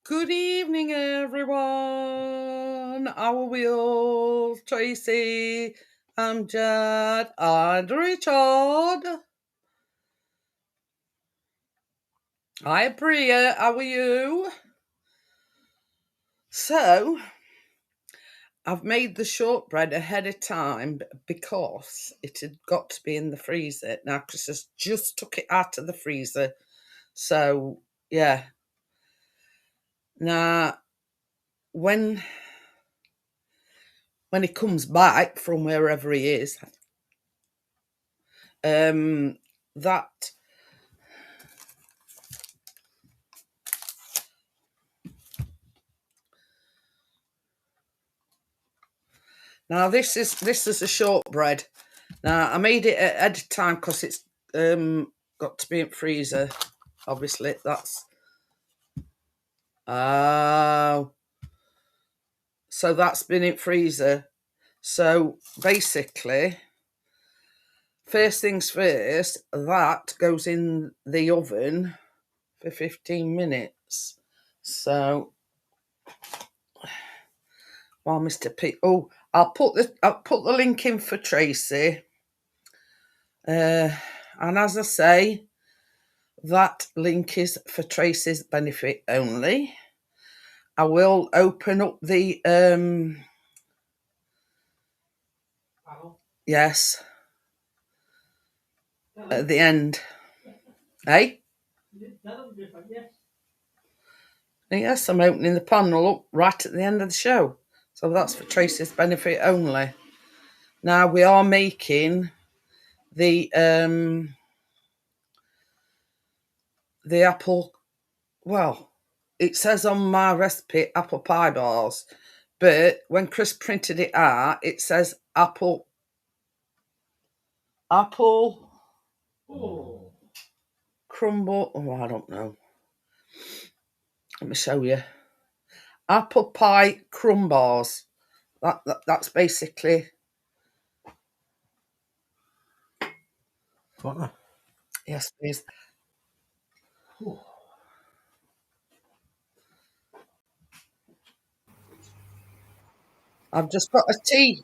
Good evening, everyone. How are we all? Tracy, I'm Jad, and Richard. Hi, Priya. How are you? So, I've made the shortbread ahead of time because it had got to be in the freezer. Now, Chris has just took it out of the freezer. So, yeah. Now, when he comes back from wherever he is, that now this is a shortbread. Now I made it at a time because it's got to be in freezer. Obviously, that's so that's been in freezer. So basically, first things first, that goes in the oven for 15 minutes. So while Mr. P, I'll put the link in for Tracy. And as I say, that link is for Tracy's benefit only. I will open up the yes at the end. Hey? Yes, I'm opening the panel up right at the end of the show. So that's for Tracy's benefit only. Now we are making the apple, well, it says on my recipe apple pie bars, but when Chris printed it out, it says apple crumble. Oh, I don't know. Let me show you. Apple pie crumb bars. That's basically. What? Yes, please. I've just got a tea.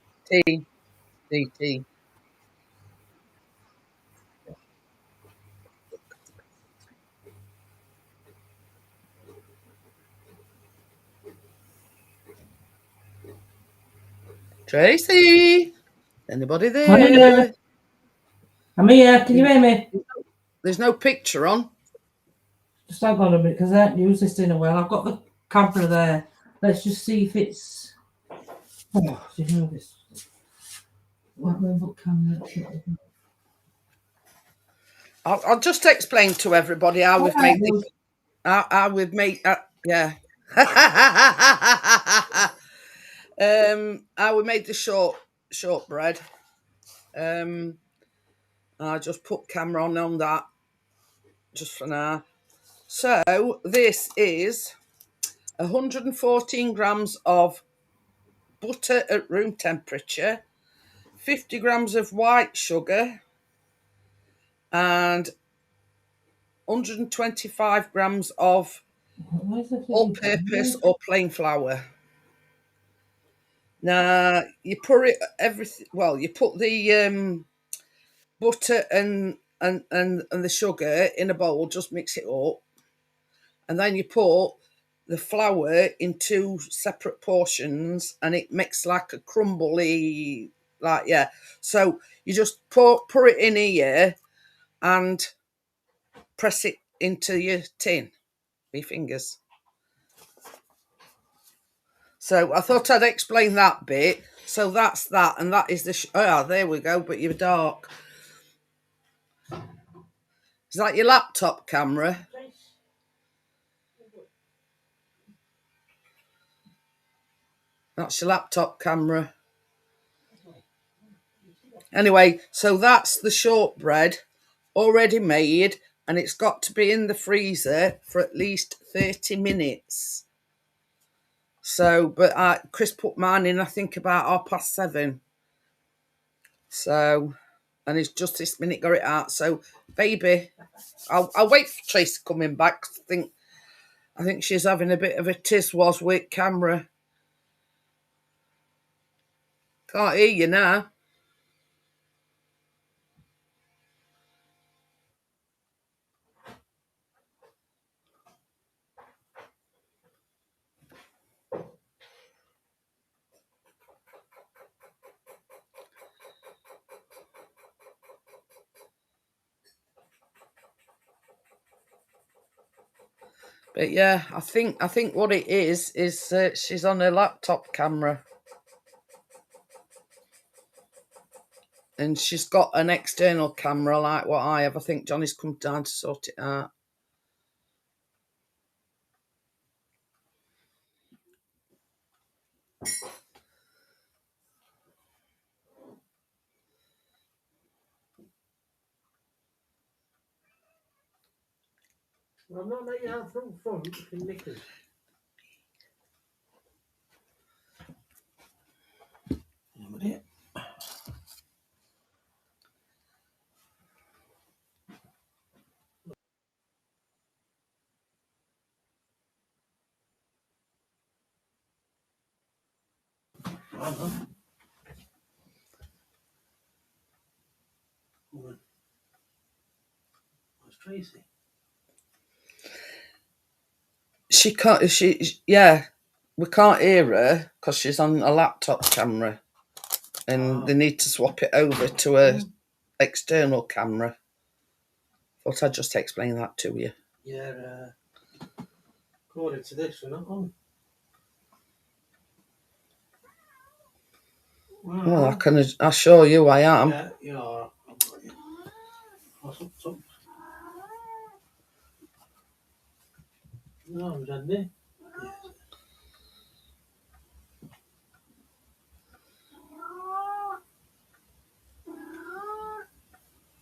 Tracy, anybody I'm there? here. I'm here. Can you hear me? There's no picture on. Just hang on a minute because I haven't used this in a while. I've got the camera there. Let's just see if it's. Oh, do you know this? What camera? I'll just explain to everybody how we've made the how we've made yeah. How we made the shortbread. I just put camera on that just for now. So this is 114 grams of butter at room temperature, 50 grams of white sugar, and 125 grams of all-purpose or plain flour. Now you put it everything. Well, you put the butter and the sugar in a bowl. Just mix it up, and then you put the flour in two separate portions, and it makes like a crumbly, like yeah. So you just pour it in here and press it into your tin with your fingers. So I thought I'd explain that bit. So that's that, and that is the. There we go. But you're dark. Is that your laptop camera? That's your laptop camera. Anyway, so that's the shortbread already made, and it's got to be in the freezer for at least 30 minutes. So, but Chris put mine in, I think, about 7:30. So, and it's just this minute got it out. So, baby, I'll wait for Tracy coming back. I think I think she's having a bit of a tiswas with camera. Can't hear you now. But yeah, I think what it is she's on her laptop camera, and she's got an external camera like what I have. I think Johnny's come down to sort it out. I'm not making out front, you can nick us. Where's Tracy? She can't. Yeah, we can't hear her because she's on a laptop camera, and they need to swap it over to a external camera. Thought I'd just explain that to you. Yeah, according to this, we're not on. Well, I can assure you I am. Yeah, you are. What's up? No, I'm ready.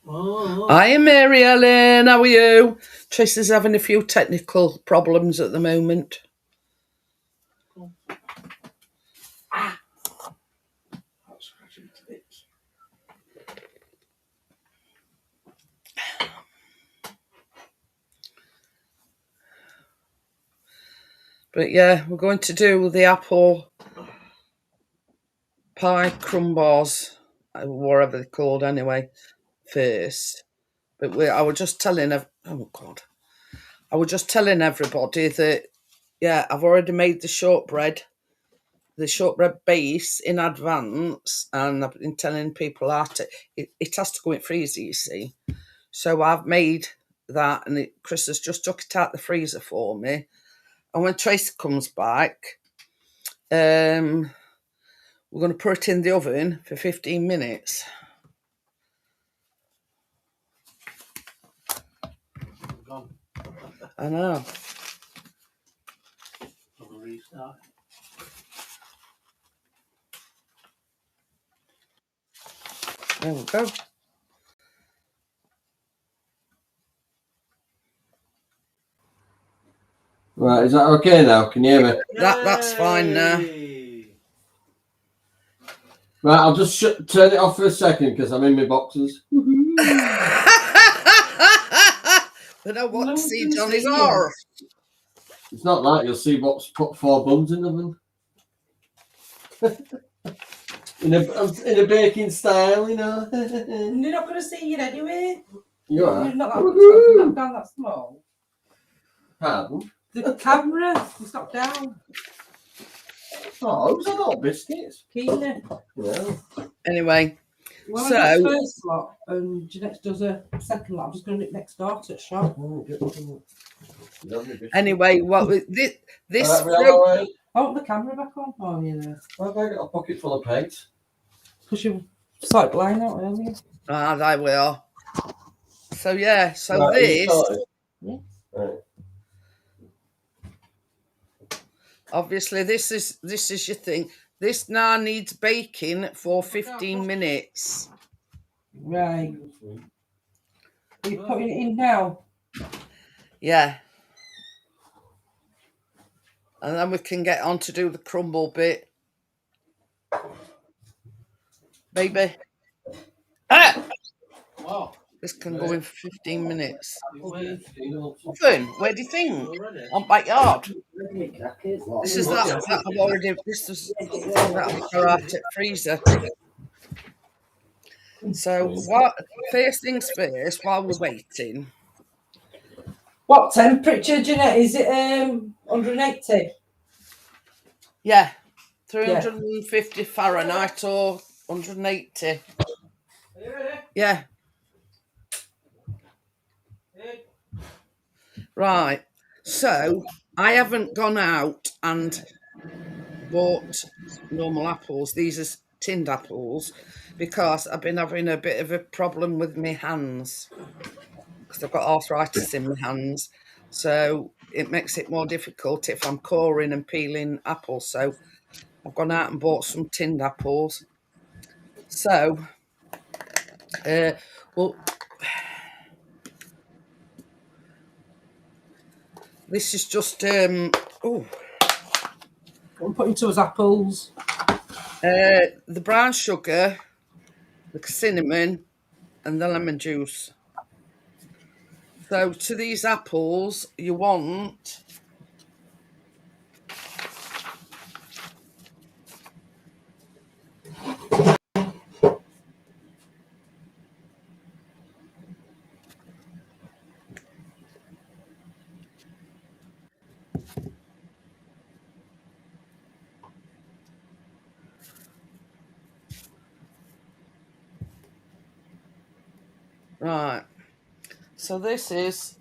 Oh. Hi, Mary Ellen. How are you? Tracy's having a few technical problems at the moment. That's scratching to bits. But yeah, we're going to do the apple pie crumbles, whatever they're called anyway, first. But I was just telling I was just telling everybody that I've already made the shortbread base in advance, and I've been telling people it has to go in freezer, you see. So I've made that, and Chris has just took it out the freezer for me. And when Tracy comes back, we're going to put it in the oven for 15 minutes. Gone. I know. I'll restart. There we go. Right, is that okay now? Can you hear me? That's fine now. Right, I'll just turn it off for a second because I'm in my boxes. But I want to see one's Johnny's gonna see arse. It's not like you'll see what's put 4 buns in the oven. in a baking style, you know. You're not going to see it anyway. You are? You're not down that small. Pardon? The camera is not down. Oh, those are not biscuits. Keener. Yeah. Anyway, Well, So- I got first lot and Jeanette does a second lot. I'm just going to nip next door to the shop. anyway, what this Right, fruit, I want the camera back on for you there. I've got a pocket full of paint. Because you started lying out earlier. there we are. So Right, are you this started? Yeah. Right. obviously this is your thing. This now needs baking for 15 minutes. Right. Are you putting it in now? Yeah. And then we can get on to do the crumble bit. Baby. Ah! Wow. This can go in for 15 minutes. Where? Oven, where do you think? Already? On backyard. This is that I've already. This is that I've got out at freezer. So what? First things first. While we're waiting, What temperature, Jeanette? Is it 180? yeah, Yeah. 350 Fahrenheit or 180. Are you ready? Yeah, Hey. right. So I haven't gone out and bought normal apples. These are tinned apples because I've been having a bit of a problem with my hands because I've got arthritis in my hands. So it makes it more difficult if I'm coring and peeling apples. So I've gone out and bought some tinned apples. So, well, this is just I'm putting to us apples. the brown sugar, the cinnamon, and the lemon juice. So to these apples, you want right. So this is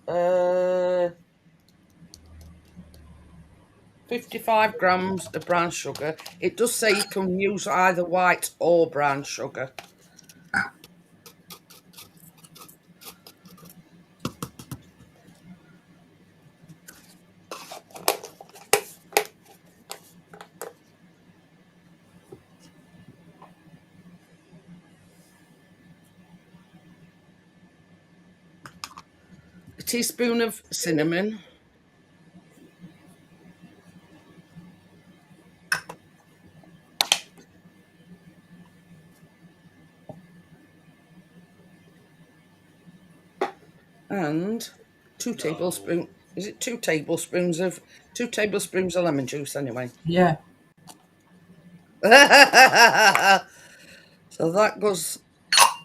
55 grams of brown sugar. It does say you can use either white or brown sugar. A teaspoon of cinnamon. And 2 tablespoons. Is it 2 tablespoons of lemon juice anyway? Yeah. So that goes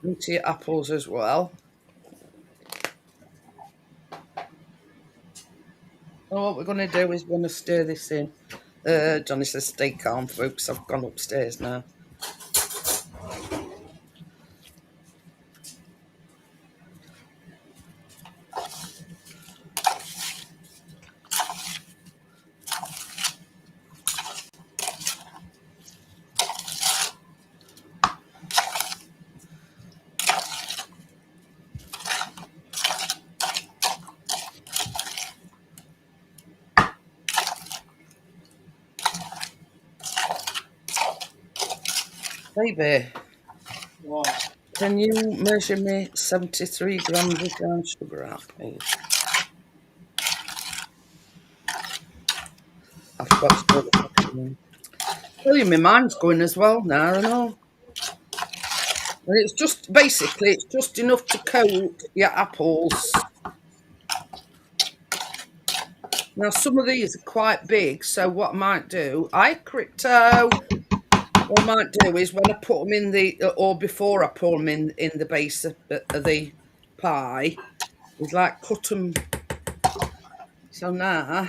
into your apples as well. So what we're going to do is we're going to stir this in. Johnny says, "Stay calm, folks. I've gone upstairs now." Baby, What? can you measure me 73 grams of brown sugar out, please? I forgot to put the coffee in. Tell you, my mind's going as well now, I know. And it's just, basically, it's just enough to coat your apples. Now, some of these are quite big, so what I might do, what I might do is when I put them in or before I put them in the base of the pie, is like cut them. So now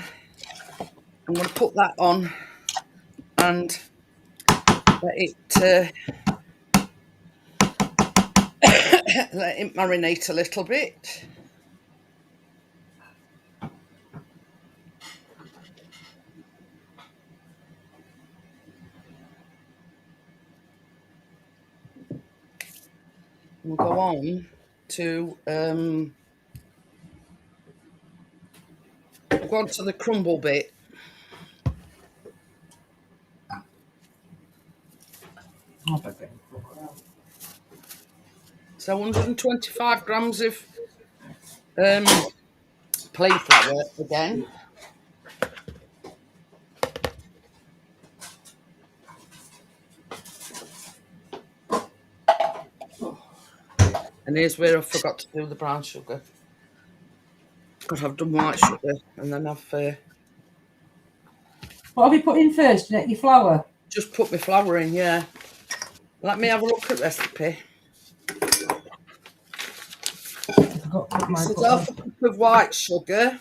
I'm going to put that on and let it let it marinate a little bit. We'll go on to the crumble bit. So 125 grams of plain flour again. And here's where I forgot to do the brown sugar. Because I've done white sugar and then I've What have you put in first, Jeanette? Your flour? just put my flour in, yeah. Let me have a look at recipe. I forgot to put This mine. is half a cup of white sugar,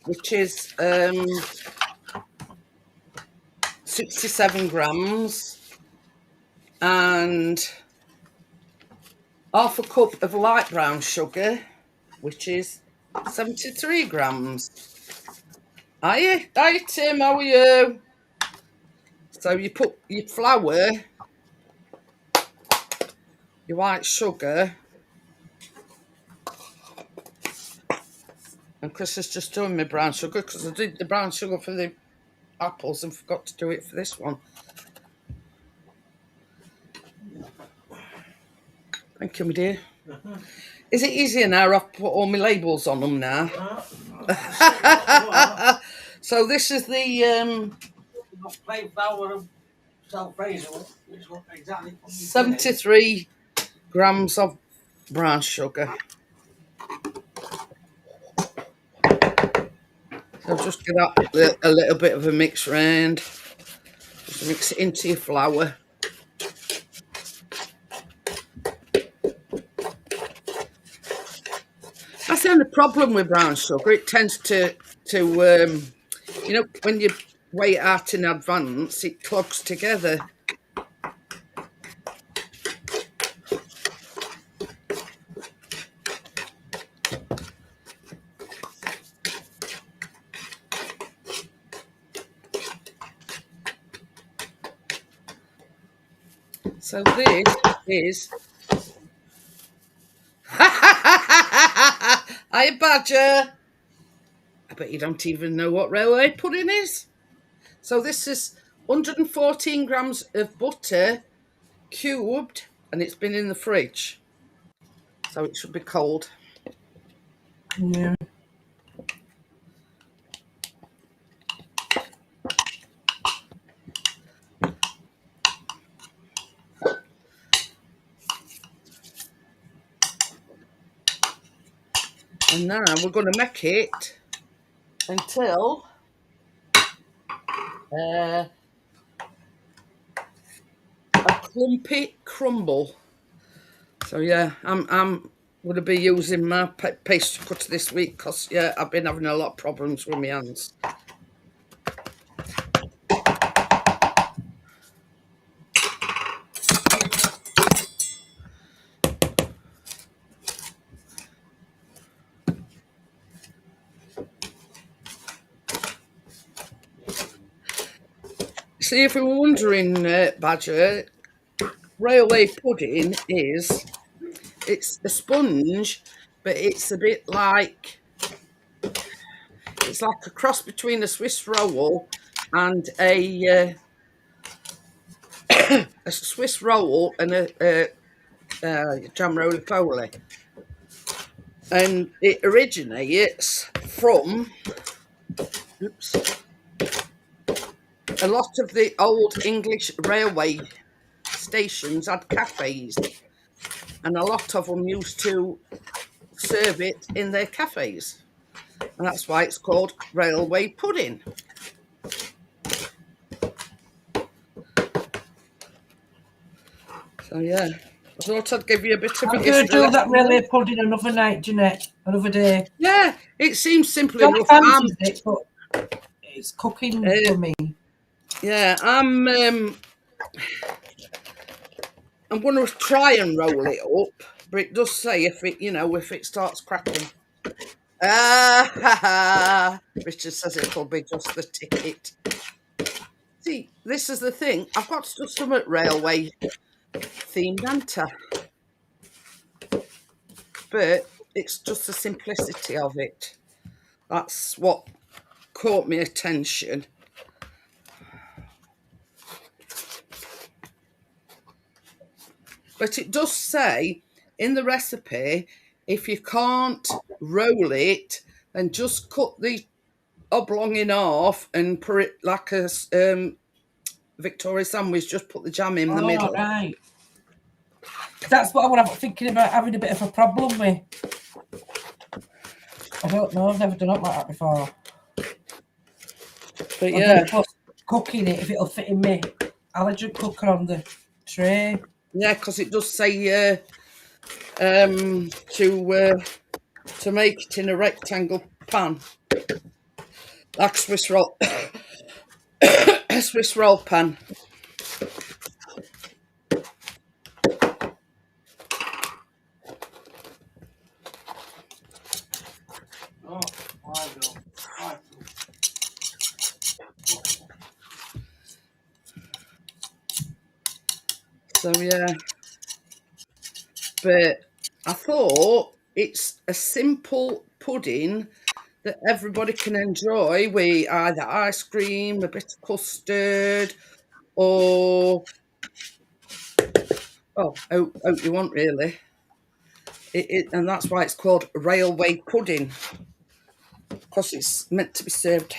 which is 67 grams, and half a cup of light brown sugar, which is 73 grams. Hiya, Tim, how are you? So you put your flour, your white sugar, and Chris is just doing my brown sugar because I did the brown sugar for the apples and forgot to do it for this one. Thank you, my dear. Is it easier now? I've put all my labels on them now. So this is the Plain flour and self-raising, which is exactly 73 grams of brown sugar. So just give that a little bit of a mix round. Just mix it into your flour. That's the only problem with brown sugar. It tends to you know, when you weigh it out in advance, it clogs together. So this is Hiya, Badger. I bet you don't even know what railway pudding is. So this is 114 grams of butter cubed, and it's been in the fridge. So it should be cold. Yeah. And now we're going to make it until a clumpy crumble. So yeah, I'm going to be using my pastry cutter this week because yeah, I've been having a lot of problems with my hands. See, if you're wondering, Badger, railway pudding it's a sponge, but it's a bit like it's like a cross between a Swiss roll and a Swiss roll and a jam roly-poly. And it originates from a lot of the old English railway stations had cafes, and a lot of them used to serve it in their cafes, and that's why it's called railway pudding. So yeah, I thought I'd give you a bit of I'm a going to do that lesson. railway pudding another night, Jeanette. Another day. Yeah, it seems simple Johnny enough. fancies it, but it's cooking for me. Yeah, I'm going to try and roll it up, but it does say if it starts cracking. Richard says it'll be just the ticket. See, this is the thing. I've got to do some railway themed banter, but it's just the simplicity of it. That's what caught my attention. But it does say in the recipe, if you can't roll it, then just cut the oblong in half and put it like a Victoria sandwich. Just put the jam in the middle. Right. That's what I'm thinking about having a bit of a problem with. I don't know. I've never done it like that before. But I'm yeah, plus cooking it if it'll fit in my allergen cooker on the tray. yeah, because it does say to make it in a rectangle pan, like Swiss roll, a Swiss roll pan. Oh, I know. I know. So yeah, but I thought it's a simple pudding that everybody can enjoy with either ice cream, a bit of custard, or oat you want really. And that's why it's called railway pudding, because it's meant to be served.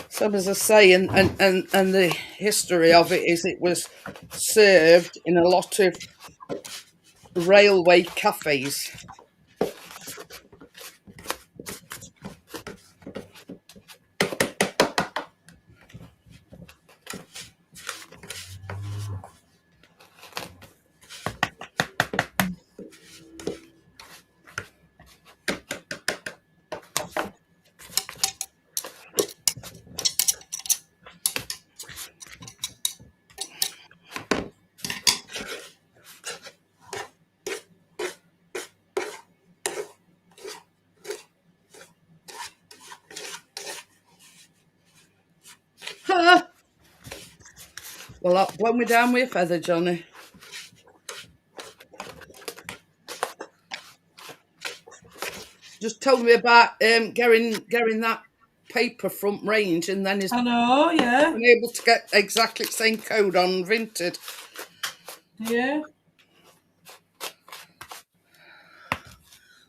So as I say, and the history of it is it was served in a lot of railway cafes. Ha! Well, that blow me down with a feather, Johnny. Just told me about getting that paper front range, and then he's I know, yeah. been able to get exactly the same code on Vinted. Yeah.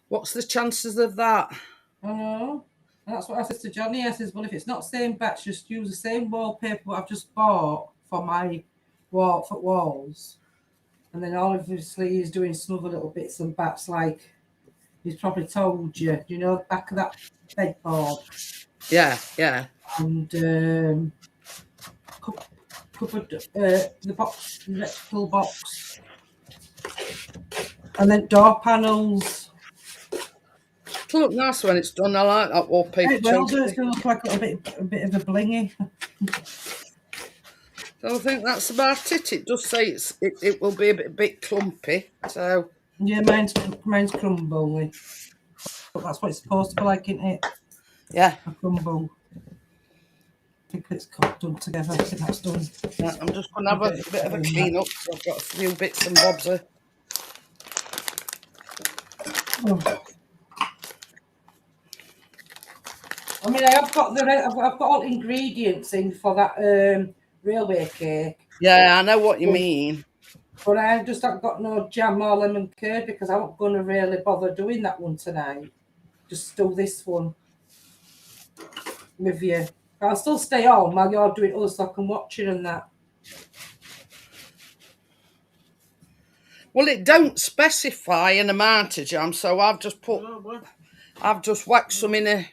What's the chances of that? I know. And that's what I said to Johnny. I says, well, if it's not same batch, just use the same wallpaper what I've just bought for my walls. And then obviously he's doing some other little bits and bats like he's probably told you, you know, the back of that bedboard. Yeah, yeah. And covered the box, the electrical box. And then door panels. It'll look nice when it's done. I like that wallpaper. It will do. It's going to look like a bit of a blingy. So I think that's about it. It does say it will be a bit clumpy. So Yeah, mine's crumbly. But that's what it's supposed to be like, isn't it? yeah, A crumble. I think it's done together. I think that's done. yeah, I'm just going to have a bit of a clean up. So I've got a few bits and bobs. Oh. I mean, I've got all ingredients in for that railway cake. Yeah, I know what you mean. But I just haven't got no jam or lemon curd because I'm not going to really bother doing that one tonight. Just do this one with you. I'll still stay on while you're doing other so I can watch it and that. Well, it don't specify an amount of jam, so I've just whacked some in a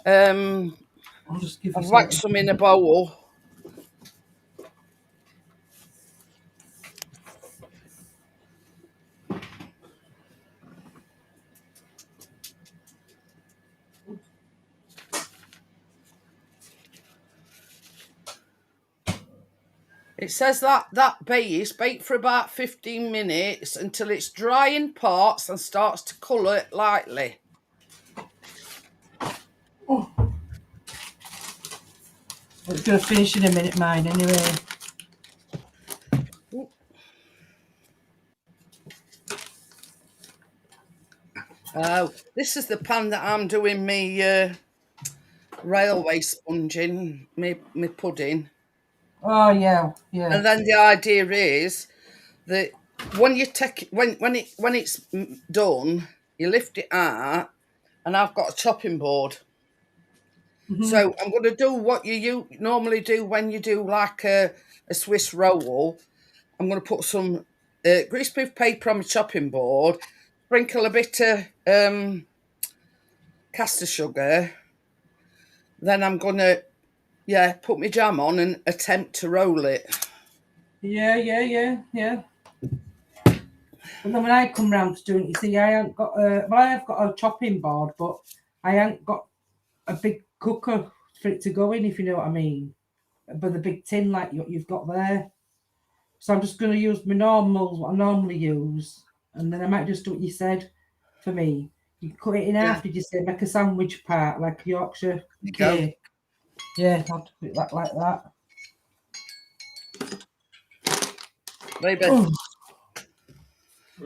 I'll just give you I've whacked some in a bowl. It says that base bake for about 15 minutes until it's dry in parts and starts to colour lightly. Oh. It's going to finish in a minute, mine, anyway. Oh, this is the pan that I'm doing me railway sponging, me pudding. Oh, yeah, yeah. And then the idea is that when you take when it's done, you lift it out, and I've got a chopping board. Mm-hmm. So I'm going to do what you normally do when you do like a Swiss roll. I'm going to put some greaseproof paper on my chopping board, sprinkle a bit of caster sugar. Then I'm going to, put my jam on and attempt to roll it. Yeah. But then when I come round to doing it, you see, I haven't got I have got a chopping board, but I haven't got a big cooker for it to go in, if you know what I mean. But the big tin like you've got there. So I'm just going to use my normals, what I normally use, and then I might just do what you said for me. You cut it in half, did you say? Make a sandwich part, like a Yorkshire cake. Yeah, I'll do it like that. Maybe. Oh.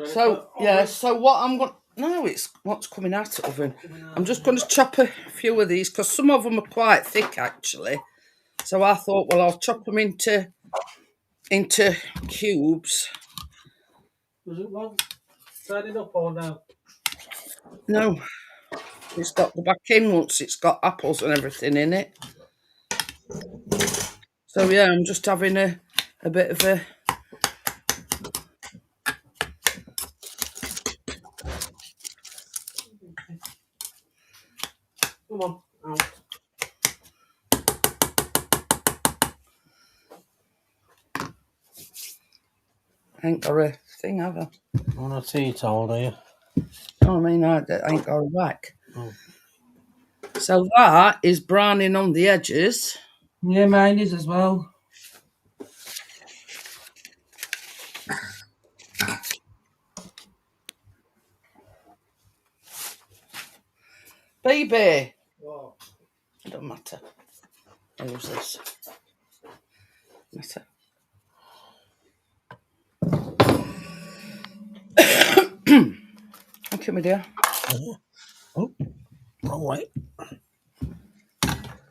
So, so what I'm going to... No, it's what's coming out of the oven. I'm just going to chop a few of these, because some of them are quite thick, actually. So I thought, well, I'll chop them into cubes. Was it one turning up or no? No, it's got the back in once. It's got apples and everything in it. So yeah, I'm just having a bit of a... Come on, out. I ain't got a thing, have I? On a tea towel, do you? Oh, I mean, I ain't got a whack. Oh. So that is browning on the edges. Yeah, mine is as well. Baby. What? It don't matter. Who's this? Matter. Okay, my dear. Oh, wrong way.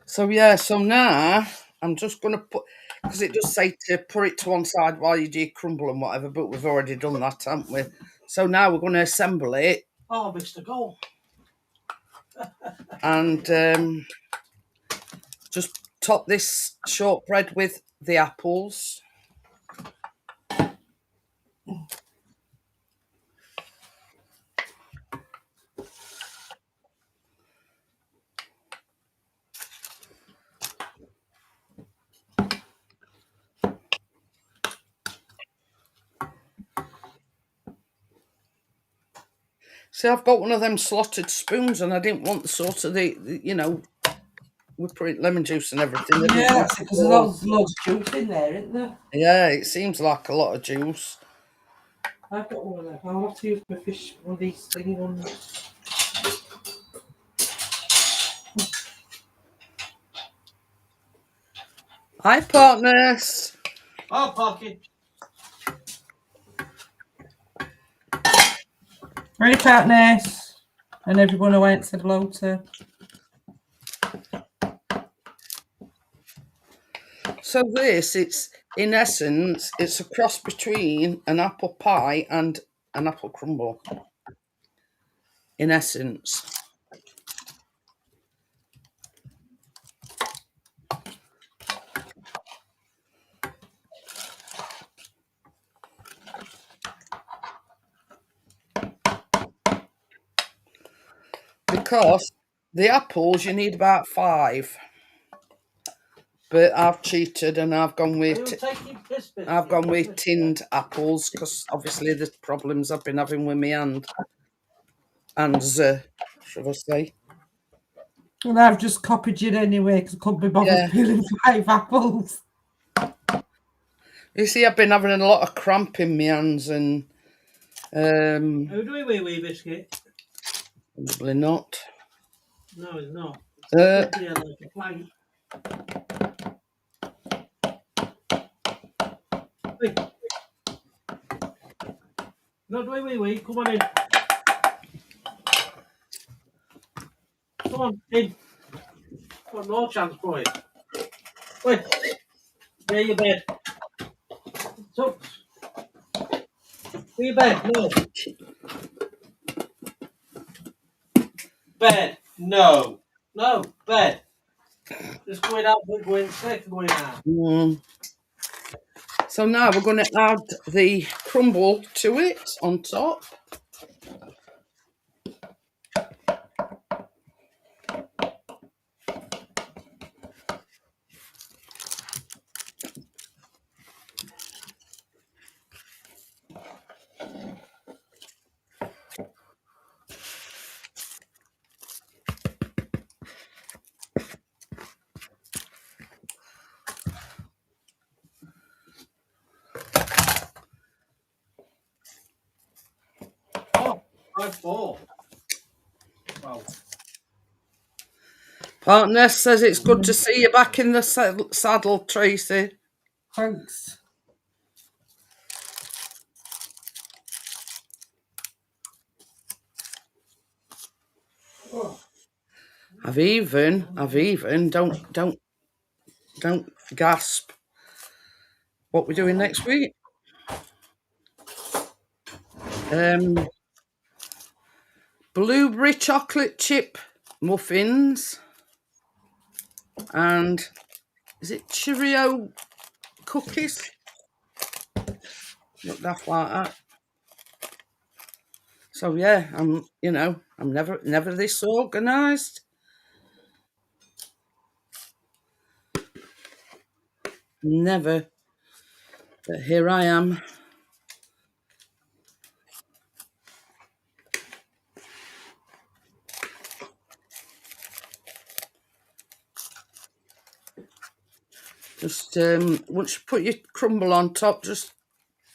So so now I'm just going to put, because it does say to put it to one side while you do your crumble and whatever, but we've already done that, haven't we? So now we're going to assemble it. Oh, Mr. Goal. And just top this shortbread with the apples. See, I've got one of them slotted spoons, and I didn't want the sort of we put lemon juice and everything. Yeah, because there's loads of juice in there, isn't there? Yeah, it seems like a lot of juice. I've got one of them. I'll have to use my fish, one of these thingy ones. Hi, partners. Oh, Pocket. Ready, partners? And everyone who went said hello to. So this, it's in essence, it's a cross between an apple pie and an apple crumble. In essence. Because the apples you need about 5. But I've cheated and I've gone with tinned apples, because obviously the problems I've been having with my hands, should I say. And I've just copied you anyway, because I couldn't be bothered peeling 5 apples. You see, I've been having a lot of cramp in my hands and... Are we doing wee biscuit? Probably not. No, it's not. It's like a plank. Wait. Not doing wee. Come on in. Come on, in. Got no chance for it. Wait. There you bed. So. Where you bed? No. Bed. No. No. Bed. Just going out, going sick, going out. So now we're going to add the crumble to it on top. Oh, 5-4. Wow. Partner says it's good to see you back in the saddle, Tracy. Thanks. Oh. I've even, don't gasp. What we're doing next week? Blueberry chocolate chip muffins and is it Cheerio cookies? Look daft like that. So yeah, I'm never this organised. Never. But here I am. Just once you put your crumble on top, just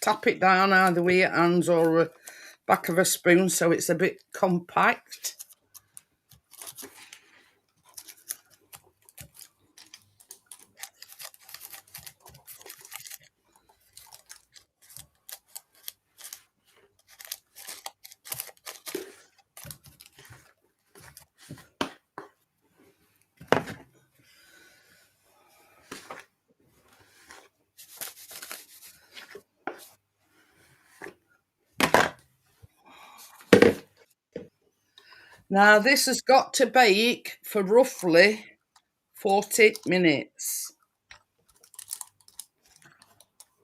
tap it down either with your hands or back of a spoon so it's a bit compact. Now this has got to bake for roughly 40 minutes.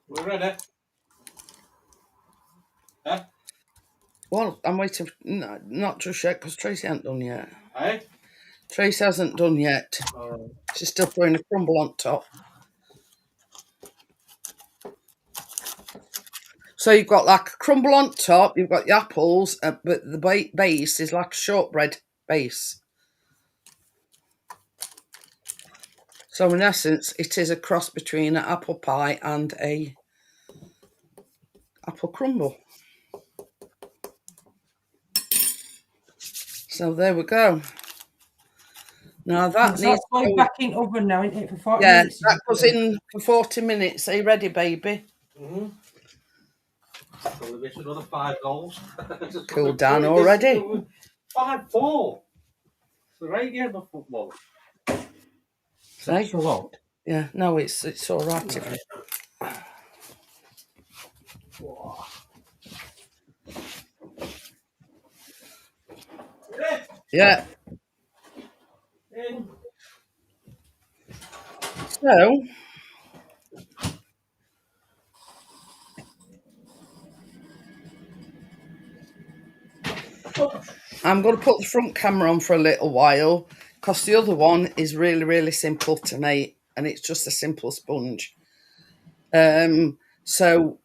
We're ready. Huh? Well, I'm waiting. Not just yet because Tracy hasn't done yet. Hey? Tracy hasn't done yet. Alright. She's still putting a crumble on top. So you've got like a crumble on top, you've got the apples, but the base is like a shortbread base. So in essence, it is a cross between an apple pie and a apple crumble. So there we go. Now that So needs that's going back in oven now, isn't it, for 40 yeah, minutes? that goes in for 40 minutes. Are you ready, baby? Mm-hmm. Probably miss another 5 goals. Cool down already. 5-4. It's a great game of football. Right? A lot. Yeah, no, it's all right. Yeah. So I'm going to put the front camera on for a little while because the other one is really, really simple to make and it's just a simple sponge. So,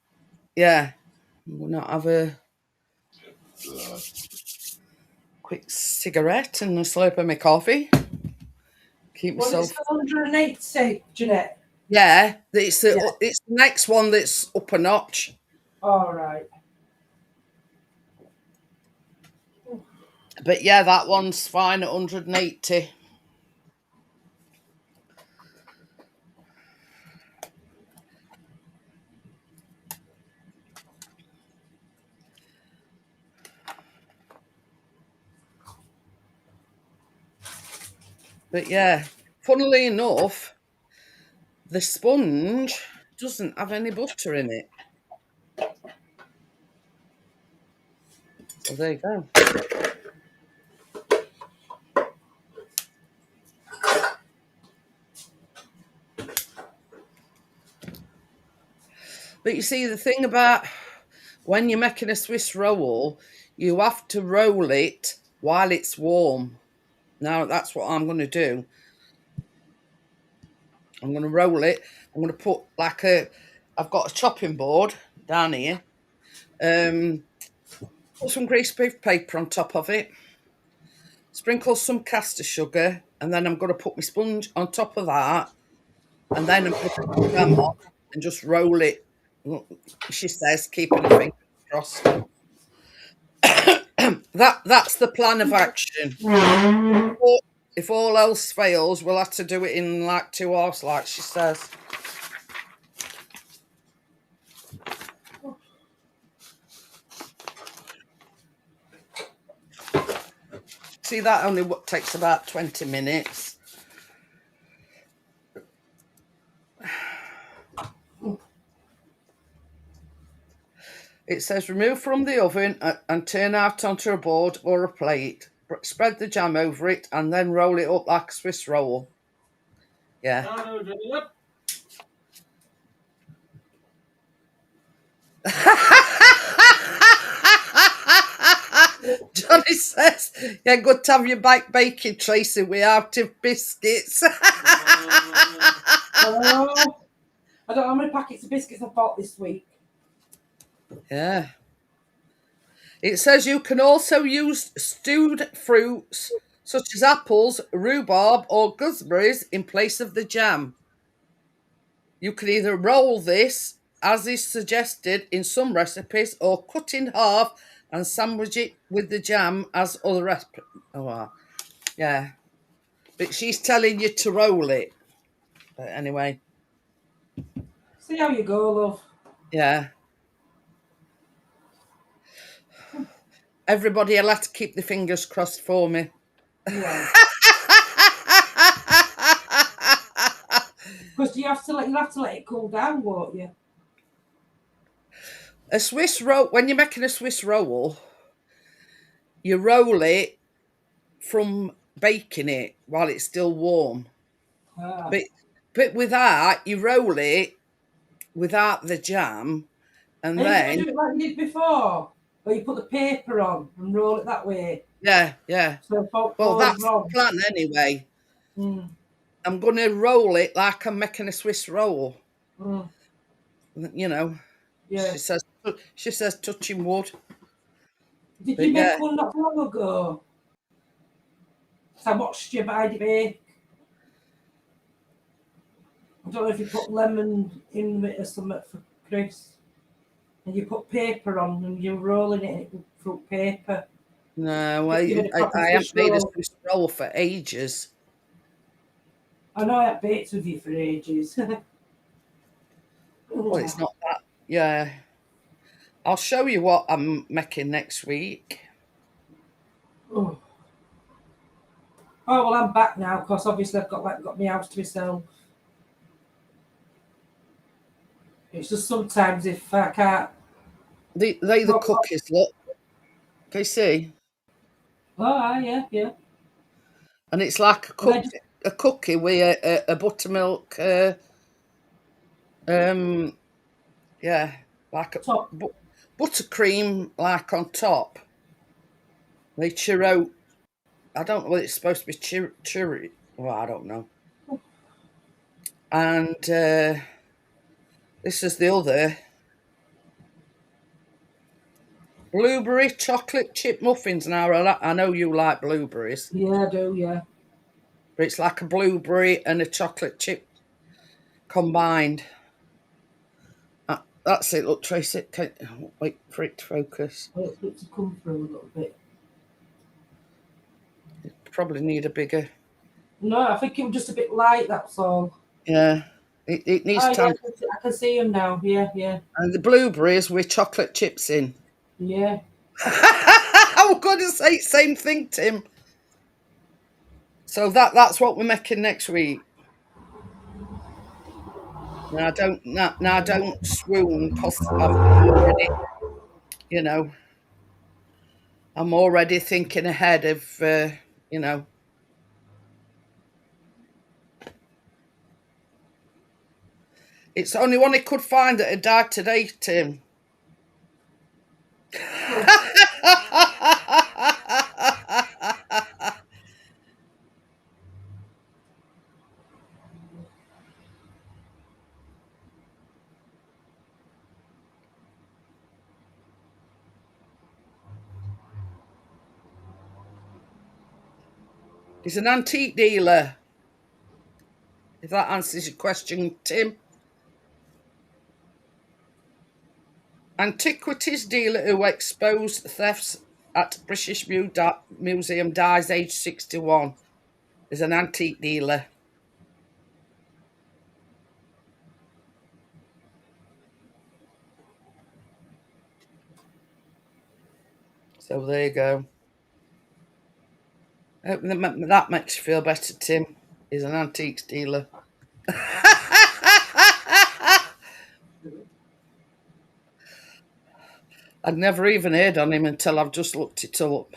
yeah, we'll not have a quick cigarette and a slurp of my coffee. Keep Well, myself... it's 180, Jeanette. Yeah, it's the next one that's up a notch. All right. But yeah, that one's fine at 180. But yeah, funnily enough, the sponge doesn't have any butter in it. So there you go. But you see, the thing about when you're making a Swiss roll, you have to roll it while it's warm. Now, that's what I'm going to do. I'm going to roll it. I'm going to put I've got a chopping board down here. Put some greaseproof paper on top of it. Sprinkle some caster sugar, and then I'm going to put my sponge on top of that, and then I'm going to put the jam on and just roll it. She says, keeping her fingers crossed. That's the plan of action. If all else fails, we'll have to do it in like 2 hours, like she says. See, that only takes about 20 minutes. It says remove from the oven and turn out onto a board or a plate. Spread the jam over it and then roll it up like a Swiss roll. Yeah. Johnny says, yeah, good to have your baking, Tracy. We're out of biscuits. Oh, I don't know how many packets of biscuits I bought this week. Yeah. It says you can also use stewed fruits such as apples, rhubarb, or gooseberries in place of the jam. You can either roll this, as is suggested in some recipes, or cut in half and sandwich it with the jam as other recipes. Oh, wow. Yeah. But she's telling you to roll it. But anyway. See how you go, love. Yeah. Everybody will have to keep their fingers crossed for me. Yeah. Because you'll have to let it cool down, won't you? A Swiss roll, when you're making a Swiss roll, you roll it from baking it while it's still warm. Ah. But with that, you roll it without the jam, and then you do it like you did before, where you put the paper on and roll it that way. Yeah. So Well, that's the plan anyway. Mm. I'm going to roll it like I'm making a Swiss roll. Mm. You know. Yeah. She says touching wood. Did you make one not long ago? So I watched you by the bake. I don't know if you put lemon in it or something for Chris. And you put paper on and you're rolling it with fruit paper. No, I haven't made a Swiss roll for ages. I know I have baked with you for ages. Well, it's not that. Yeah. I'll show you what I'm making next week. Oh, well, I'm back now because obviously I've got my house to myself. It's just sometimes if I can't. They the cookies, look. Can you see? Oh, yeah. And it's like a cookie with a buttermilk, yeah, like a top. Buttercream, like on top. They churro. I don't know whether it's supposed to be cherry. Well, I don't know. And this is the other. Blueberry chocolate chip muffins. Now, I know you like blueberries. Yeah, I do, yeah. But it's like a blueberry and a chocolate chip combined. That's it. Look, Tracy. Wait for it to focus. Wait for it to come through a little bit. You probably need a bigger. No, I think it was just a bit light, that's all. Yeah. It needs time. Yeah, I can see them now. Yeah. And the blueberries with chocolate chips in. Yeah. I was going to say same thing, Tim. So that's what we're making next week. Now don't swoon because I'm already, I'm already thinking ahead of, It's the only one he could find that had died today, Tim. He's an antique dealer. If that answers your question, Tim. Antiquities dealer who exposed thefts at British Museum dies aged 61. Is an antique dealer. So there you go. I hope that makes you feel better, Tim. He's an antiques dealer. I'd never even heard on him until I've just looked it up.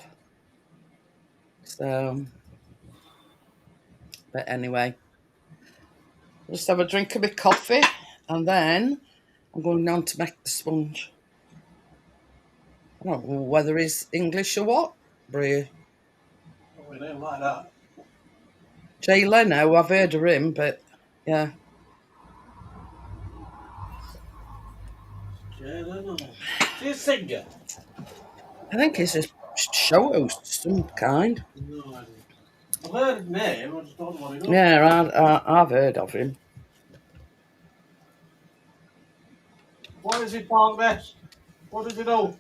So, but anyway, just have a drink of my coffee and then I'm going down to make the sponge. I don't know whether he's English or what, Brie. We don't like that. Jay Leno, I've heard of him, but yeah. Yeah, I don't know. Is he a singer? I think he's a show host of some kind. No idea. I've heard his name, I just don't know what he does. Yeah, I've heard of him. What is he park best? What does he do?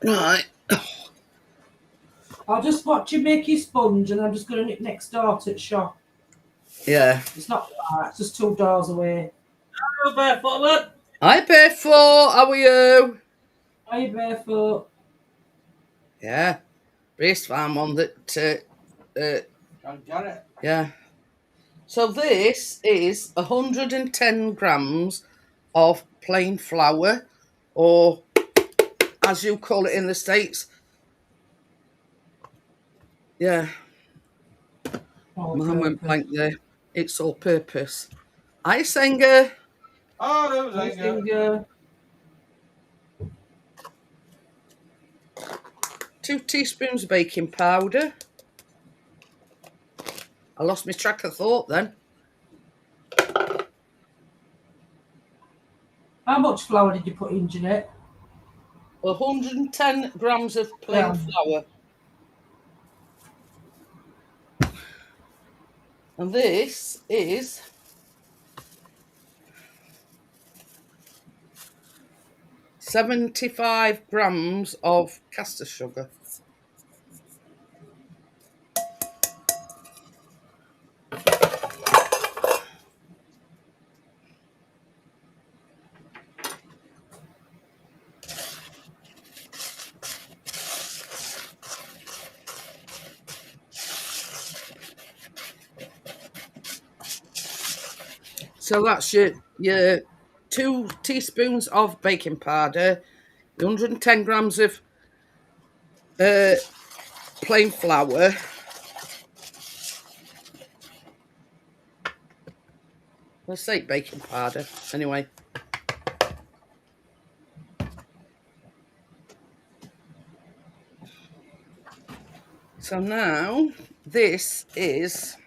Right. I'll just watch you make your sponge and I'm just going to nip next door to the shop. Yeah. It's not far, it's just 2 doors away. Hello, barefoot lad. Hi, Barefoot. How are you? Are you barefoot? Yeah. Race farm one that, Can't get it. yeah. So this is 110 grams of plain flour, or as you call it in the States. Yeah. Mine went blank there. It's all purpose. Hi, Singer. Oh, no, singer. 2 teaspoons baking powder. I lost my track of thought then. How much flour did you put in, Jeanette? 110 grams of plain flour. And this is 75 grams of caster sugar. So that's your 2 teaspoons of baking powder, 110 grams of plain flour, let's say baking powder anyway. So now this is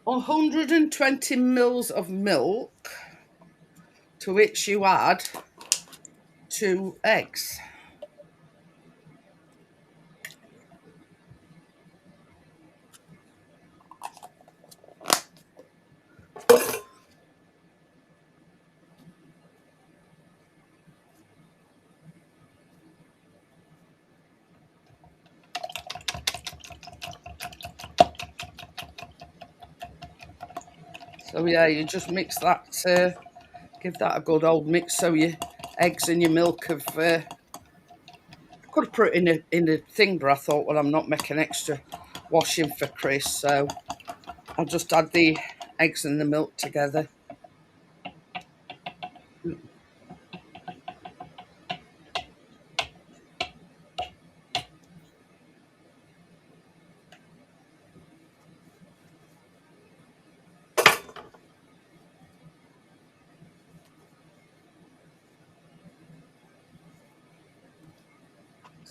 120 mils of milk, to which you add 2 eggs. So yeah, you just mix that, give that a good old mix so your eggs and your milk have, I could have put it in a thing, but I thought, well, I'm not making extra washing for Chris, so I'll just add the eggs and the milk together.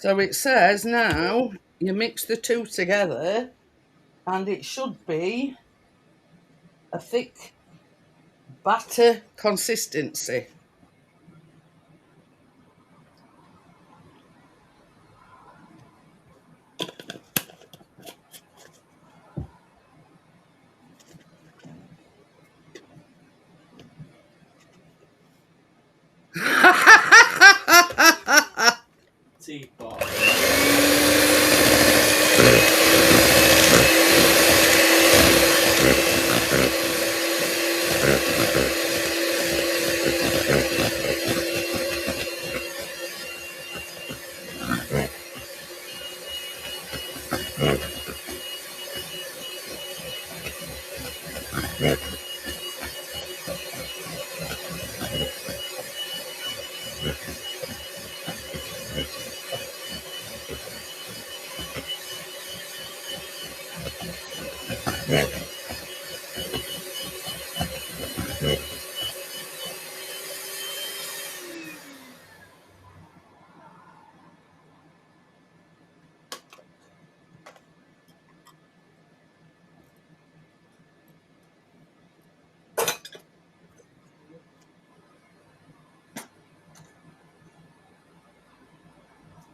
So it says now you mix the two together and it should be a thick batter consistency. Teapot.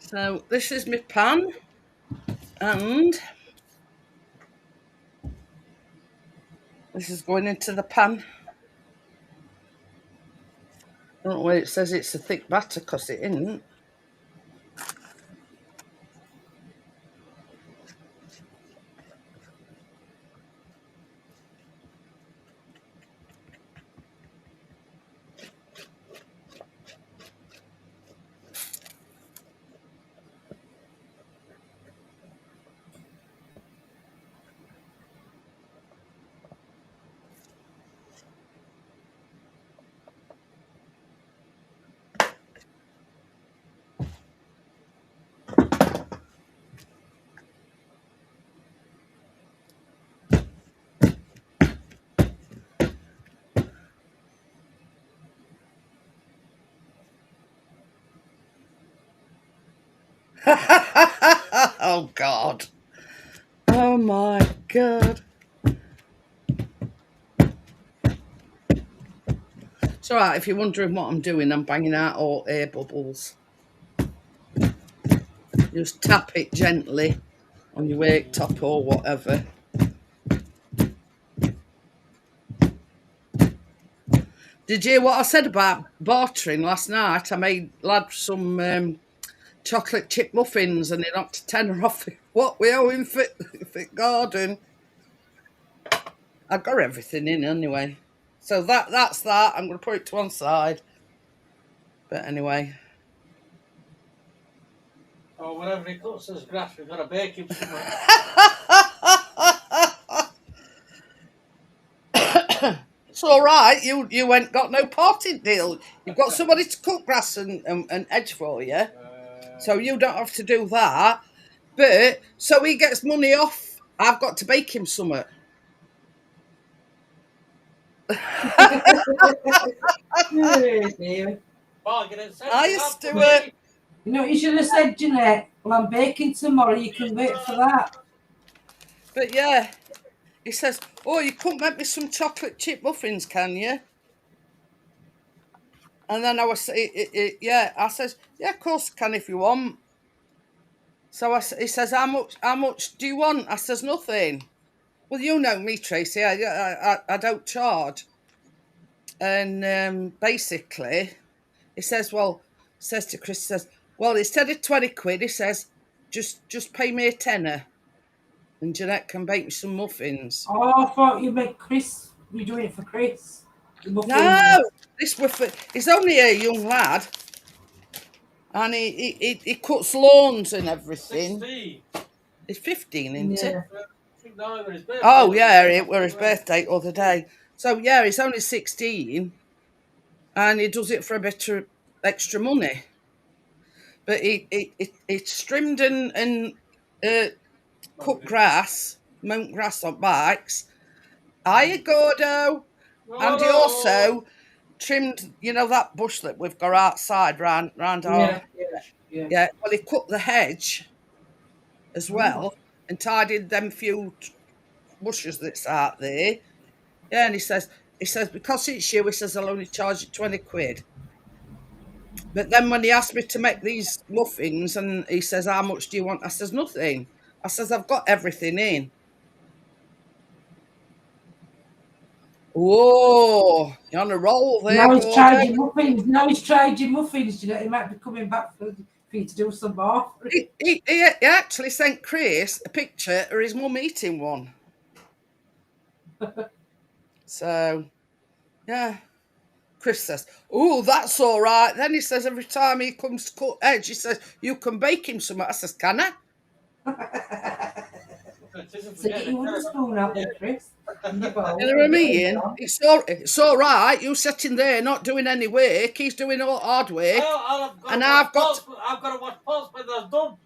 So this is my pan, and this is going into the pan. I don't know where it says it's a thick batter because it isn't. Oh God. Oh my God. It's all right if you're wondering what I'm doing. I'm banging out all air bubbles. Just tap it gently on your wake top or whatever. Did you hear what I said about bartering last night? I made lad some chocolate chip muffins and he knocked a tenner off what we owe him for garden. I got everything in anyway. So that's that. I'm going to put it to one side. But anyway. Or whenever he cuts his grass, we've got to bake him somewhere. It's all right. You ain't got no parting deal. You've got somebody to cut grass and edge for you. So you don't have to do that. But so he gets money off. I've got to bake him something. Hiya, Stuart. You know, you should have said, Jeanette, well, I'm baking tomorrow. You can wait for that. But yeah, he says, oh, you couldn't make me some chocolate chip muffins, can you? And then I was, yeah, I says, yeah, of course I can if you want. So he says, how much do you want? I says, nothing. Well, you know me, Tracy. I don't charge. And basically, he says, says to Chris, he says, well, instead of 20 quid, he says, just pay me a tenner, and Jeanette can bake me some muffins. Oh, I thought you meant Chris. You're doing it for Chris. No, he's only a young lad, and he cuts lawns and everything. 16. He's 15, isn't he? No, it was his birthday. Oh yeah, it was his birthday the other day. So yeah, he's only 16, and he does it for a bit of extra money. But he trimmed and cut grass, mount grass on bikes. Hiya, Gordo. And he also trimmed, that bush that we've got outside round our Yeah, well, he cut the hedge as well and tidied them few bushes that's out there. Yeah, and he says, because it's you, he says, I'll only charge you 20 quid. But then when he asked me to make these muffins and he says, how much do you want? I says, nothing. I says, I've got everything in. Whoa, you're on a roll there, Now he's tried Gordon. your muffins. Now he's tried your muffins. You know, he might be coming back for you to do some more. He actually sent Chris a picture of his mum eating one. So, yeah. Chris says, oh, that's all right. Then he says, every time he comes to cut edge, he says, you can bake him something. I says, can I? So get you with a spoon out there, Chris. In your bowl. You know what I mean? It's all right. You sitting there not doing any work. He's doing all hard work. And I've got to wash pots when they're done.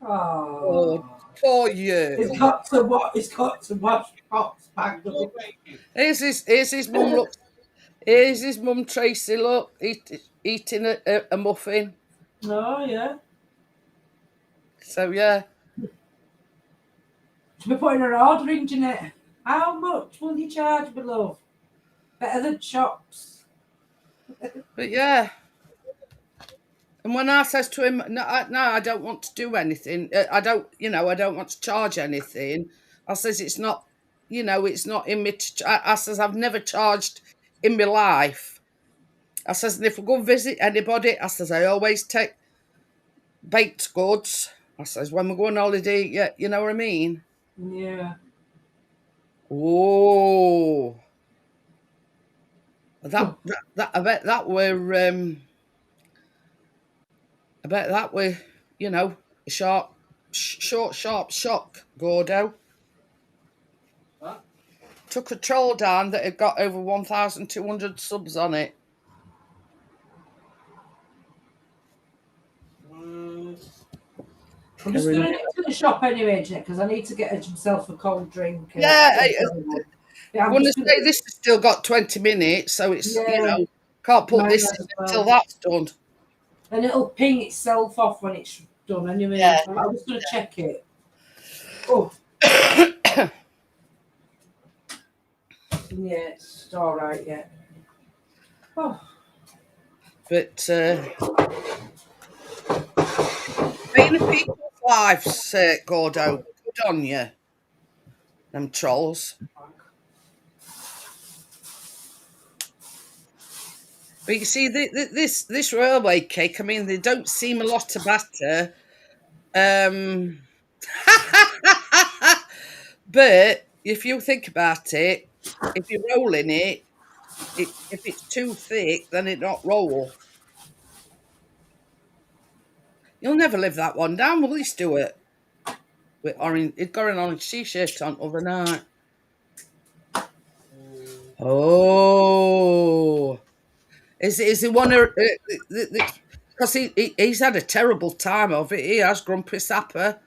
Oh, poor you. He's got to wash pots back. Here's his mum. Look. Here's his mum Tracy. Look, eating a muffin. Oh yeah. So yeah. Should be putting her order in, Jeanette. How much will you charge, my love? Better than shops. But yeah. And when I says to him, no, I don't want to do anything. I don't want to charge anything. I says it's not, it's not in me. I says I've never charged in my life. I says, and if we go and visit anybody, I says I always take baked goods. I says when we go on holiday, yeah, you know what I mean. Yeah. Oh, that I bet that were a short, sharp shock, Gordo. What? Took a troll down that had got over 1,200 subs on it. I'm just going to the shop anyway, Jeanette, because I need to get myself a cold drink. Yeah, I'm going to just say this has still got 20 minutes, so it's, can't put Might this as in well. until that's done. And it'll ping itself off when it's done anyway. Yeah. I'm just going to check it. Oh. Yeah, it's all right, yeah. Oh. But being a people's lives, Gordo, good on you. Them trolls. But you see, this railway cake, I mean, they don't seem a lot to batter. But if you think about it, if you're rolling it, if it's too thick, then it not roll. You'll never live that one down, will you, Stuart? With orange, it got an orange t-shirt on overnight. Oh, is it one of because he's had a terrible time of it. He has, Grumpy Sapper.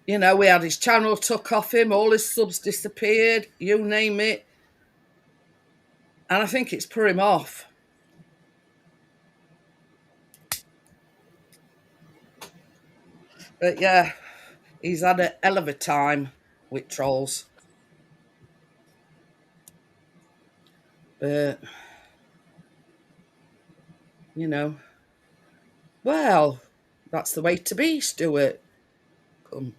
We had his channel took off him, all his subs disappeared, you name it. And I think it's put him off. But yeah, he's had a hell of a time with trolls. But, well, that's the way to be, Stuart. Come.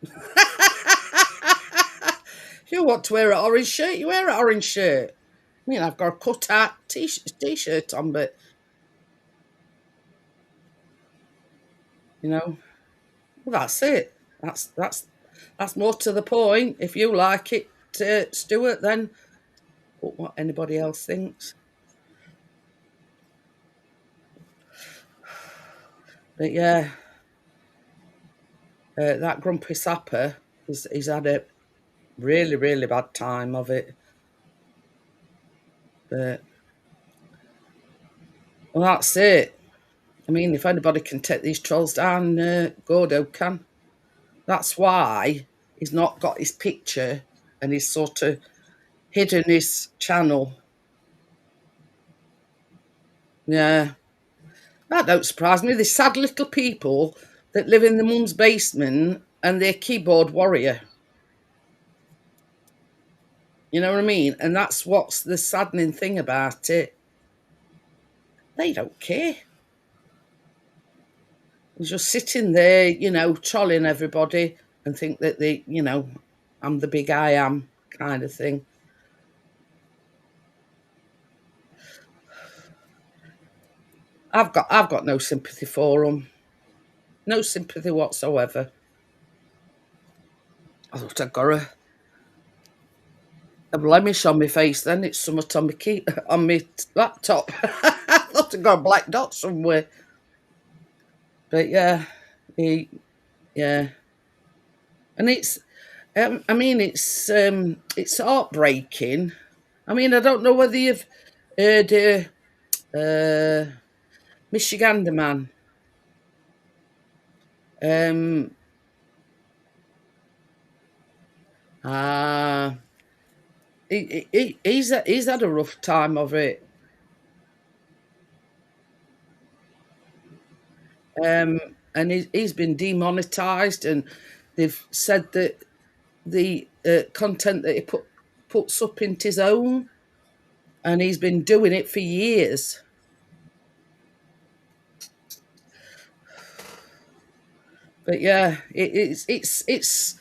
If you want to wear an orange shirt, you wear an orange shirt. I mean, I've got a cut-out t-shirt on, but, well, that's it. That's more to the point. If you like it, Stuart, then what anybody else thinks. But yeah, that Grumpy Sapper, he's had a really, really bad time of it. But, well, that's it. I mean, if anybody can take these trolls down, Gordo can. That's why he's not got his picture and he's sort of hidden his channel. Yeah. That don't surprise me. They're sad little people that live in the mum's basement and they're keyboard warrior. You know what I mean? And that's what's the saddening thing about it. They don't care. They're just sitting there, trolling everybody and think that I'm the big I am kind of thing. I've got no sympathy for them. No sympathy whatsoever. I thought I'd got a blemish on my face then. It's somewhat on on my laptop. I thought I'd got a black dot somewhere. But yeah, yeah. And it's it's heartbreaking. I mean, I don't know whether you've heard Michigander man. Uh, he's had a rough time of it. And he's been demonetized, and they've said that the content that he puts up into his own, and he's been doing it for years. But yeah, it's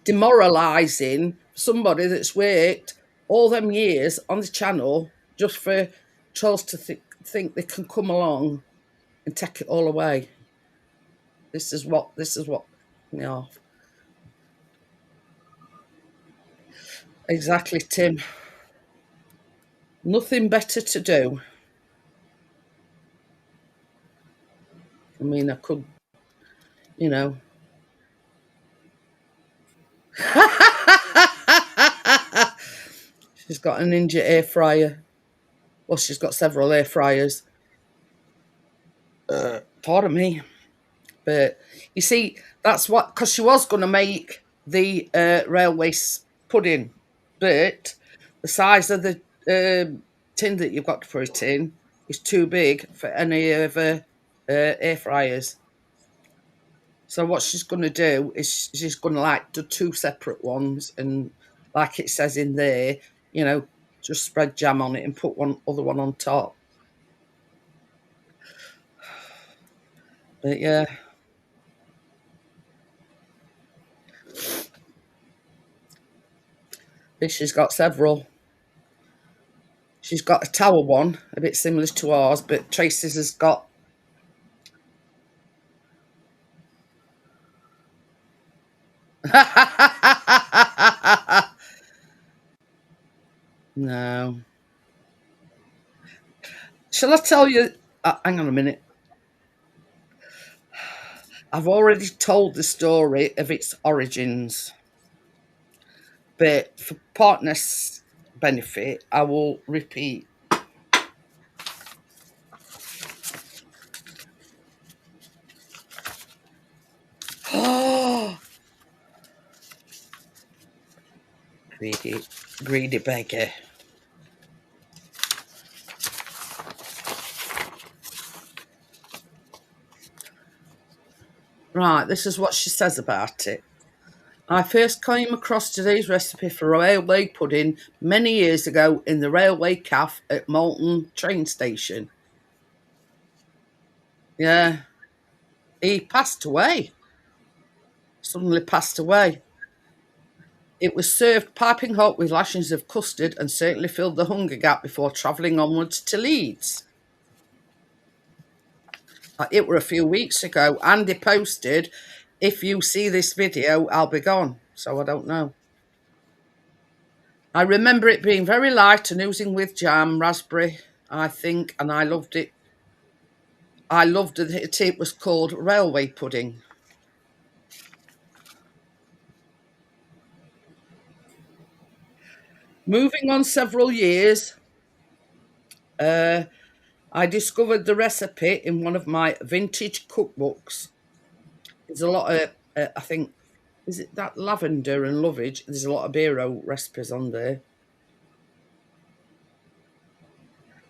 demoralising somebody that's worked all them years on the channel just for trolls to think they can come along and take it all away. This is what me off. Exactly, Tim. Nothing better to do. I mean, I could, She's got a Ninja air fryer. Well, she's got several air fryers. Pardon me. But you see, that's what, because she was going to make the railway pudding, but the size of the tin that you've got to put it in is too big for any of her air fryers. So what she's going to do is she's going to do two separate ones, and like it says in there, just spread jam on it and put one other one on top. But yeah. She's got several. She's got a tower one, a bit similar to ours, but Tracy's has got... No. Shall I tell you? Hang on a minute. I've already told the story of its origins, but for partners' benefit, I will repeat. Greedy beggar. Right, this is what she says about it. I first came across today's recipe for railway pudding many years ago in the railway cafe at Malton train station. Yeah. He passed away. Suddenly passed away. It was served piping hot with lashings of custard and certainly filled the hunger gap before travelling onwards to Leeds. It were a few weeks ago. Andy posted, if you see this video, I'll be gone. So I don't know. I remember it being very light and oozing with jam, raspberry, I think, and I loved it. I loved that it was called railway pudding. Moving on several years, I discovered the recipe in one of my vintage cookbooks. There's a lot of, I think, is it that lavender and lovage? There's a lot of Biro recipes on there.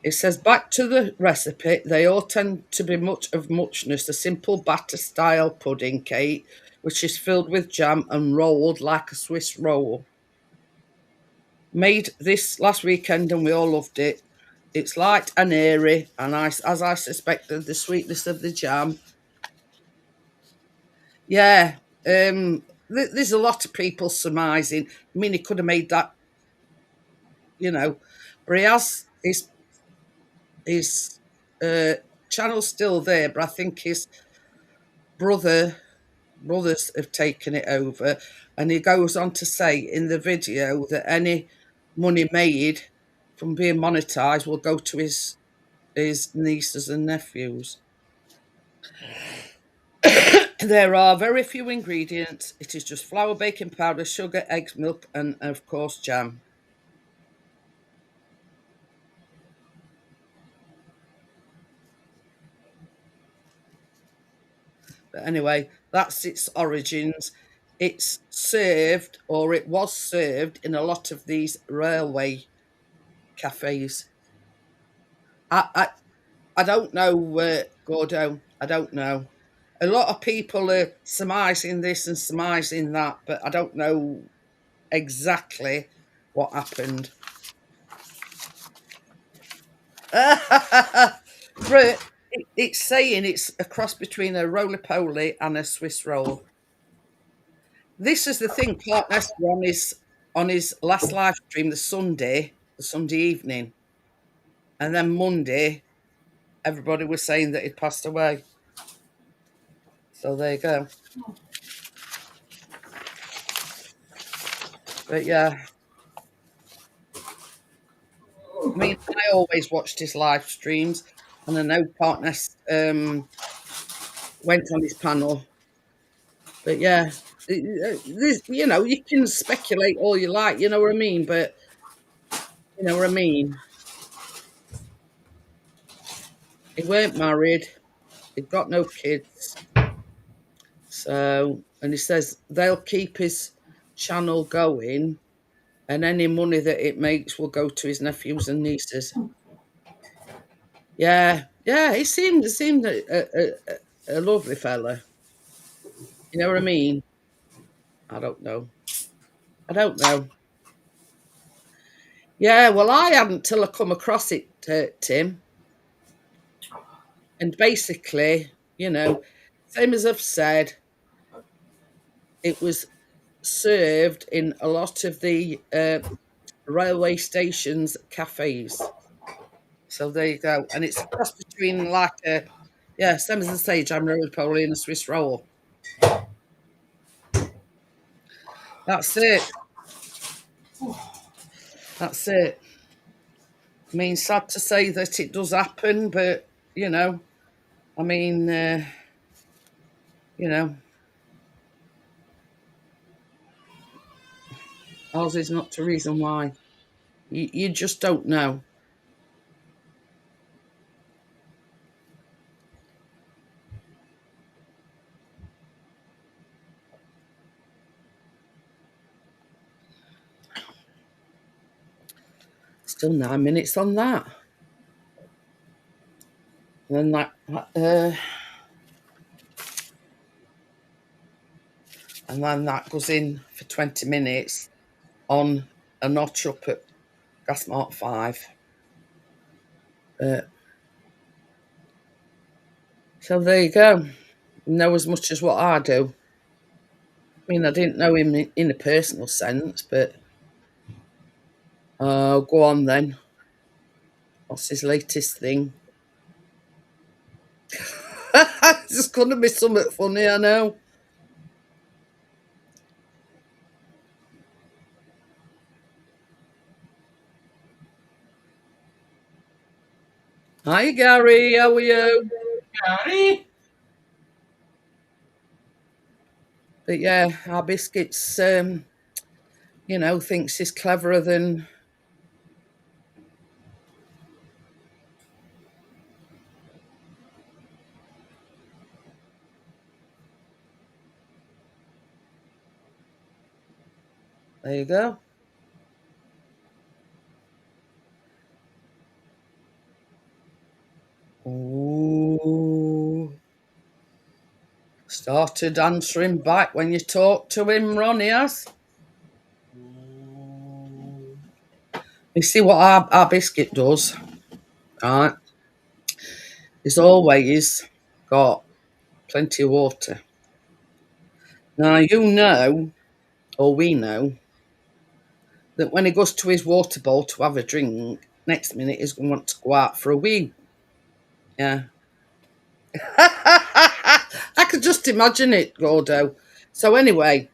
It says, back to the recipe. They all tend to be much of muchness, a simple batter-style pudding cake, which is filled with jam and rolled like a Swiss roll. Made this last weekend and we all loved it. It's light and airy, and as I suspected, the sweetness of the jam. Yeah, there's a lot of people surmising. I mean, he could have made that, but he has his channel's still there, but I think his brothers have taken it over, and he goes on to say in the video that any money made from being monetized will go to his nieces and nephews. There are very few ingredients. It is just flour, baking powder, sugar, eggs, milk, and of course jam. But anyway, that's its origins. It's served, or it was served, in a lot of these railway cafes. I don't know, Gordo. I don't know. A lot of people are surmising this and surmising that, but I don't know exactly what happened. But it's saying it's a cross between a roly-poly and a Swiss roll. This is the thing Clark Nestor on his last live stream, the Sunday evening, and then Monday, everybody was saying that he'd passed away. So there you go. But yeah, I mean, I always watched his live streams, and I know Partner went on his panel. But yeah, you can speculate all you like, you know what I mean? But you know what I mean? He weren't married. He'd got no kids. So, and he says they'll keep his channel going, and any money that it makes will go to his nephews and nieces. Yeah, yeah, he seemed a lovely fella. You know what I mean? I don't know. I don't know. Yeah, well, I hadn't till I come across it, Tim. And basically, same as I've said, it was served in a lot of the railway stations, cafes. So there you go. And it's a cross between same as I say, jam roll, probably in a Swiss roll. That's it. That's it. I mean, sad to say that it does happen, but I mean, you know, ours is not the reason why. You just don't know. Still 9 minutes on that. And then that goes in for 20 minutes on a notch up at Gas Mark 5. So there you go. Know as much as what I do. I mean, I didn't know him in a personal sense, but go on then. What's his latest thing? It's just going to be something funny, I know. Hi, Gary. How are you? Gary? But yeah, our biscuits, thinks he's cleverer than. There you go. Started answering back when you talk to him, Ronnie has. You see what our biscuit does, right? He's always got plenty of water. Now, you know, or we know, that when he goes to his water bowl to have a drink, next minute he's going to want to go out for a wee. Yeah. I could just imagine it, Gordo. So anyway,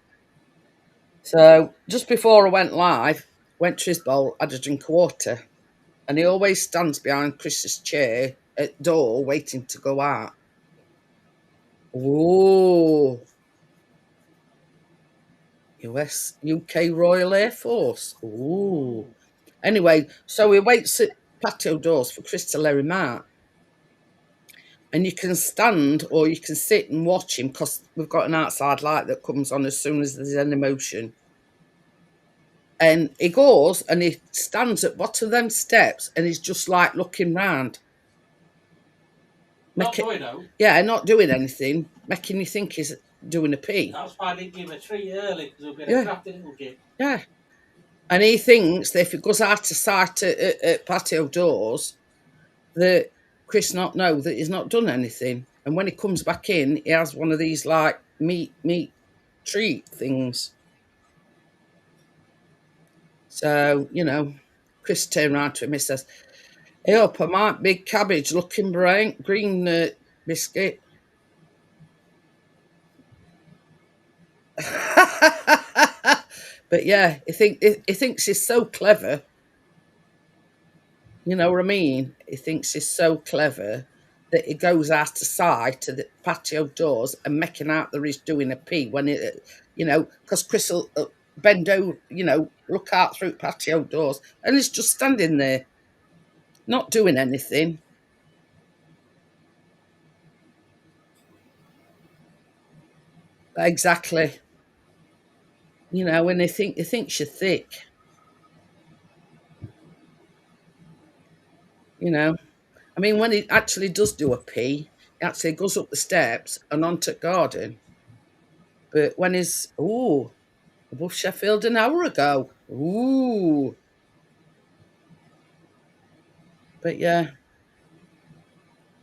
so just before I went live, went to his bowl, had a drink of water. And he always stands behind Chris's chair at door waiting to go out. Oh, UK Royal Air Force. Oh. Anyway, so he waits at patio doors for Chris to let him out. And you can stand or you can sit and watch him because we've got an outside light that comes on as soon as there's any motion. And he goes and he stands at bottom of them steps and he's just like looking round. Not doing no. Yeah, not doing anything, making you think he's doing a pee. That's why I didn't give him a treat early, because it'll be Yeah. a crafty little git. Yeah. And he thinks that if he goes out of sight at patio doors, that Chris not know that he's not done anything. And when he comes back in, he has one of these like meat treat things. So, you know, Chris turned around to him and says, "Hey up, I might big cabbage looking green biscuit." But yeah, he thinks he's so clever. You know what I mean? He thinks he's so clever that he goes out of sight to the patio doors and making out that he's doing a pee when it, you know, because Chris will bend over, you know, look out through patio doors, and he's just standing there, not doing anything. Exactly. You know, when he thinks you're thick. You know, I mean, when he actually does do a pee, he actually goes up the steps and onto the garden. But when he's above Sheffield an hour ago, but yeah,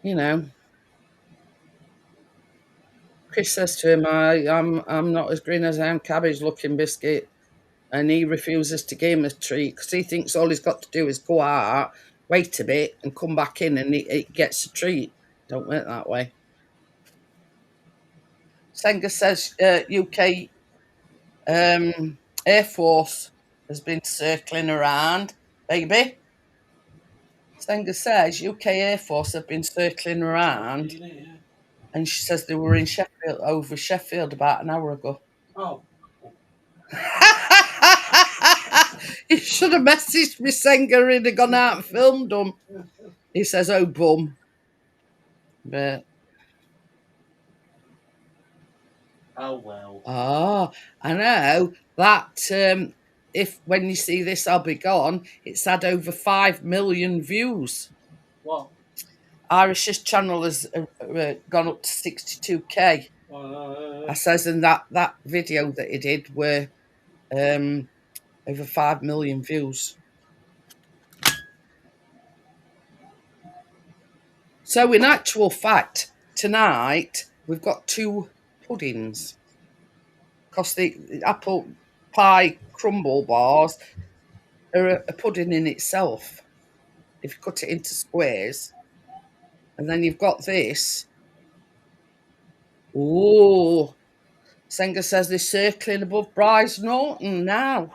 you know, Chris says to him, I'm not as green as I am cabbage looking biscuit," and he refuses to give him a treat because he thinks all he's got to do is go out, wait a bit, and come back in, and he gets a treat. Don't work that way. Senga says UK Air Force has been circling around, baby. Senga says UK Air Force have been circling around, and she says they were in over Sheffield about an hour ago. Oh. You should have messaged me, Senga, and have gone out and filmed them. He says, "Oh, bum." But Oh, well. I know that if when you see this, I'll be gone. It's had over 5 million views. What? Irish's channel has gone up to 62k. I says, and that video that he did were over 5 million views. So in actual fact, tonight we've got 2 puddings. Because the apple pie crumble bars are a pudding in itself. If you cut it into squares. And then you've got this. Oh, Senga says they're circling above Bryce Norton now.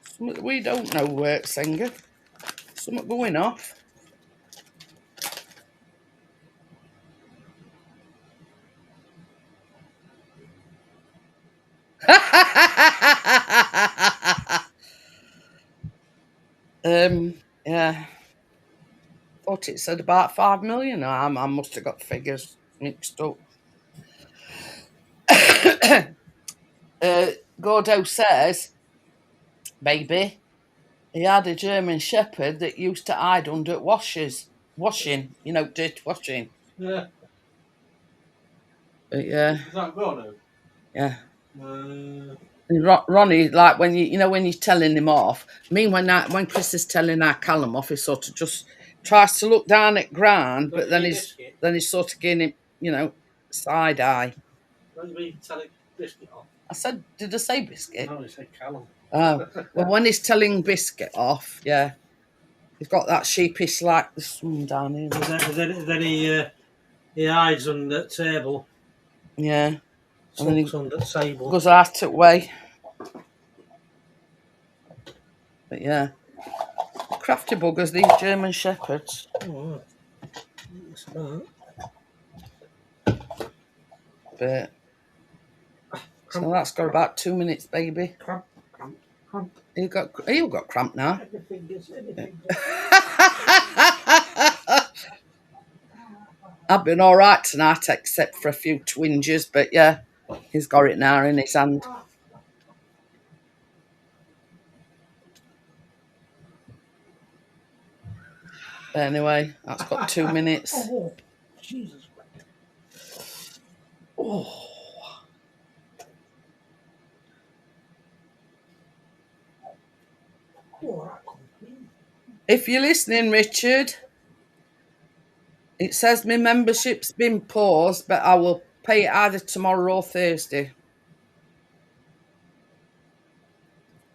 Something we don't know works, Senga. Something going off. Yeah. Thought it said about 5 million. I must have got figures mixed up. Gordo says, baby, he had a German Shepherd that used to hide under washing, you know, dirt washing. Yeah. But yeah, Is that gone? yeah. Uh, And Ronnie, like when when you're telling him off. Me when Chris is telling our Callum off, he sort of just tries to look down at ground, but then he's sort of getting him, side eye. Don't you mean tell it biscuit off? I said, did I say biscuit? No, he said Callum. Oh, well, when he's telling biscuit off, yeah, he's got that sheepish like there's some down here. Then he hides under the table, Yeah, and then sulks he under the table. goes out of way. But yeah, crafty buggers, these German shepherds. Oh, that's about. But so that's got about 2 minutes, baby. Cramp. You got cramp now. Anything. I've been all right tonight, except for a few twinges. But yeah, he's got it now in his hand. Anyway, that's got 2 minutes. Oh, Jesus. Oh. If you're listening, Richard, it says my membership's been paused, but I will pay it either tomorrow or Thursday.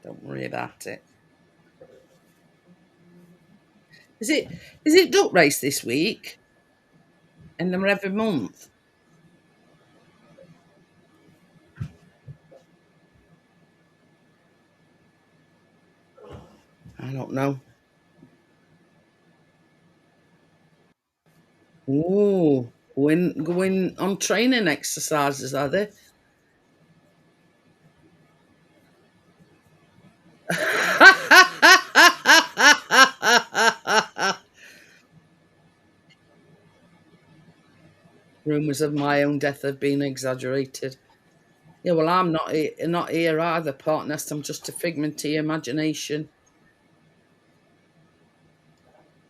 Don't worry about it. Is it duck race this week? And they're every month. I don't know. Ooh, going on training exercises, are they? Rumours of my own death have been exaggerated. Yeah, well, I'm not here either, partner. I'm just a figment of your imagination.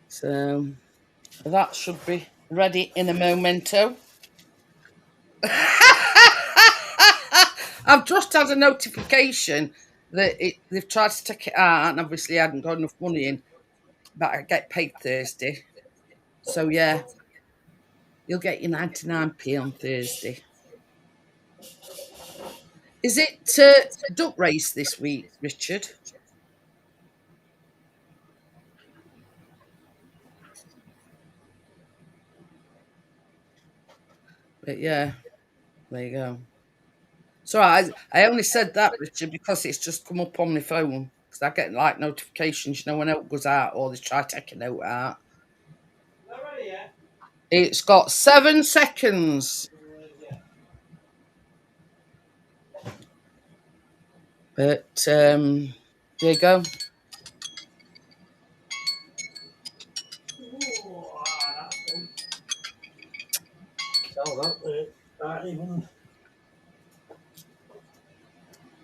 So that should be ready in a momento. I've just had a notification that they've tried to take it out, and obviously I hadn't got enough money in, but I get paid Thursday. So yeah, you'll get your 99p on Thursday. Is it duck race this week, Richard? But yeah, there you go. So I only said that, Richard, because it's just come up on my phone. Because I get like notifications, when out goes out or they try to take a note out. It's got 7 seconds. But there you go. Tell that even.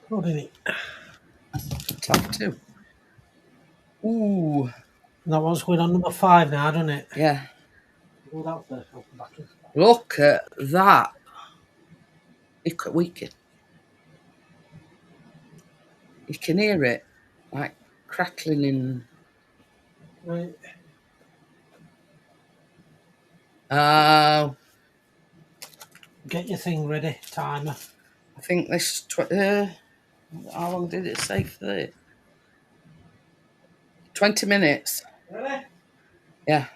What did it? Top 2. Ooh. That one's going on number 5 now, doesn't it? Yeah. Go that there. Back in. Look at that. You can hear it like crackling in. Right. Oh. Get your thing ready, timer. I think this. How long did it say for it? 20 minutes. Ready? Yeah.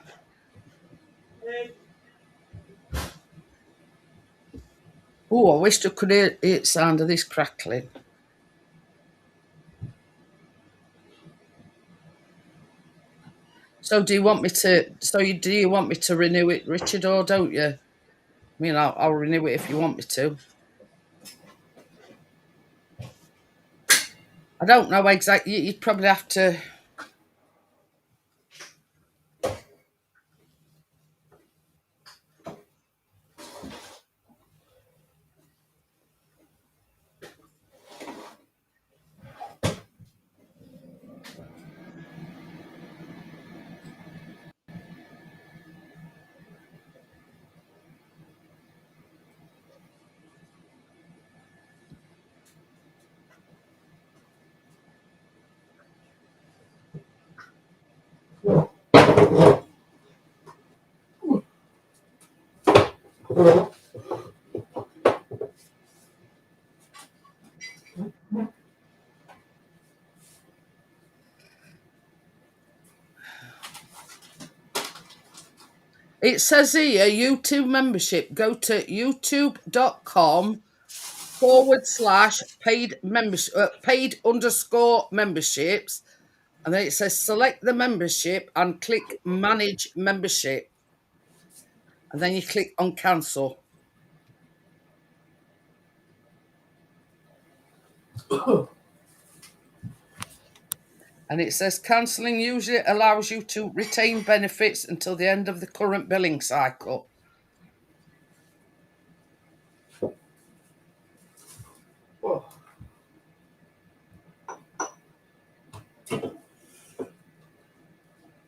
Oh, I wish I could hear it sound of this crackling. So do you want me to renew it, Richard, or don't you? I mean, I'll renew it if you want me to. I don't know exactly. You'd probably have to. It says here, YouTube membership. Go to youtube.com/paid membership, paid_memberships. And then it says select the membership and click manage membership. And then you click on cancel. And it says cancelling usually allows you to retain benefits until the end of the current billing cycle.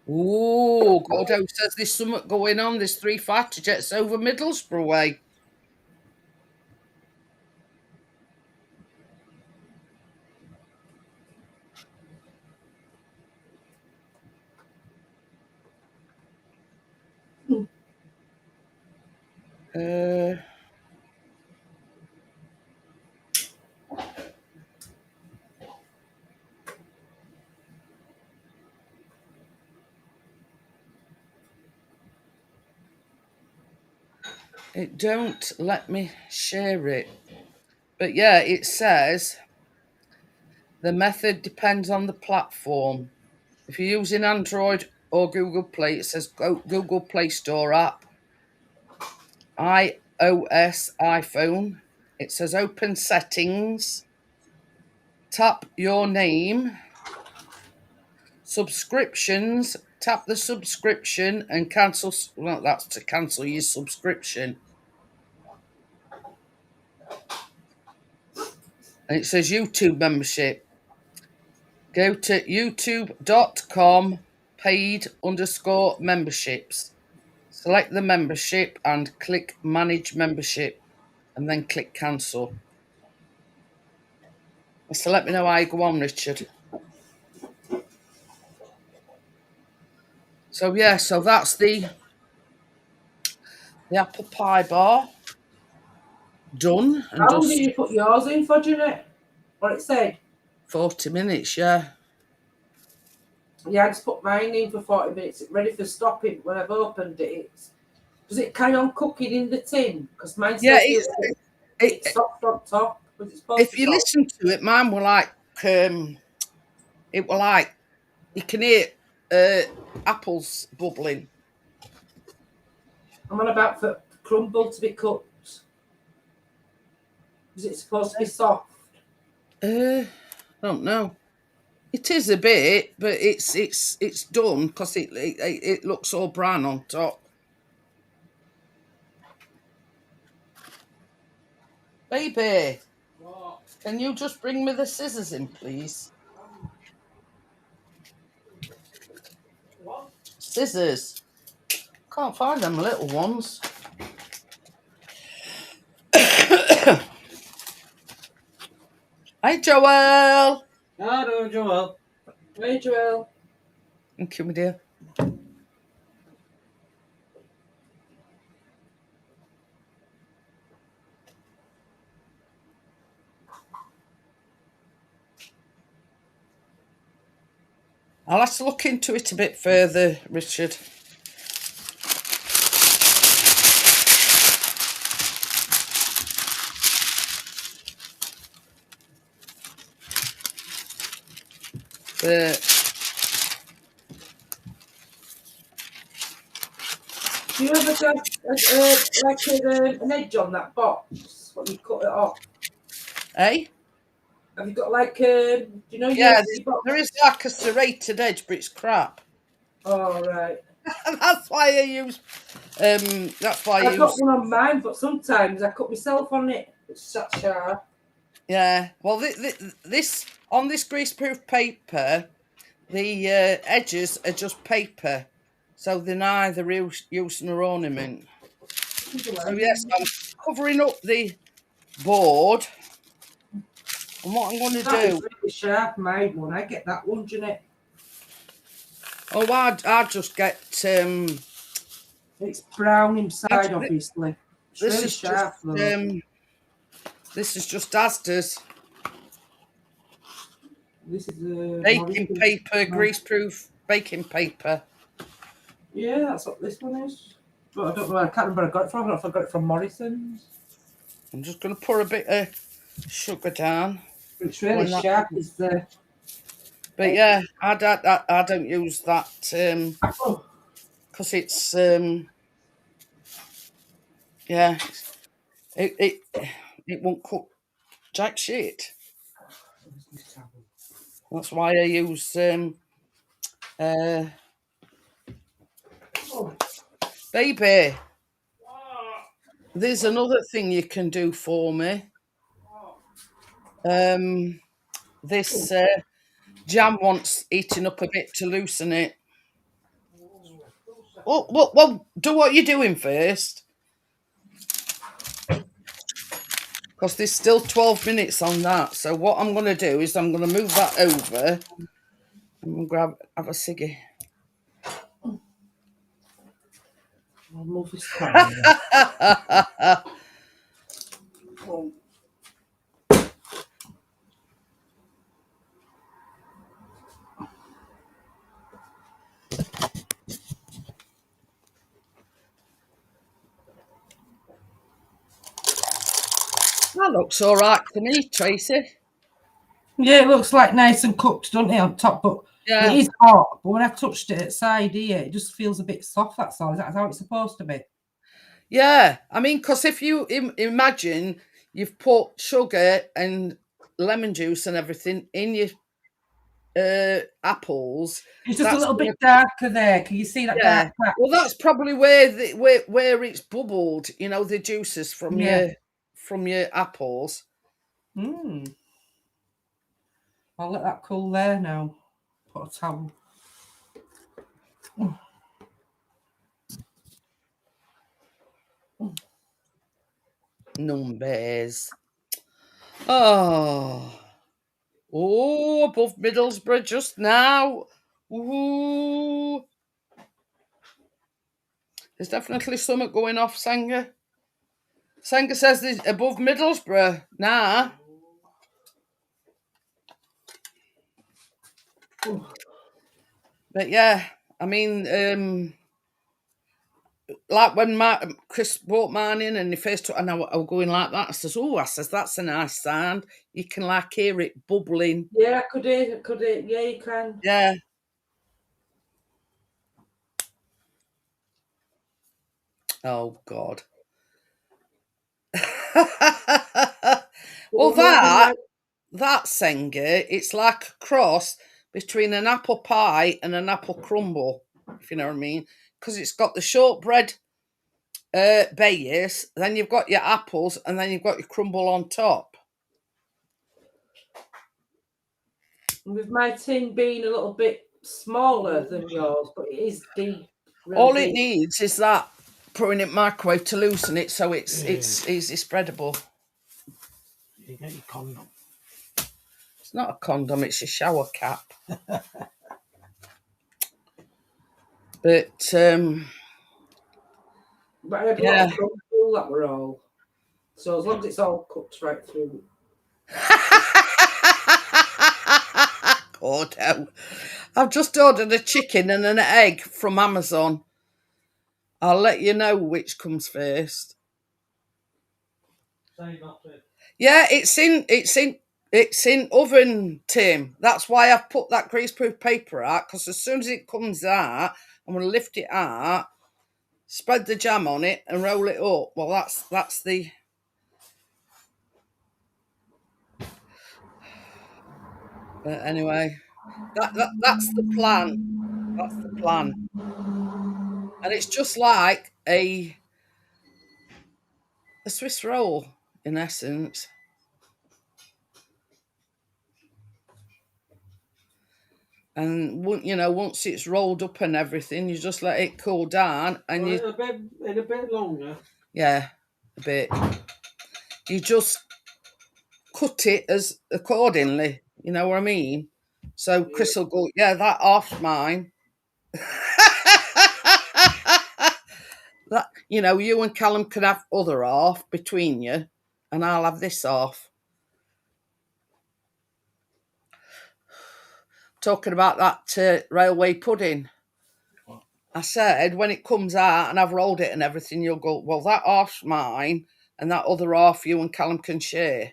Ooh, Gordo says there's something going on. There's 3 fighter jets over Middlesbrough way. It don't let me share it. But yeah, it says the method depends on the platform. If you're using Android or Google Play, it says Google Play Store app. iOS, iPhone, it says open settings. Tap your name. Subscriptions, tap the subscription and cancel. Well, that's to cancel your subscription. And it says YouTube membership. Go to youtube.com paid_memberships. Select the membership and click manage membership and then click cancel. So let me know how you go on, Richard. So yeah, so that's the apple pie bar done. And How long did you put yours in for, Jeanette? What it said? 40 minutes, yeah. Yeah, I just put mine in for 40 minutes, ready for stopping. When I've opened it, does it carry on cooking in the tin? Because mine still feels it's soft on top. Was it supposed If to you soft? listen to it, mine were like, it were like, you can hear apples bubbling. I'm on about for crumble to be cooked. Is it supposed to be soft? I don't know. It is a bit, but it's done because it looks all brown on top. Baby, What? can you just bring me the scissors in, please? What? Scissors. Can't find them little ones. Hi, Joel. Hello, Joel. Hey, Joel. Thank you, my dear. I'll have to look into it a bit further, Richard. Do you ever get like an edge on that box when you cut it off? Eh? Have you got like do you know Yeah, your box? there is like a serrated edge, but it's crap. Oh, right. That's why I use. That's why I I've got use. one on mine, but sometimes I cut myself on it. It's that sharp. Yeah. Well, this on this greaseproof paper, the edges are just paper, so they're neither use nor ornament. So yes, I'm covering up the board. And what I'm going to That is do? really sharp, my one. I get that one, Jeanette. Oh, I just get It's brown inside, obviously. this really is sharp, just though. this is just Asda's This is baking paper, greaseproof baking paper. Yeah, that's what this one is. But I don't know. I can't remember where I got it from. I don't know if I got it from Morrison's. I'm just going to pour a bit of sugar down. It's really sharp. Is the But yeah, I don't use that because it's yeah, it won't cook jack shit. That's why I use baby. There's another thing you can do for me. This jam wants eating up a bit to loosen it. Well, do what you're doing first. Because there's still 12 minutes on that. So what I'm going to do is I'm going to move that over. I'm going to have a ciggy. I'll move this camera. That looks all right to me, Tracy. Yeah, it looks like nice and cooked, doesn't it, on top? But Yeah. it is hot. But when I touched it at side here, it just feels a bit soft. That's all. Is that how it's supposed to be? Yeah, I mean, because if you imagine you've put sugar and lemon juice and everything in your apples, It's just a little bit darker there. Can you see that dark patch? Well, that's probably where it's bubbled. You know, the juices from your apples. I'll let that cool there now. Put a towel. Numbers. Oh, above Middlesbrough just now. Ooh. There's definitely something going off, Sanger. Sanger says there's above Middlesbrough. Nah. But yeah, I mean, like when Chris brought mine in and he first took, and I was going like that. I says, that's a nice sound. You can like hear it bubbling. Yeah, could it? Yeah, you can. Yeah. Oh God. Well, that Sanger, it's like a cross between an apple pie and an apple crumble, if you know what I mean, because it's got the shortbread base, then you've got your apples, and then you've got your crumble on top. With my tin being a little bit smaller than yours, but it is deep. Really All deep. it needs is that putting it in microwave to loosen it, so it's easy spreadable. You get your condom. It's not a condom; it's a shower cap. But I had a lot of crumble that were all. So as long as it's all cooked right through. Gordo. I've just ordered a chicken and an egg from Amazon. I'll let you know which comes first. Yeah, it's in oven, Tim. That's why I've put that greaseproof paper out, because as soon as it comes out, I'm going to lift it out, spread the jam on it, and roll it up. Well, that's the. But anyway, that's the plan. That's the plan. And it's just like a Swiss roll, in essence. And once it's rolled up and everything, you just let it cool down, and a bit longer. Yeah, a bit. You just cut it as accordingly. You know what I mean? So Chris will go, yeah, that off's mine. That, you know, you and Callum can have other half between you, and I'll have this half. Talking about that railway pudding, I said when it comes out and I've rolled it and everything, you'll go, well, that half's mine, and that other half you and Callum can share.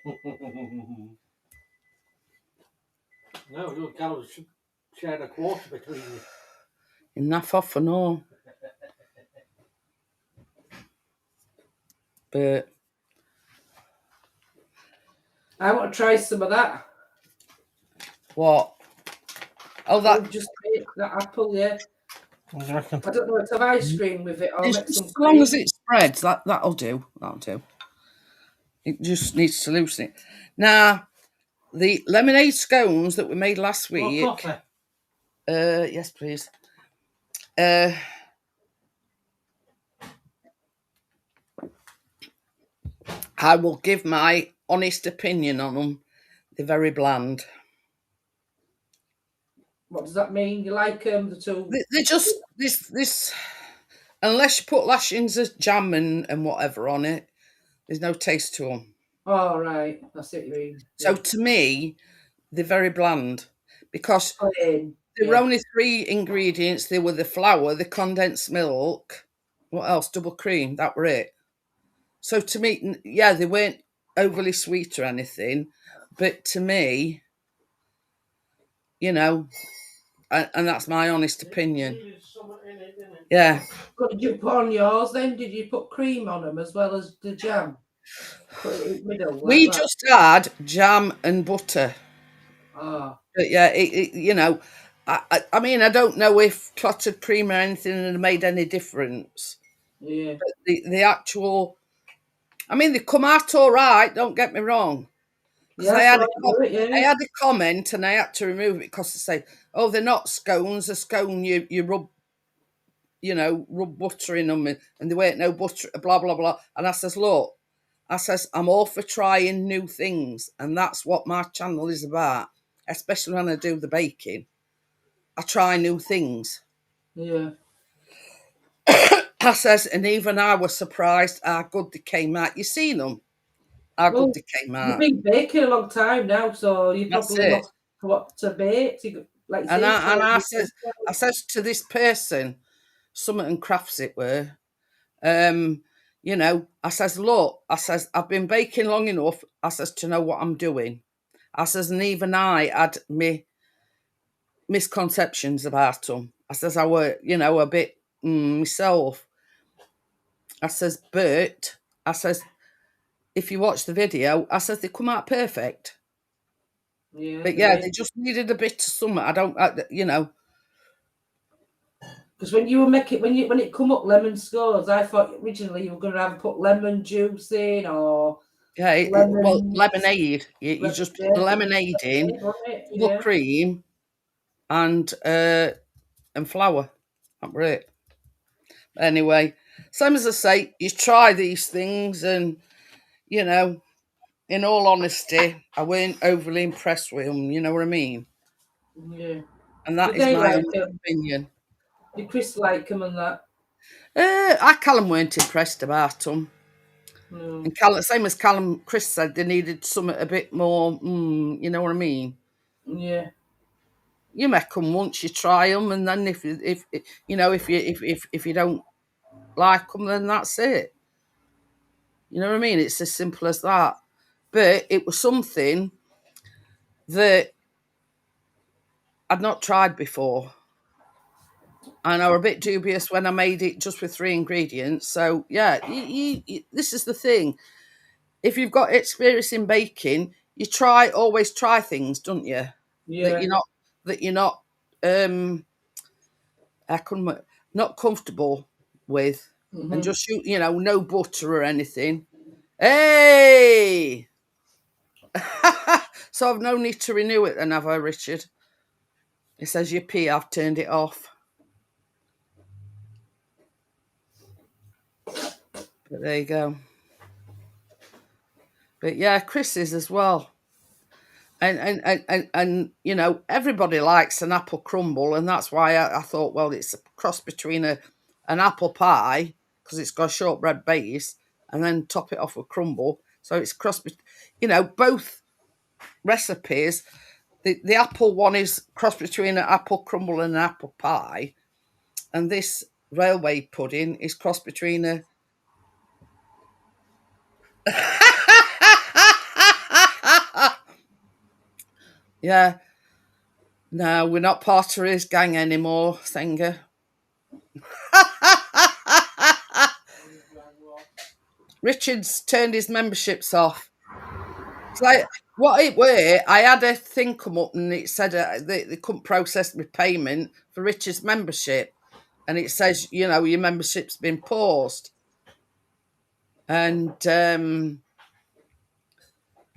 No, you and Callum should share a quarter between you. Enough off and all. But I want to try some of that. what? Oh, that We've just made that apple, yeah. What do you reckon? I don't know, to have ice cream with it or it's make just some as long as cream. it spreads, that'll do. That'll do. It just needs to loosen it. Now, the lemonade scones that we made last More week. coffee? Yes, please. I will give my honest opinion on them. They're very bland. What does that mean? You like the two? They're just this. Unless you put lashings of jam and whatever on it, there's no taste to them. Oh, right. That's what you mean. So to me, they're very bland because Plain. there were only 3 ingredients. They were the flour, the condensed milk, what else? Double cream. That were it. So to me, yeah, they weren't overly sweet or anything, but to me, you know, and that's my honest opinion. Needed something in it, didn't it? Yeah. What did you put on yours then? Did you put cream on them as well as the jam? Put it in the middle. We Like that? just had jam and butter. Ah, But yeah, you know, I mean, I don't know if clotted cream or anything had made any difference. yeah. But the actual, I mean, they come out all right. Don't get me wrong. Because Yeah, I had so I do it, I yeah. had a comment and I had to remove it because they say, oh, they're not scones. A scone you rub, you know, rub butter in them, and they weren't no butter. Blah blah blah. And I says, look, I says I'm all for trying new things, and that's what my channel is about. Especially when I do the baking, I try new things. Yeah. I says, and even I was surprised how good they came out. You seen them? How Well, good they came you've out. been baking a long time now, so you That's probably it. know what to bake. So like you And say, I says to this person, Summit Crafts it were, you know, I says, look, I says, I've been baking long enough, I says, to know what I'm doing. I says, and even I had me misconceptions about them. I says, I were, you know, a bit myself. I says, but I says, if you watch the video, I says, they come out perfect. yeah, But yeah, they just needed a bit of something. You know. because when you were making when it come up lemon scones, I thought originally you were going to have put lemon juice in or Yeah, well, lemon. lemonade. You just put the lemonade in, double Yeah. cream, and flour. That were it. Anyway, same as I say, you try these things, and you know, in all honesty, I weren't overly impressed with them. You know what I mean? Yeah. And that Did is they my like honest them? opinion. Did Chris like them and that? I Callum weren't impressed about them. No. And Callum, same as Callum, Chris said they needed something a bit more. You know what I mean? Yeah. You make them once, you try them, and then if you know if you don't like them, then that's it. You know what I mean? It's as simple as that. But it was something that I'd not tried before, and I were a bit dubious when I made it just with 3 ingredients. So yeah, this is the thing. If you've got experience in baking, you always try things, don't you? Yeah. That you're not not comfortable with, and Mhm. just you know, no butter or anything. Hey, so I've no need to renew it then, have I, Richard? It says your P. I've turned it off. But there you go. But yeah, Chris's as well. And you know, everybody likes an apple crumble, and that's why I thought, well, it's a cross between an apple pie because it's got a shortbread base, and then top it off with crumble. So it's cross, both recipes. The apple one is cross between an apple crumble and an apple pie, and this railway pudding is cross between a. Yeah. No, we're not part of his gang anymore, Singer. Richard's turned his memberships off. It's like, what it were, I had a thing come up and it said they couldn't process my payment for Richard's membership. And it says, your membership's been paused. And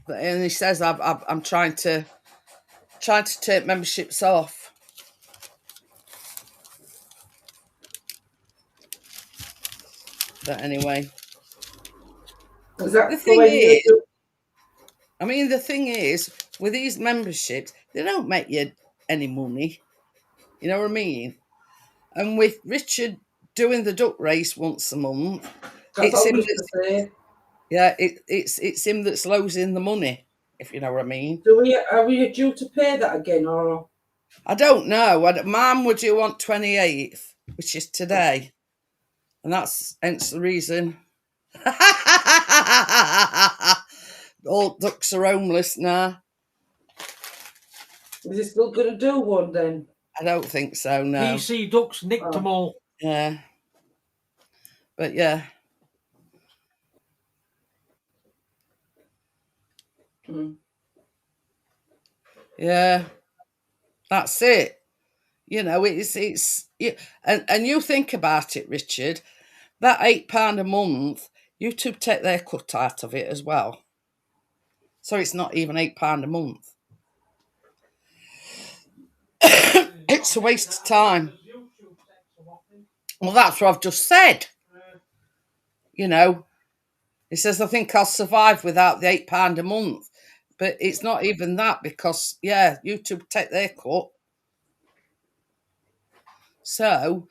he says, I'm trying to take memberships off. But anyway. The thing is, with these memberships, they don't make you any money. You know what I mean? And with Richard doing the duck race once a month, it's him that's losing the money, if you know what I mean. Are we due to pay that again, or? I don't know. Mine were due on 28th, which is today. And that's hence the reason. All ducks are homeless now. Is he still going to do one then? I don't think so, no. PC ducks nicked them all. Yeah. But yeah. Yeah. That's it. It's and you think about it, Richard, that £8 a month, YouTube take their cut out of it as well. So it's not even £8 a month. It's a waste of time. Well, that's what I've just said. He says, I think I'll survive without the £8 a month. But it's not even that because, YouTube take their cut. So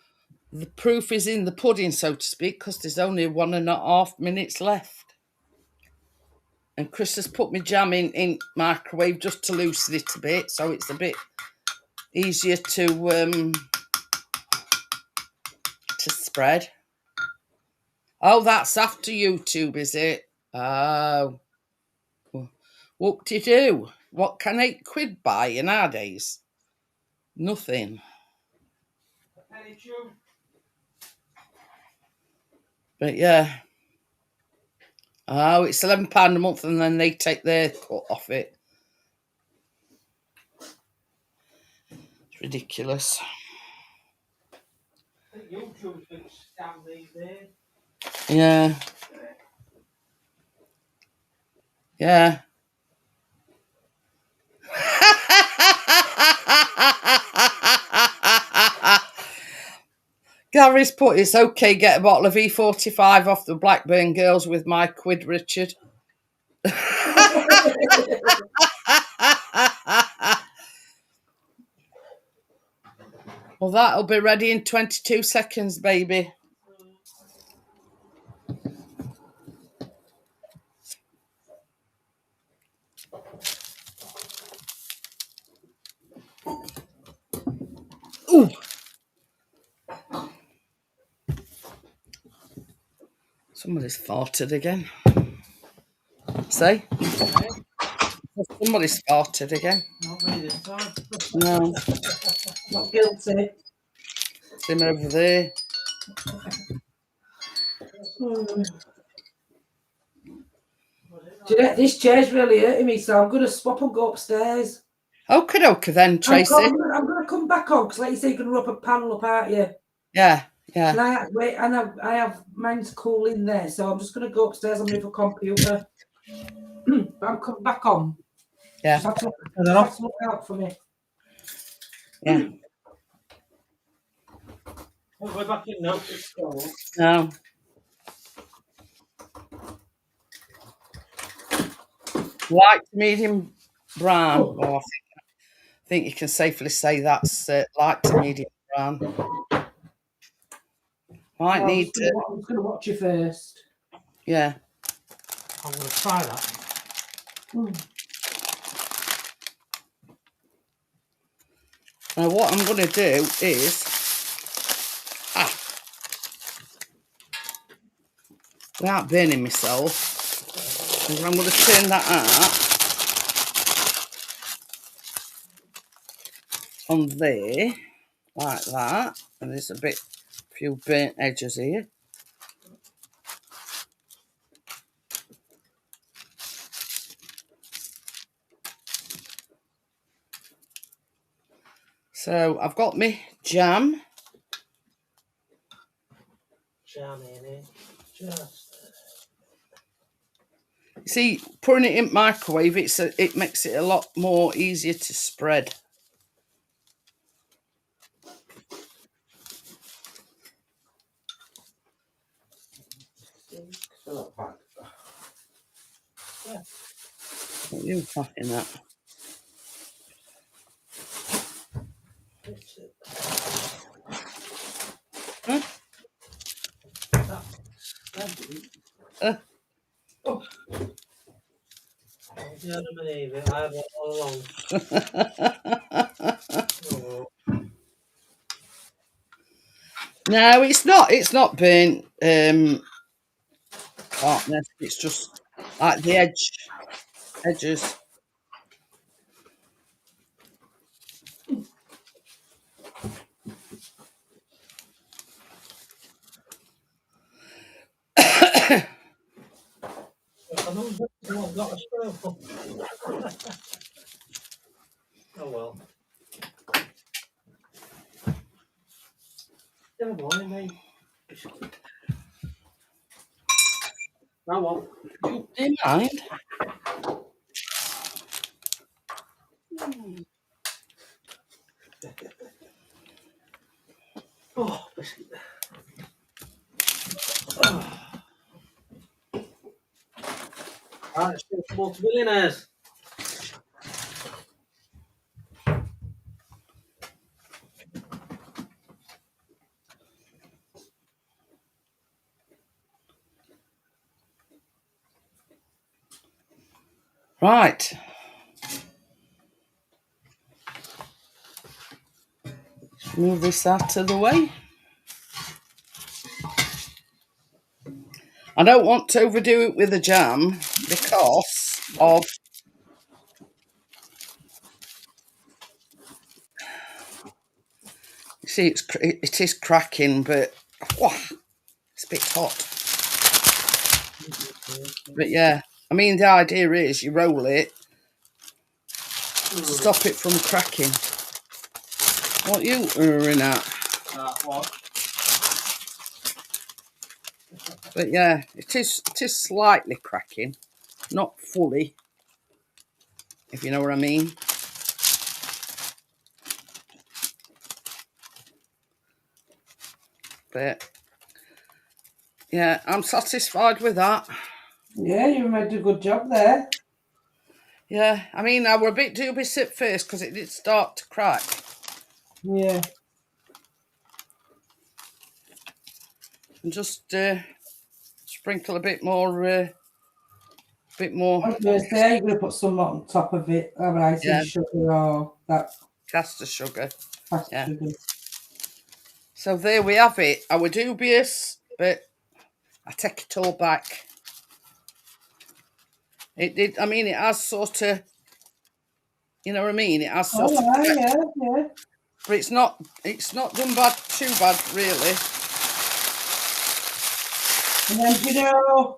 the proof is in the pudding, so to speak, because there's only 1.5 minutes left. And Chris has put my jam in microwave just to loosen it a bit, so it's a bit easier to spread. Oh, that's after YouTube, is it? Oh. Whoop-de-doo. What can £8 buy in nowadays? Nothing. But yeah. Oh, it's £11 a month and then they take their cut off it. It's ridiculous. I think YouTube's been scammed these days. Yeah. Yeah. Gary's put, it's okay, get a bottle of E45 off the Blackburn girls with my quid, Richard. Well, that'll be ready in 22 seconds, baby. Ooh. Somebody's farted again. Say? Somebody's farted again. Not me this time. No. Not guilty. It's him over there. Jeanette, this chair's really hurting me, so I'm going to swap and go upstairs. Okie dokie then, Tracy. I'm going to come back on because, like you say, you're going to rub a panel up, aren't you? Yeah, yeah. And I have mine's cool in there, so I'm just going to go upstairs on the other computer. I'm coming back on. Yeah. Just have to look out for me. Yeah. We're back in now. No. Light to medium brown. Oh, I think you can safely say that's light to medium brown. Might I'm need just to. going to watch you first. Yeah. I'm going to try that. Now what I'm going to do is, without burning myself, is I'm going to turn that out on there, like that. And there's a few burnt edges here. So I've got my jam. Jam in it. Just. See, putting it in microwave, it makes it a lot more easier to spread. Yeah. What are you packing that? It's it. Huh? Oh. You don't believe it. I have it all along. Oh. No, it's not. It's not burnt hardness. It's just like the edges. I've got a straw. Oh well. Never mind, mate. I won't. Do you mind? Oh, biscuit. Oh. Right, let's go for multi-millionaires. Right. Move this out of the way. I don't want to overdo it with the jam because of. You see, it is cracking, but it's a bit hot. But yeah, I mean, the idea is you roll it, stop it from cracking. What you in at? What? But yeah, it is slightly cracking, not fully, if you know what I mean. But yeah, I'm satisfied with that. Yeah, you made a good job there. Yeah, I mean, I were a bit dubious at first because it did start to crack. Yeah. And just sprinkle a bit more. I was going to say, you're going to put some on top of it, icing sugar or that Caster sugar. caster sugar. So there we have it. I were dubious, but I take it all back. It did. I mean, it has sort of, you know what I mean. It has sort of, Yeah. but it's not done too bad, really. And then,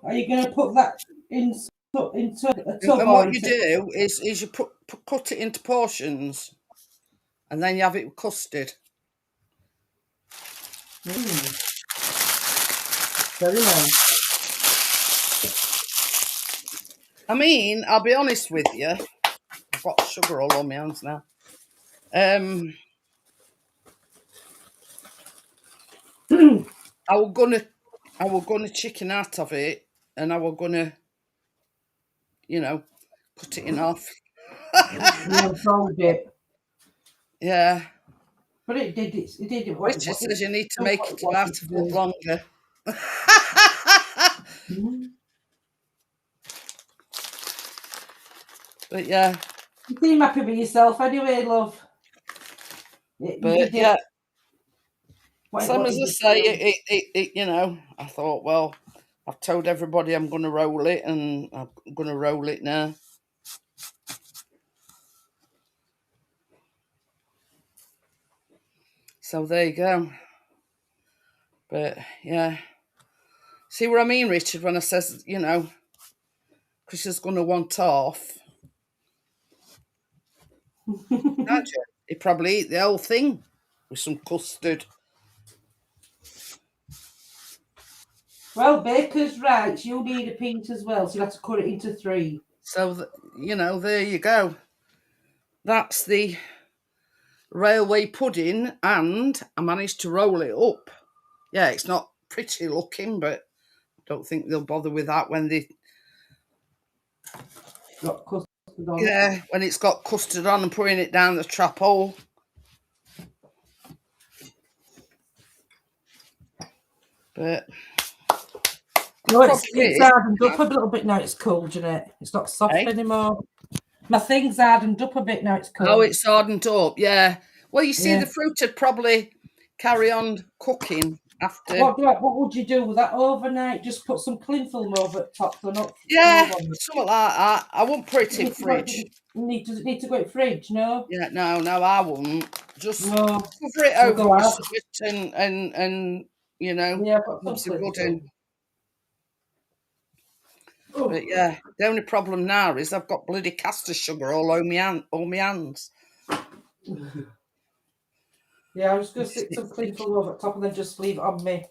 are you going to put that into a tub? And what you do is you cut it into portions, and then you have it with custard. Very nice. I mean, I'll be honest with you. I've got sugar all on my hands now. I was gonna chicken out of it, and I was gonna, cut it in half. Fold it. Yeah, But it did. It did. Richard says you need to make it what about it a foot did. longer. Mhm. But yeah, You seem happy with yourself anyway, love. You but did yeah, it. same What as did I you say, do? you know, I thought, well, I've told everybody I'm going to roll it, and I'm going to roll it now. So there you go. But yeah, see what I mean, Richard, when I says, you know, Chris is going to want off. Imagine, he probably eat the whole thing with some custard. Well, baker's right. You need a pint as well, so you have to cut it into 3. So, you know, there you go. That's the railway pudding, and I managed to roll it up. Yeah, it's not pretty looking, but I don't think they'll bother with that when they... Got custard on. Yeah, when it's got custard on and putting it down the trap hole. But... No, it's is, hardened up a little bit now. It's cold, Jeanette. It's not soft eh? anymore. My thing's hardened up a bit now. It's cold. Oh, it's hardened up, yeah. Well, you see, Yeah. the fruit would probably carry on cooking after. What would you do with that overnight? Just put some cling film over the top, so not Yeah, on it. something like that. I won't put it in fridge. Does it need to go in fridge? No. Yeah, no, I won't. Just No. cover it We'll over go with out. something and you know, Yeah, I've got some rub some cling good film. in. But yeah, the only problem now is I've got bloody caster sugar all over my hands. Yeah, I'm just going to stick some cling film over the top and then just leave it on me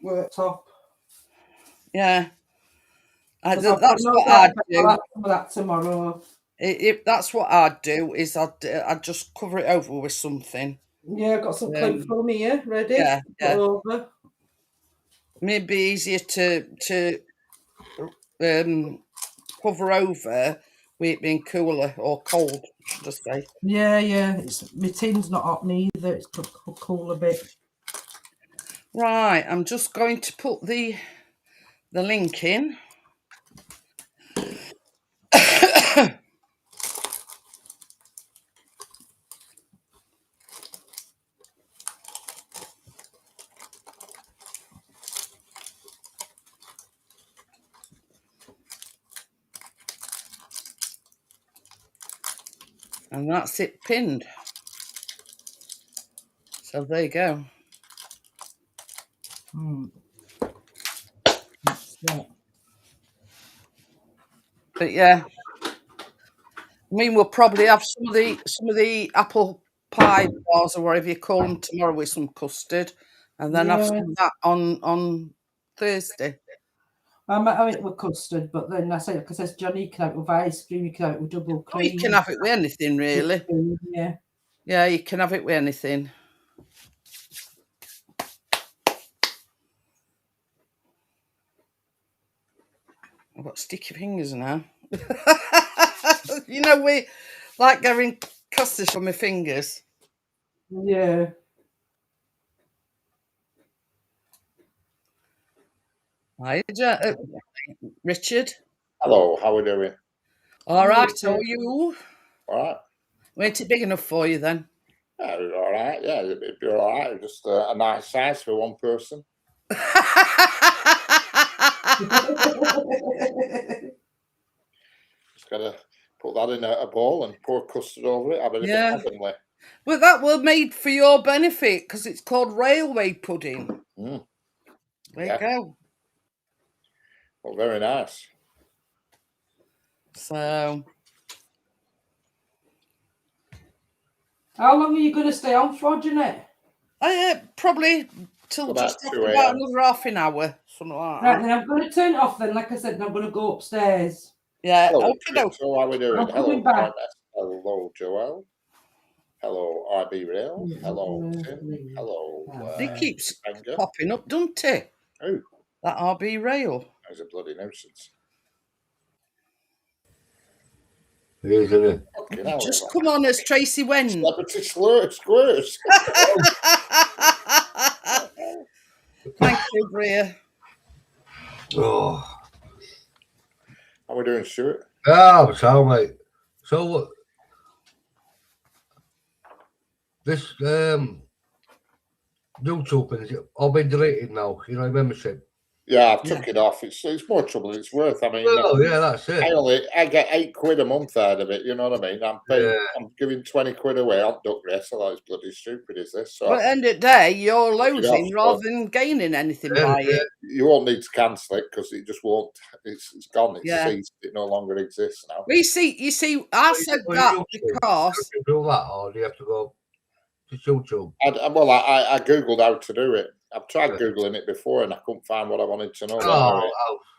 worktop. Yeah. That's I'll what I'd do. I'll have some of that tomorrow. If that's what I'd do, is I'd just cover it over with something. Yeah, I've got some cling film here ready. Yeah, Put over. Maybe easier to cover over with it being cooler or cold, should I say. Yeah. My tin's not hot neither. It's cool a bit. Right, I'm just going to put the link in. And that's it pinned. So there you go. That's that. But yeah, I mean, we'll probably have some of the apple pie bars or whatever you call them tomorrow with some custard, and then have some of that on Thursday. I might have it with custard, but then I say, because there's Johnny, you can have it with ice cream, you can have it with double Oh, cream. you can have it with anything, really. Yeah. Yeah, you can have it with anything. I've got sticky fingers now. You know, we like getting custard on my fingers. Yeah. Hi, Richard. Hello, how are we doing? All right, how are you? All right. Ain't it big enough for you then? Yeah, it was all right. Yeah, it'd be all right. Just a nice size for one person. Just gotta put that in a bowl and pour custard over it. Have a little heavenly. Well, that was made for your benefit because it's called railway pudding. Mm. There you go. Well, very nice. So, how long are you going to stay on for, Jeanette? probably till About just 2 after about another half an hour, something like Right, that. then I'm going to turn it off then. Like I said, I'm going to go upstairs. Yeah, Hello, okay. so how are we doing? I'm Hello, coming back. Hello, Joel. Hello, RB Rail. Hello, Tim. Hello. It keeps Anger. popping up, doesn't it? Oh, That RB rail. that was a bloody nuisance. It is, isn't it? Fucking hell, Just it's come on as Tracy Wen. Celebrity squirts. Thank you, Bria. Oh. How we doing, Stuart? Yeah, I'm sorry, mate. So what? This YouTube thing, is it all been deleted now? You know, membership. Yeah, I've took it off. It's more trouble than it's worth. I mean, Oh yeah, that's it. I get £8 a month out of it. You know what I mean? I'm paying. Yeah. I'm giving £20 away on duck race. I thought it's bloody stupid. Is this? So But at the end of the day, you're losing off, rather than gaining anything by it. you won't need to cancel it because it just won't. It's gone. It's Yeah. ceased. It no longer exists now. You see, I said that because Do you do that, or do you have to go to YouTube? I googled how to do it. I've tried googling it before and I couldn't find what I wanted to know.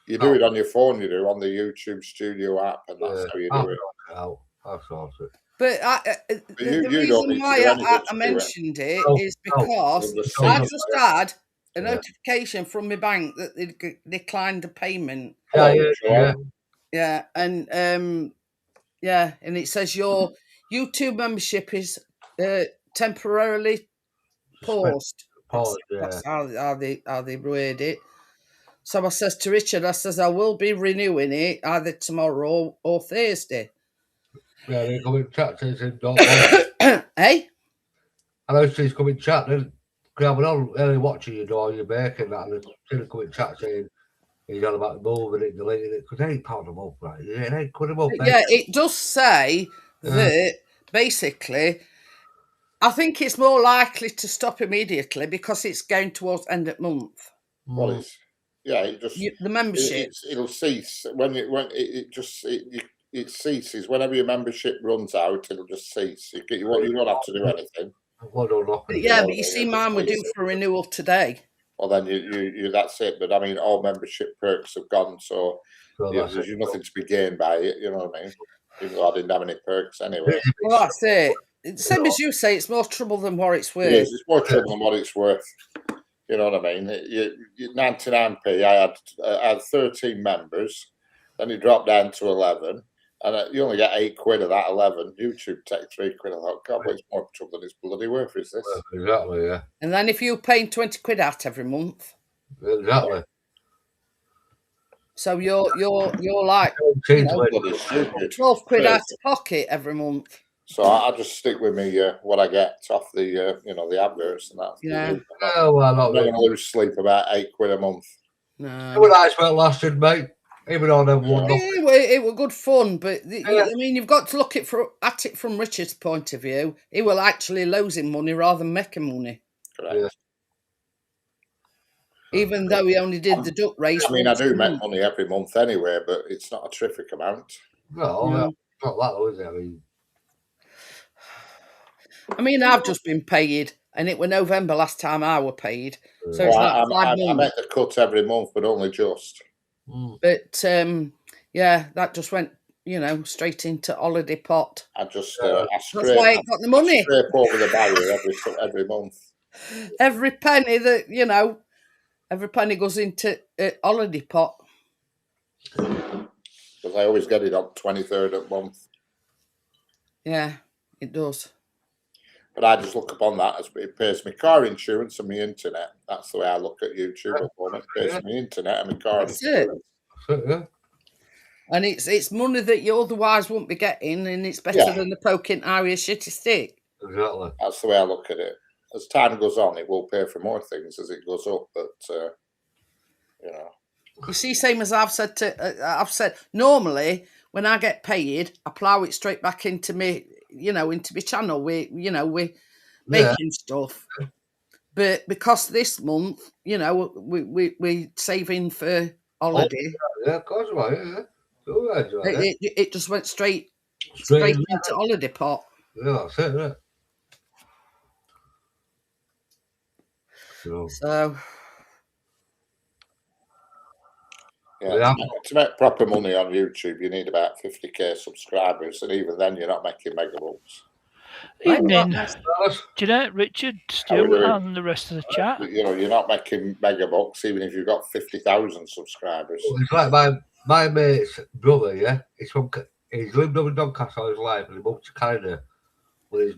You do it on your phone. You do on the YouTube Studio app, and that's how you do it. I'll sort it. But the reason why I mentioned it is because I just had a notification from my bank that they declined the payment. Yeah, and and it says your YouTube membership is temporarily paused. That's how they word it. So I says to Richard, I will be renewing it either tomorrow or Thursday. Yeah, they come in chat saying, don't Hey? I know she's coming chat then. Because I'm not really watching you do all your baking that, and they're coming chat saying he's on about moving it, deleting it, because £8 a month, right? Yeah, £8 a month. Yeah, it does say that basically, I think it's more likely to stop immediately because it's going towards end of month. Well, it just the membership. It'll cease it ceases whenever your membership runs out. It'll just cease. You won't have to do anything. But you see, mine were due for renewal today. Well, then you that's it. But I mean, all membership perks have gone, so there's nothing to be gained by it. You know what I mean? Even though I didn't have any perks anyway. Well, that's it. Same as you say, it's more trouble than what it's worth. It is. It's more trouble than what it's worth. You know what I mean? 99p. I had 13 members. Then you drop down to 11. And you only get £8 of that 11. YouTube take £3. I thought, God, but it's more trouble than it's bloody worth, is this? Exactly, yeah. And then if you're paying £20 out every month. Exactly. So you're like £12 out of pocket every month. So I just stick with me what I get off the the adverts and that. Yeah. I'm not going to lose sleep about £8 a month. No. It was nice well lasted, mate. Even though they've won. It was good fun, but I mean, you've got to look at it from Richard's point of view. He will actually losing money rather than making money. Correct. Yeah. Even though he only did the duck race. I mean, I do make money every month anyway, but it's not a terrific amount. No, not that though, is it? I mean, I've just been paid, and it was November last time I were paid. So it's I make the cut every month, but only just. But that just went, straight into holiday pot. That's why I got the money. Scrape over the barrier every month. Every penny that every penny goes into a holiday pot. Because I always get it on 23rd of the month. Yeah, it does. But I just look upon that as it pays me car insurance and my internet. That's the way I look at YouTube at the moment. It pays me internet and my car insurance. And it's money that you otherwise wouldn't be getting, and it's better than the poking eye with a shitty stick. Exactly. That's the way I look at it. As time goes on, it will pay for more things as it goes up, but You see, same as I've said, normally when I get paid, I plough it straight back into me. Into my channel, we're making stuff. But because this month, we saving for holiday. Yeah, of course, it just went straight into holiday pot. Yeah, that's it, isn't it? So. Yeah, to make proper money on YouTube, you need about 50k subscribers, and even then, you're not making megabucks. Evening, Jeanette, Richard, Stuart, and the rest of the chat. You're not making megabucks, even if you've got 50,000 subscribers. Well, it's like my mate's brother, yeah. He's from he's lived up in Doncaster all his life, and he moved to Canada with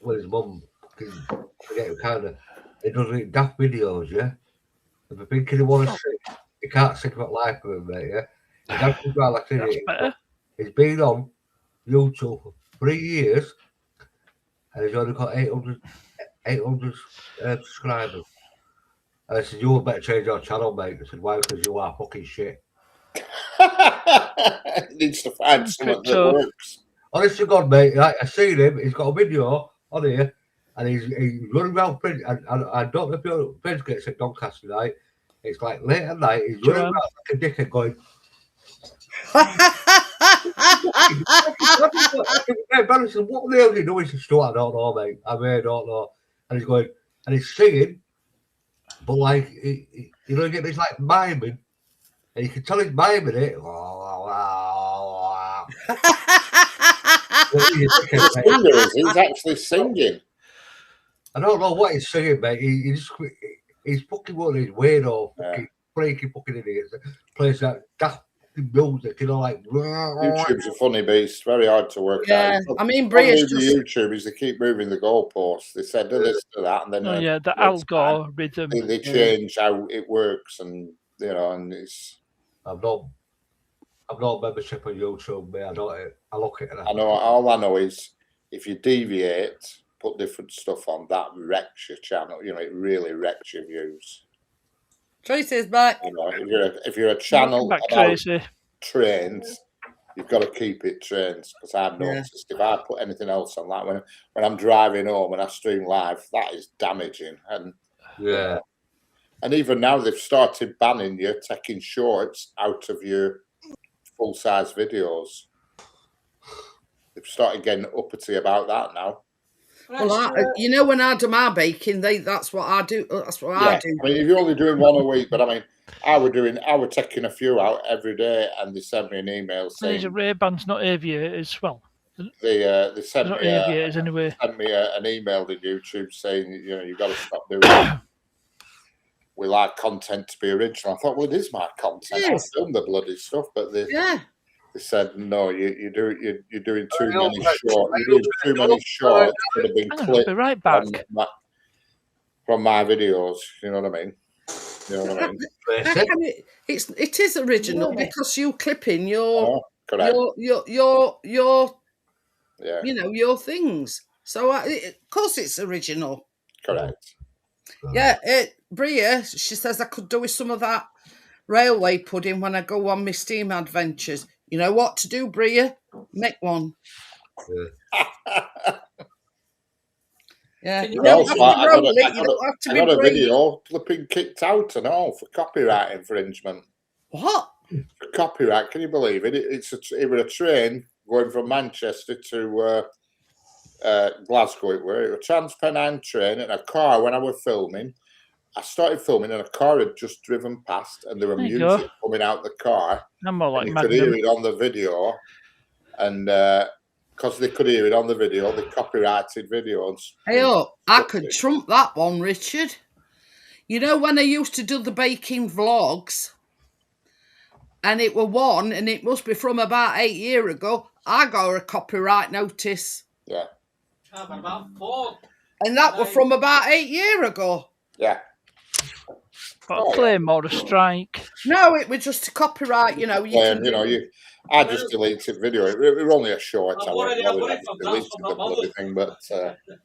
his mum. To get to Canada, he does it daft videos, yeah. If you're thinking he wants to sing, he can't sing about life with him, mate. Yeah, he's actually got like That's better. He's been on YouTube for 3 years, and he's only got 800 subscribers. And I said, "You better change your channel, mate." I said, "Why? Because you are fucking shit." He needs to find something that works. Honest to God, mate, I seen him. He's got a video on here, and he's running around Prince. And I don't know if your Prince gets at Doncaster night. It's like late at night. He's running around like a dickhead going. I said, "What the hell are you doing?" He said, "Stuart, I don't know, mate. I really don't know." And he's going, and he's singing, but like, you know, you get this like miming, and you can tell he's miming it. He's actually singing. I don't know what he's singing, mate. He's fucking one of these weirdo, fucking freaky fucking idiots that plays that daft music, you know, like. YouTube's a funny beast, very hard to work out. I mean, Bria's just YouTube is they keep moving the goalposts. They said do this, do that, and then the algorithm. They change how it works, and you know, and it's. I'm not membership on YouTube, mate. I look at it. I know. All I know is if you deviate, put different stuff on, that wrecks your channel. You know, it really wrecks your views. Tracy's back. You know, if you're a channel back, about Tracy. trains, you've got to keep it trains, because I've noticed if I put anything else on that when I'm driving home and I stream live, that is damaging. And and even now they've started banning you taking shorts out of your full-size videos. They've started getting uppity about that now. Well, you know, when I do my baking, that's what I do. That's what I do. I mean, if you're only doing one a week, but I mean, I were taking a few out every day, and they sent me an email saying these are Ray-Bans, not aviators. Well, they sent me aviators anyway. Sent me an email to YouTube saying, you know, you've got to stop doing it. We like content to be original. I thought, well, it is my content. Yes. I've done the bloody stuff, but they said no. You're doing too many shorts. You're doing too many shorts that have been clipped. I'll be right back. From my videos. You know what I mean? You know what I mean? It is original because you clip in your your things. So of course it's original. Correct. Yeah, Bria, she says I could do with some of that railway pudding when I go on my steam adventures. You know what to do, Bria? Make one. Yeah. You don't have to roll it. You don't have to be brave. I got a video flipping kicked out and all for copyright infringement. What? For copyright, can you believe it? It was a train going from Manchester to Glasgow. It was a Transpennine train, and a car. When I was filming, I started filming, and a car had just driven past, and there were music coming out the car. I'm more like you could hear it on the video, and because they could hear it on the video, the copyrighted videos. Hey, I could trump that one, Richard. You know when I used to do the baking vlogs, and it were one, and it must be from about 8 years ago, I got a copyright notice. Yeah. About 4. And that was from about 8 years ago. Yeah. But a claim or a strike? No, it was just a copyright, you know. I just deleted video. It was only a short. I deleted the bloody thing, but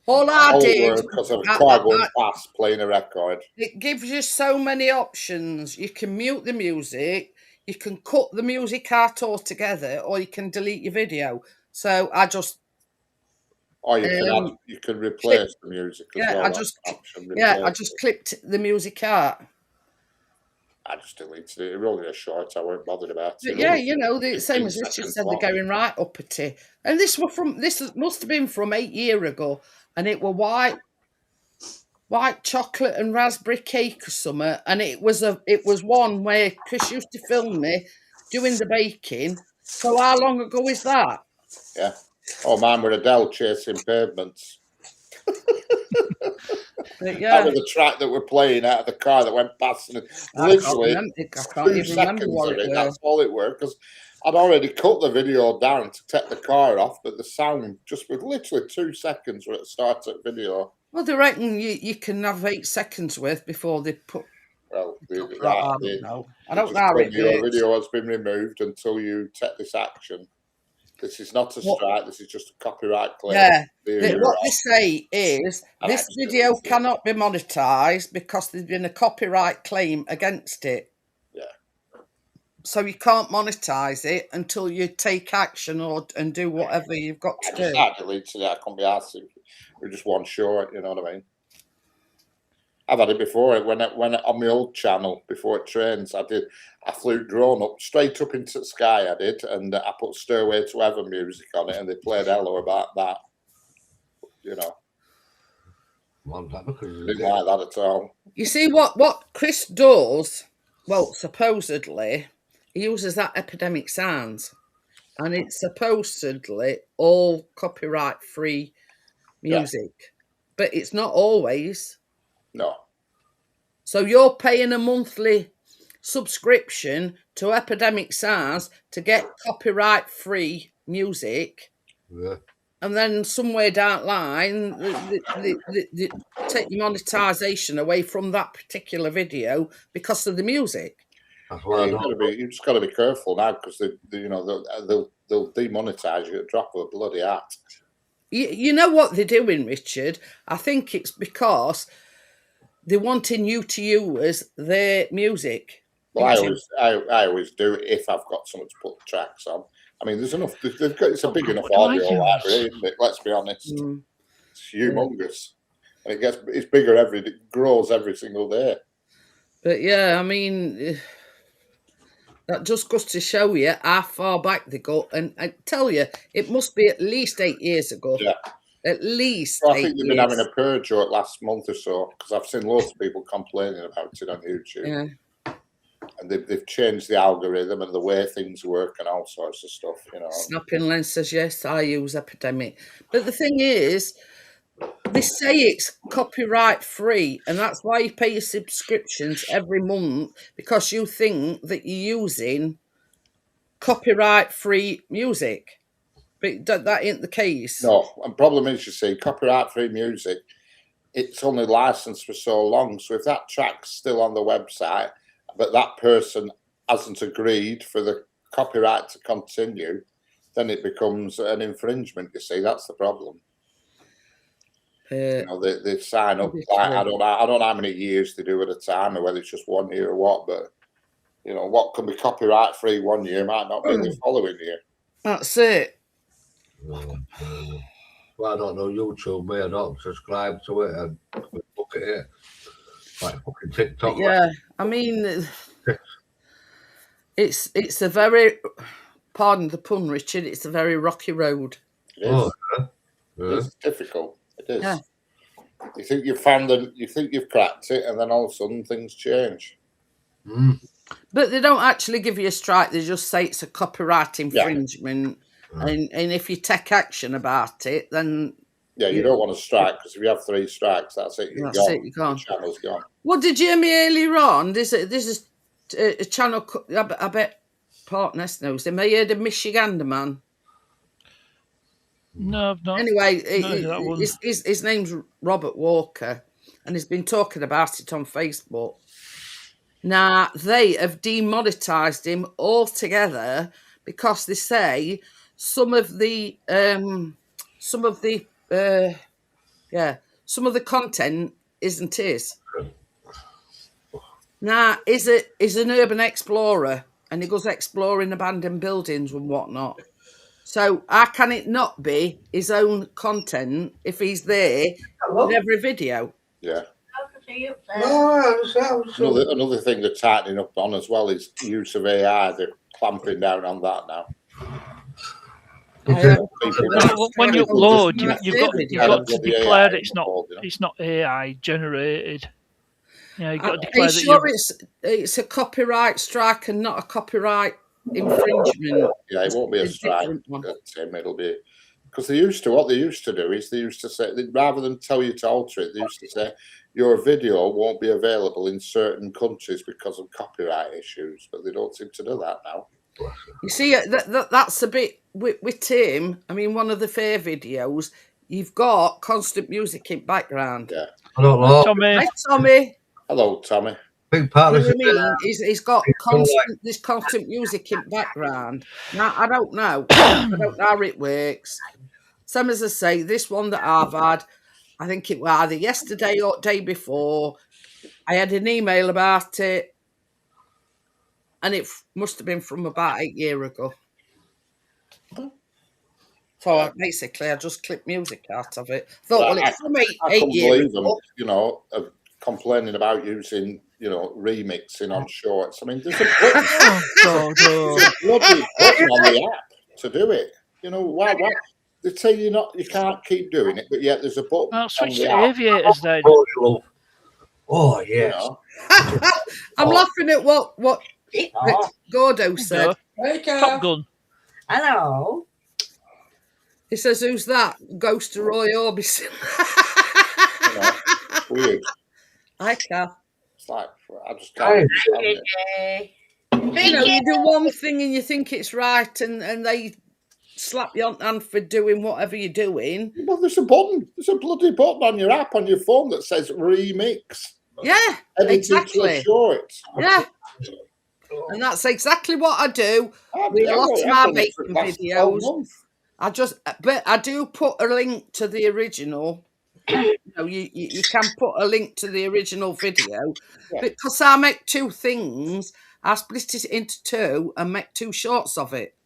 all I did because of a car going past playing a record. It gives you so many options. You can mute the music, you can cut the music out altogether, or you can delete your video. So I just or you can replace the music as well. I just clipped the music out. I just deleted it. It was only a short. I weren't bothered about it. Yeah, you know, the same as Richard said, they're going right uppity. And this must have been from 8 years ago, and it were white chocolate and raspberry cake or something. And it was one where Chris used to film me doing the baking. So how long ago is that? Yeah. Oh, mine were Adele chasing pavements. Out of the track that we're playing out of the car that went past, and literally I can't even remember what it was. That's all it were, because I'd already cut the video down to take the car off, but the sound just with literally 2 seconds where it started the video. Well, they reckon you can have 8 seconds worth before they put. Well, I don't know. I don't know just how told it you your works. video has been removed until you take this action. This is not a strike. This is just a copyright claim. Yeah. You're What off. they say is And this actually, video it's- cannot be monetized because there's been a copyright claim against it. Yeah. So you can't monetize it until you take action and do whatever you've got to I just do. had deleted it. I can't be asked. We're just one short. You know what I mean? I've had it before. When on my old channel before it trains, I flew drone up straight up into the sky. I did, and I put "Stairway to Heaven" music on it, and they played hello about that. You know, didn't like that at all. You see what Chris does? Well, supposedly he uses that Epidemic Sounds, and it's supposedly all copyright-free music, but it's not always. No. So you're paying a monthly subscription to Epidemic Sounds to get copyright-free music, and then somewhere down the line, they take your monetization away from that particular video because of the music. That's why You've just got to be careful now because they'll demonetize you at the drop of a bloody hat. You know what they're doing, Richard? I think it's because they're wanting you to use their music. Well, I always do it if I've got something to put the tracks on. I mean, there's enough. It's a big enough audio library, isn't it? Let's be honest. It's humongous, and it's bigger it grows every single day. But yeah, I mean, that just goes to show you how far back they go. And I tell you, it must be at least 8 years ago. Yeah. At least. Well, I think they've been having a purge or last month or so because I've seen loads of people complaining about it on YouTube. Yeah. And they've changed the algorithm and the way things work and all sorts of stuff, you know. Snapping Lens says, yes, I use Epidemic. But the thing is, they say it's copyright free, and that's why you pay your subscriptions every month, because you think that you're using copyright free music. But that ain't the case. No, and problem is, you see, copyright free music, it's only licensed for so long. So if that track's still on the website, but that person hasn't agreed for the copyright to continue, then it becomes an infringement. You see, that's the problem. You know, they sign up. Like, I don't know how many years they do at a time, or whether it's just 1 year or what. But you know, what can be copyright free 1 year might not be the following year. That's it. Well, I don't know YouTube. Me, I don't subscribe to it and look at it like fucking TikTok. Yeah, I mean, it's a very, pardon the pun, Richard. It's a very rocky road. It is. It's difficult. It is. Yeah. You think you've found you think you've cracked it, and then all of a sudden things change. But they don't actually give you a strike. They just say it's a copyright infringement. And if you take action about it, then you don't want to strike, because if you have 3 strikes, that's it. You're gone. You're gone. The channel's gone. What did you hear me earlier on? This is a channel. I bet Partners knows him. I heard of Michigander man. No, I've not. Anyway, that one. his name's Robert Walker, and he's been talking about it on Facebook. Now they have demonetized him altogether because they say some of the content isn't his. Now is an urban explorer, and he goes exploring abandoned buildings and whatnot. So how can it not be his own content if he's there in every video? Yeah. Another thing they're tightening up on as well is use of AI. They're clamping down on that now. When you upload, you've got to declare it's not AI generated. Yeah, you've got to declare it's a copyright strike and not a copyright infringement. Yeah, it won't be a strike, Tim. It'll be because what they used to do is they used to say, rather than tell you to alter it, they used to say your video won't be available in certain countries because of copyright issues, but they don't seem to do that now. You see, that's a bit with Tim. I mean, one of the fair videos, you've got constant music in background. Yeah. I don't know. Tommy. Hi, Tommy. Hello, Tommy. Big part You of know this what I mean? He's got this constant music in background. Now, I don't know. I don't know how it works. Some as I say, this one that I've had, I think it was either yesterday or day before. I had an email about it, and it must have been from about 8 years ago. So basically, I just clipped music out of it. Thought, well, it's from eight years ago. You know, complaining about using, you know, remixing on shorts. I mean, there's a bloody button on the app to do it. You know, why? They tell you you can't keep doing it, but yet there's a button. I'll switch on the to app. Aviators then. Oh, yes. You know? I'm laughing at what Gordo said. Top Gun. Hello. He says, "Who's that? Ghost of Roy Orbison." You know, weird. I can't. It's like, I just can't understand it. You know, you do one thing and you think it's right, and they slap you on the hand for doing whatever you're doing. Well, there's a button. There's a bloody button on your app on your phone that says remix. Yeah, exactly. Short. Yeah. And that's exactly what I do with a lot of my baking videos. But I do put a link to the original. You know, you can put a link to the original video, because I make two things. I split it into two and make two shorts of it.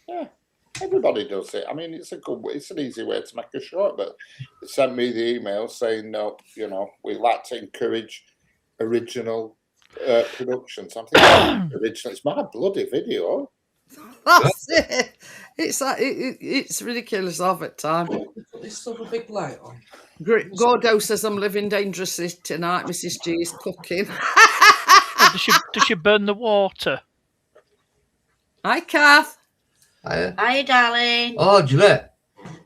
Yeah, everybody does it. I mean, it's an easy way to make a short. But they sent me the email saying, no, you know, we like to encourage original productions. I'm thinking, original. It's my bloody video. That's it. It's ridiculous of it time. Put this sort of big light on. Gordo says I'm living dangerously tonight. Mrs. G is cooking. Does she burn the water? Hi, Kath. Hi, darling. Oh, Jeanette.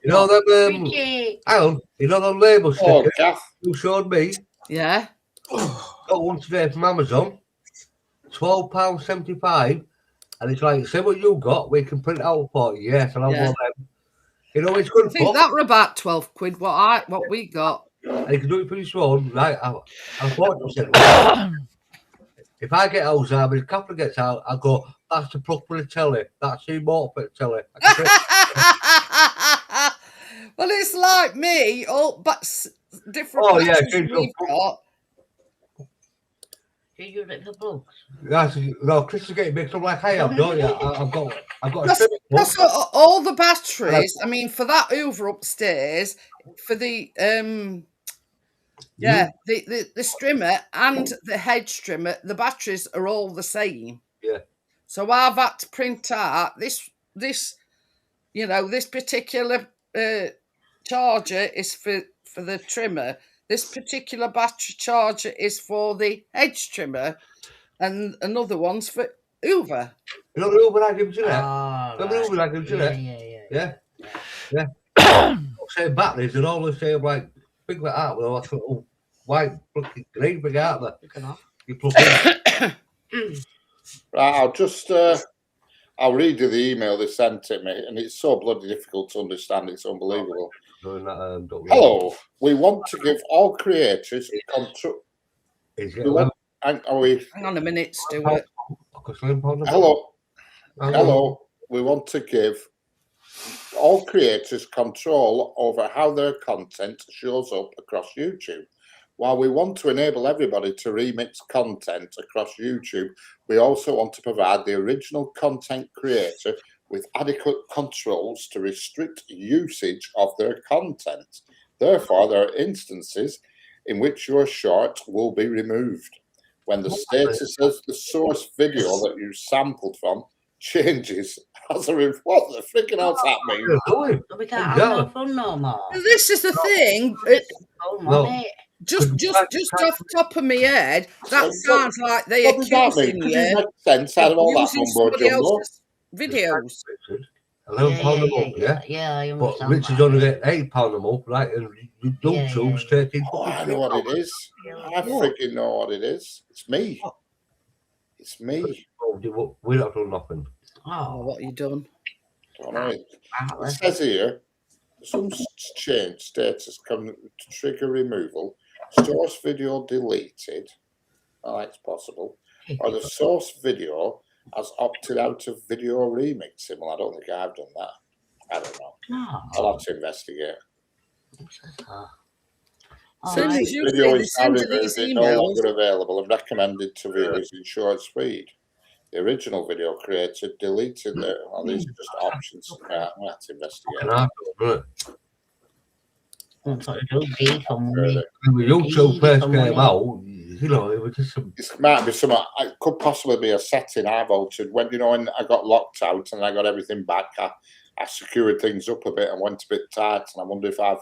You know them. Hang on. You know them label stickers you showed me? Yeah. Got one today from Amazon. £12.75. And it's like, say what you got, we can print it out for you. Yes, and I'll want them. You know, it's good. I think that were about 12 quid. What we got. And you can do it for your own, right? I thought you said, well, if I get Alzheimer's, if Catherine gets out, I go, that's the proper telly. That's the morphet telly. Well, it's like me, but different. Oh, yeah, we've got. Do you use it for books? No, Chris is getting mixed up like I have, don't you? I've got That's all the batteries. I mean, for that Hoover upstairs, for the the strimmer and the hedge trimmer, the batteries are all the same. Yeah. So I've had to print out this particular charger is for the trimmer. This particular battery charger is for the hedge trimmer, and another one's for Hoover. You know the Hoover I give Jeanette? The Hoover I give Jeanette? Yeah. Same batteries and all the same, like, big like that, with all that little white green big out there. You plug in. Right, I'll read you the email they sent to me, and it's so bloody difficult to understand. It's unbelievable. Hello, we want to give all creators control. Hang on a minute, Stuart. Hello, we want to give all creators control over how their content shows up across YouTube. While we want to enable everybody to remix content across YouTube, we also want to provide the original content creator with adequate controls to restrict usage of their content. Therefore, there are instances in which your short will be removed when the status of the source video that you sampled from changes as a result. What the freaking hell's that mean? We can't have no fun no more. This is the thing. Just off the top of my head, that sounds like they accusing you. Make sense out of all that mumbo jumbo. Videos. £11 a month, Yeah, I understand. But Richard's only get £8 a month, right? And YouTube's I 13. know what it is. I freaking know what it is. It's me. What? I freaking know what it is. It's me. What? It's me. We're not doing nothing. Oh, what you done? Don't know. It says here, some change status can trigger removal. Source video deleted. Oh, that's possible. Or the source video has opted out of video remixing. Well, I don't think I've done that. I don't know. No. I'll have to investigate. Soon as you Video see the is now send to removed, these it's no emails. longer available and recommended to viewers in short speed. The original video creator deleted it. Well, these are just options. Yeah, I'm going to have to investigate. That's what I do, beef and money. When YouTube first came out, you know, it was just some. It might be some. It could possibly be a setting I've altered. When when I got locked out and I got everything back, I secured things up a bit and went a bit tight. And I wonder if I've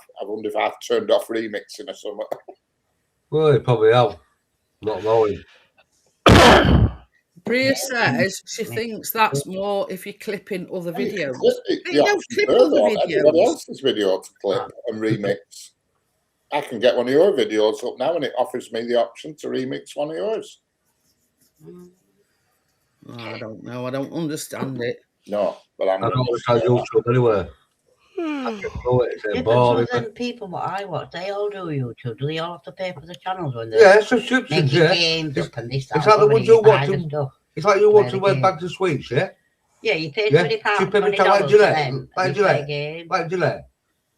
turned off remixing or something. Well, you probably have. Not knowing. Bria says she thinks that's more if you're clipping other videos. You don't clip other videos. Everybody else's video to clip and remix. I can get one of your videos up now, and it offers me the option to remix one of yours. Oh, I don't know. I don't understand it. No, but I'm I going don't understand YouTube anywhere. I can do it. It's boring. Some people what I watch, they all do YouTube. Do they all have to pay for the channels when they Yeah, subscriptions, make yeah. games up and this? It's like the ones you watch. It's like you Play watch the the Web game. Bags of Sweets, yeah? Yeah, you pay Yeah. £20, She paid me $20 like for Jeanette. them. Like and you play Jeanette. game. Like Jeanette.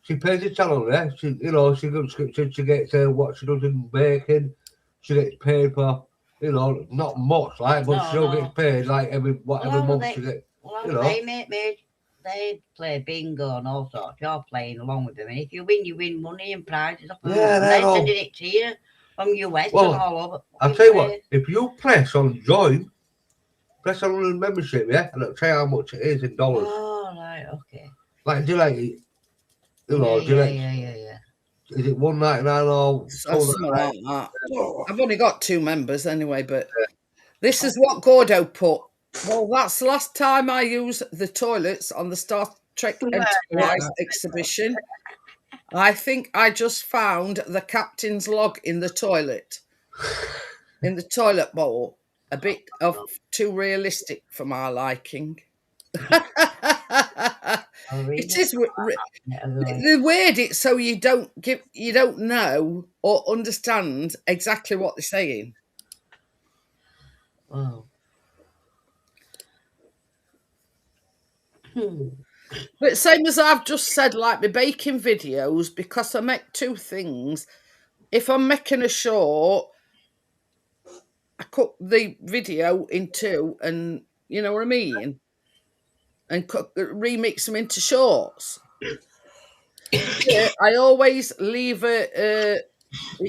She pays the channel, yeah? She, you know, she gets subscription, she gets what she does in baking, she gets paid for, you know, not much, like, but No, she still no. gets paid like every month they, she gets. well, you know. they play bingo and all sorts. You're playing along with them, and if you win money and prizes. Yeah, and they're they're all- sending it to you from US Well, and all over. I'll tell you what, if you press on join, press on membership, yeah, and it'll tell you how much it is in dollars. Oh, right, okay. Like Jeanette, you know, Jeanette, Yeah. is it $1.99 or Something like that. I've only got 2 members anyway, but this is what Gordo put. Well, that's the last time I used the toilets on the Star Trek Enterprise exhibition. I think I just found the captain's log in the toilet bowl. A bit of too realistic for my liking. It is they weird it so you don't know or understand exactly what they're saying. Wow. But same as I've just said, like my baking videos, because I make 2 things. If I'm making a short, I cut the video in 2, and you know what I mean, and remix them into shorts. Yeah, I always leave it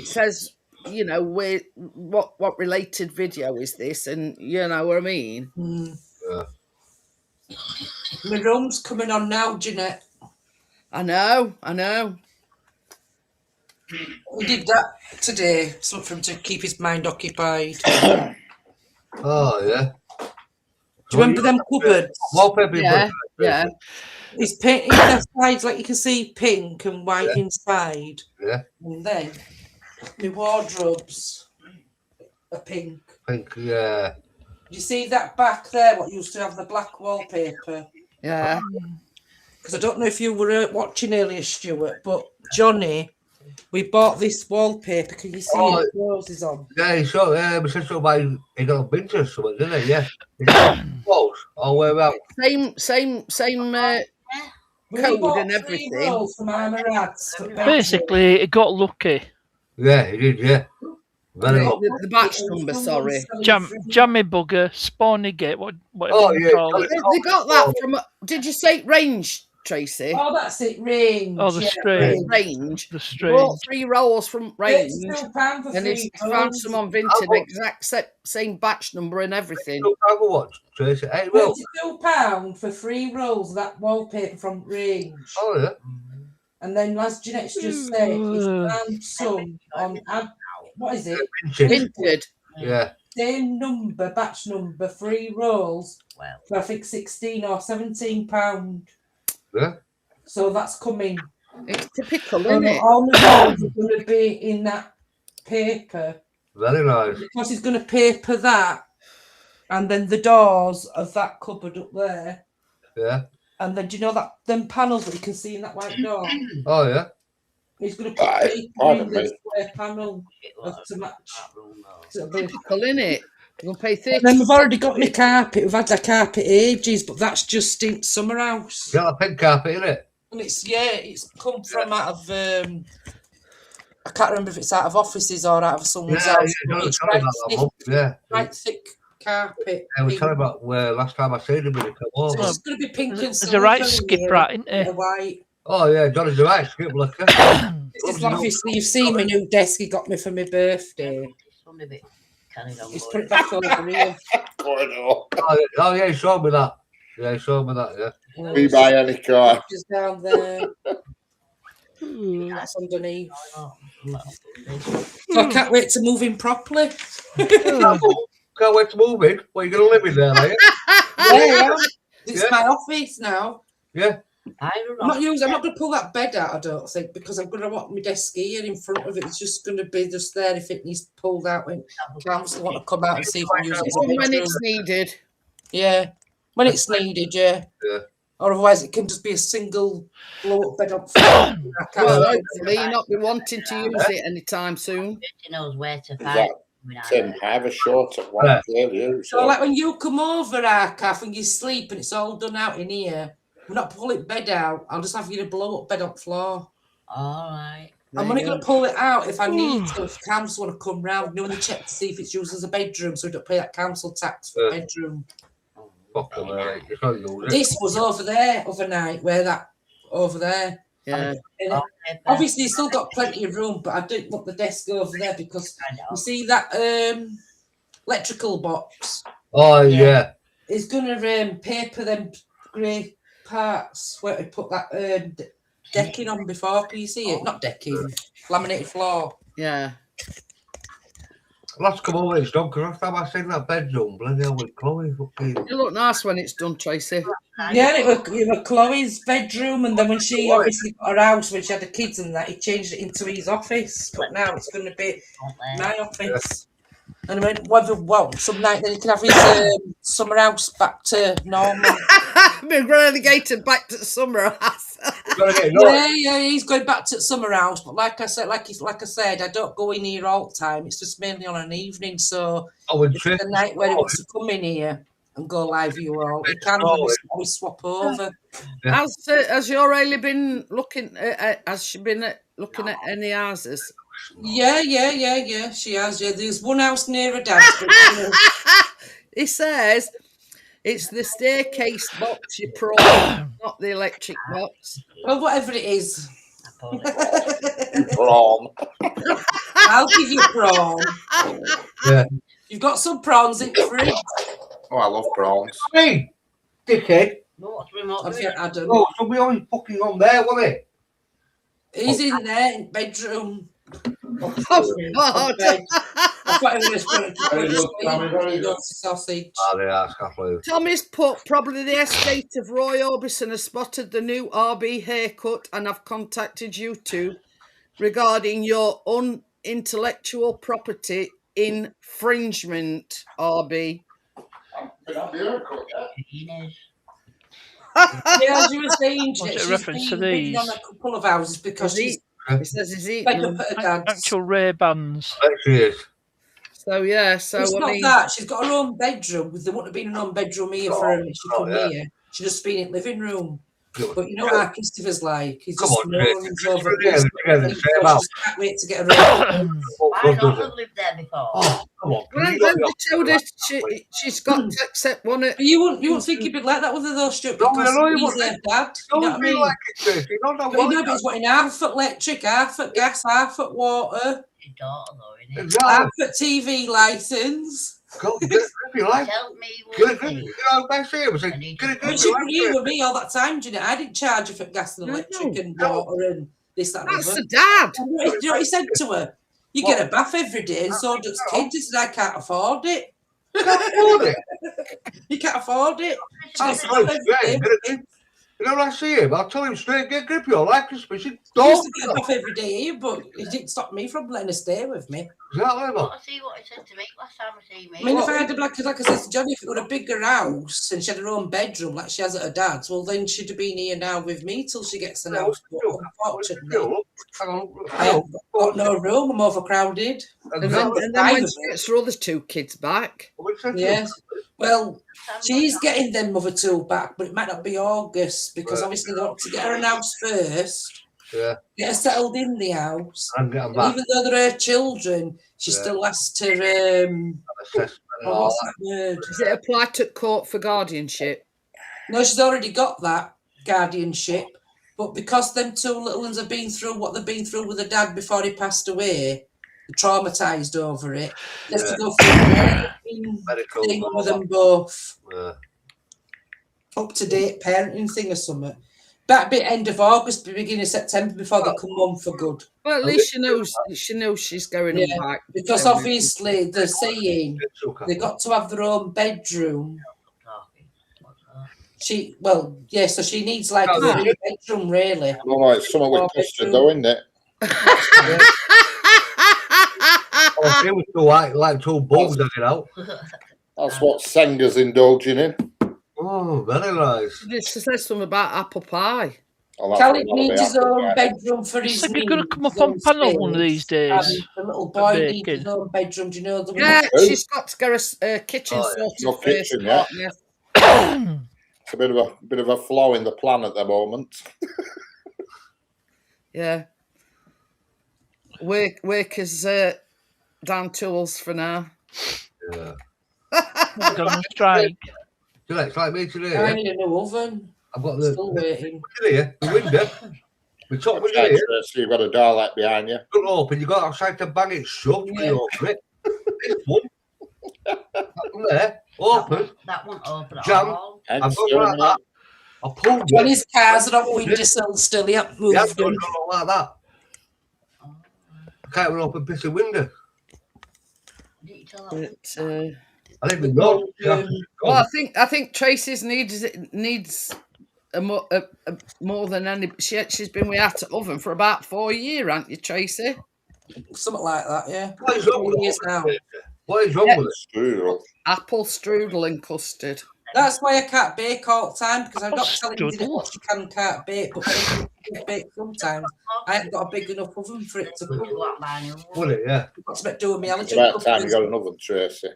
says, you know, where what related video is this, and you know what I mean. Yeah. My room's coming on now, Jeanette. I know. We did that today, something for him to keep his mind occupied. Oh, yeah. Do you remember them cupboards? Wallpaper. Yeah. He's painting the sides, like you can see, pink and white inside. Yeah. And then my wardrobes are pink. Pink, yeah. You see that back there, what used to have the black wallpaper? Yeah. Because I don't know if you were watching earlier, Stuart, but Johnny, we bought this wallpaper. Can you see it? Roses on. Yeah, we said something about he got a Pinterest or something, didn't he? Yeah. Close all the way around. Same code and everything. Basically, it got lucky. Yeah, he did, yeah. Very well. The batch number, sorry. Jammy bugger, spawny gate, whatever you call it. They got that from, did you say range, Tracy? Oh, that's it, range. Oh, the strange. Range. The strange. Bought 3 rolls from range. £32 for And it's found some on Vinted, exact same batch number and everything. What, Tracy? £32 for 3 rolls of that wallpaper from range. Oh, yeah. And then, as Jeanette's just said, it's found some on, what is it? Vinted. Yeah. Same number, batch number, 3 rolls. Well, For I think £16 or £17. Yeah. So that's coming. It's typical, isn't it? All the rolls are going to be in that paper. Very nice. Because he's going to paper that and then the doors of that cupboard up there. Yeah. And then do you know that them panels that you can see in that white door? Oh yeah. He's going to put Right, paper pardon in the me. square panel to match. So it'll be- Typical, innit? You're gonna pay 30. And then we've already got my carpet. We've had that carpet ages, but that's just in summer house. Got a pink carpet in it. And it's come from out of I can't remember if it's out of offices or out of someone's Yeah, house. yeah, but no, it's tell me about that, Mum. Yeah. quite thick carpet. I was pink. telling about where last time I seen him when he come So over. it's going to be pink and There's silver. a right in skip here, rat, isn't and there? a white. Oh yeah, Johnny's the right skip looker. This is obviously you've seen my new desk he got me for my birthday. Some of it carried on. He's put it back over here. Corridor. Oh yeah, he showed me that. Yeah, he showed me that. Yeah. We buy any car. Just down there. That's underneath. So I can't wait to move in properly. Can't wait to move in. What, you gonna live in there, are you? Yeah, it's Yeah. my office now. Yeah. I'm not going to pull that bed out, I don't think, because I'm going to want my desk here in front of it. It's just going to be just there if it needs pulled out when council want to come out and see if I use it as a When bedroom. it's needed. Yeah, when it's needed, yeah. Yeah. Or otherwise it can just be a single blow-up bed up front. I can't Well, do it. hopefully you're not be wanting to use it anytime soon. He knows where to Is find that it. Tim, I have a short at one Yeah. clear view. So like when you come over, Arcaf, and you sleep and it's all done out in here, we're not pulling bed out. I'll just have you to blow up bed up floor. All right. I'm only going to pull it out if I need to, if council want to come round. You know, when they check to see if it's used as a bedroom, so we don't pay that council tax for Yeah. bedroom. Fuck them, you can't use it. This was over there overnight, where that over there. Yeah. And Okay, obviously, it's still got plenty of room, but I didn't want the desk over there because I know. you see that electrical box. Oh yeah. It's going to paper them grey parts where we put that decking on before. Can you see it? Not decking, laminated floor. Yeah. I'll have to come over when it's done, because last time I seen that bedroom, bloody hell, with Chloe fucking. You look nice when it's done, Tracy. Yeah, it was Chloe's bedroom, and then when she obviously got her house, when she had the kids and that, he changed it into his office. But now it's going to be my office. And I went, well, some night then he can have his summer house back to normal. Been relegated back to the summer house. Yeah, he's going back to the summer house. But like I said, I don't go in here all the time. It's just mainly on an evening. So it's the night where he wants to come in here and go live you all. He can always swap over. Yeah. Has your Ailey been looking? Has she been looking at any houses? Yeah. She has. Yeah, there's one house near her dad's. But, He says it's the staircase box you prawn, not the electric box. well, whatever it is. Prawn. I'll give you prawn. Yeah. You've got some prawns in the fridge. Oh, I love prawns. Hey, dickhead. What's remote? Have you, Adam? Oh, so we always fucking on there, wasn't it? He's in there in bedroom. Oh, God. I thought he was going to go to sausage. Oh, they are, Scaffold. Tommy's put probably the estate of Roy Orbison has spotted the new RB haircut and have contacted you two regarding your unintellectual property infringement, RB. Yeah, as you were saying, What's it she's reference to been bidding these? on a couple of houses because she's He says he's fed eating up them. at her dad's. Actual Ray Bans. Actually, is. So, yeah, so It's I not mean, that. She's got her own bedroom. There wouldn't have been an own bedroom here for her. She come here. She'd just been in the living room. But you know what Christopher's like? He's Come just on, moans over Yeah, this. together, She same house. just can't wait to get her own. Why Good, not does have lived there before? Oh, come on. when You got they told her she's got to accept one of But you wouldn't think he'd be like that with her though, Stuart, No, because I know he he's wouldn't. their dad. You know Don't what I be mean? like it, Tracy. No, But you know, but he's wanting half at electric, half at gas, half at water, His daughter, though, innit? Exactly. half at TV licence. Go get it if you like. Tell me Get what it, it you is. know, that's it. We said, get it, But you with me all that time, Jeanette. I didn't charge her for gas and electric and water and this, that, and That's other. the dad. Do you know what he said to her? You get a bath every day, and so does kids. He said, I can't afford it. You can't afford it. You can't afford it. She That's gets a bath right, every day. yeah, get it. You know, when I see him, I'll tell him straight, get grippy, all like Christmas. He used Don't. to get off every day here, but it didn't stop me from letting her stay with me. Exactly, man. Well, I see what he said to me last time I see me. I mean, if I had like I said to Johnny, if it were a bigger house and she had her own bedroom like she has at her dad's, well, then she'd have been here now with me till she gets an house. But unfortunately, I haven't got no room. I'm overcrowded. And then when she gets her other 2 kids back. Yes. Well, she's getting them other 2 back, but it might not be August because obviously they want to get her an house first. Yeah. Get her settled in the house. And get them And back. even though they're her children, she still has to. Assessment and all What's that. that word? Does it apply to court for guardianship? No, she's already got that guardianship. But because them 2 little ones have been through what they've been through with her dad before he passed away, they're traumatised over it. They have to go through a Medical thing and all with that. them both. Yeah. Up-to-date parenting thing or something. That bit end of August, beginning of September before they come home for good. Well, at least she knows she's going Yeah, back. because obviously they're saying they got to have their own bedroom. So she needs like a free bedroom, really. No, it's something with custard, though, isn't it? Oh, it was too white, like 2 bulbs hanging out. That's what Senga's indulging in. Oh, very nice. She says something about apple pie. Oh, that's Callie what needs his own yeah. bedroom for his He's needs. going to come up on panel one of these days. The little boy for needs his baking. own bedroom. Do you know the one? Yeah, she's got to get a kitchen Oh, yeah. sorted No first. kitchen, yeah. Yeah. It's a bit of a flaw in the plan at the moment. Yeah. Work is down tools for now. Yeah. Gone on strike. Jeanette, it's like me today. I Yeah? need a new oven. I've got the Still waiting. here, the window. We top window Okay, here. so you've got a door let behind you. Don't open. You got outside to bang it shut. Yeah. When you open it. This one. That one there. Open. That one open at Jam. all. And I've got still like that. I pulled it. Johnny's cars are on windowsill still. He hasn't moved Yeah, them. don't like that. I can't even open a piece of window. Didn't you tell that But, one? I didn't even know. well, I think Tracy's needs a more than any. She's been with that oven for about 4 years, haven't you, Tracy? Something like that, yeah. What is wrong with Years now. What is wrong with it? Strudel. Apple strudel and custard. That's why I can't bake all the time because I'm not telling you Strudel. what you can and can't bake, but I can bake sometimes. I haven't got a big enough oven for it to cook. Would it? Yeah. I've got to make do with my It's allergen about time you cookers. got an oven, Tracy.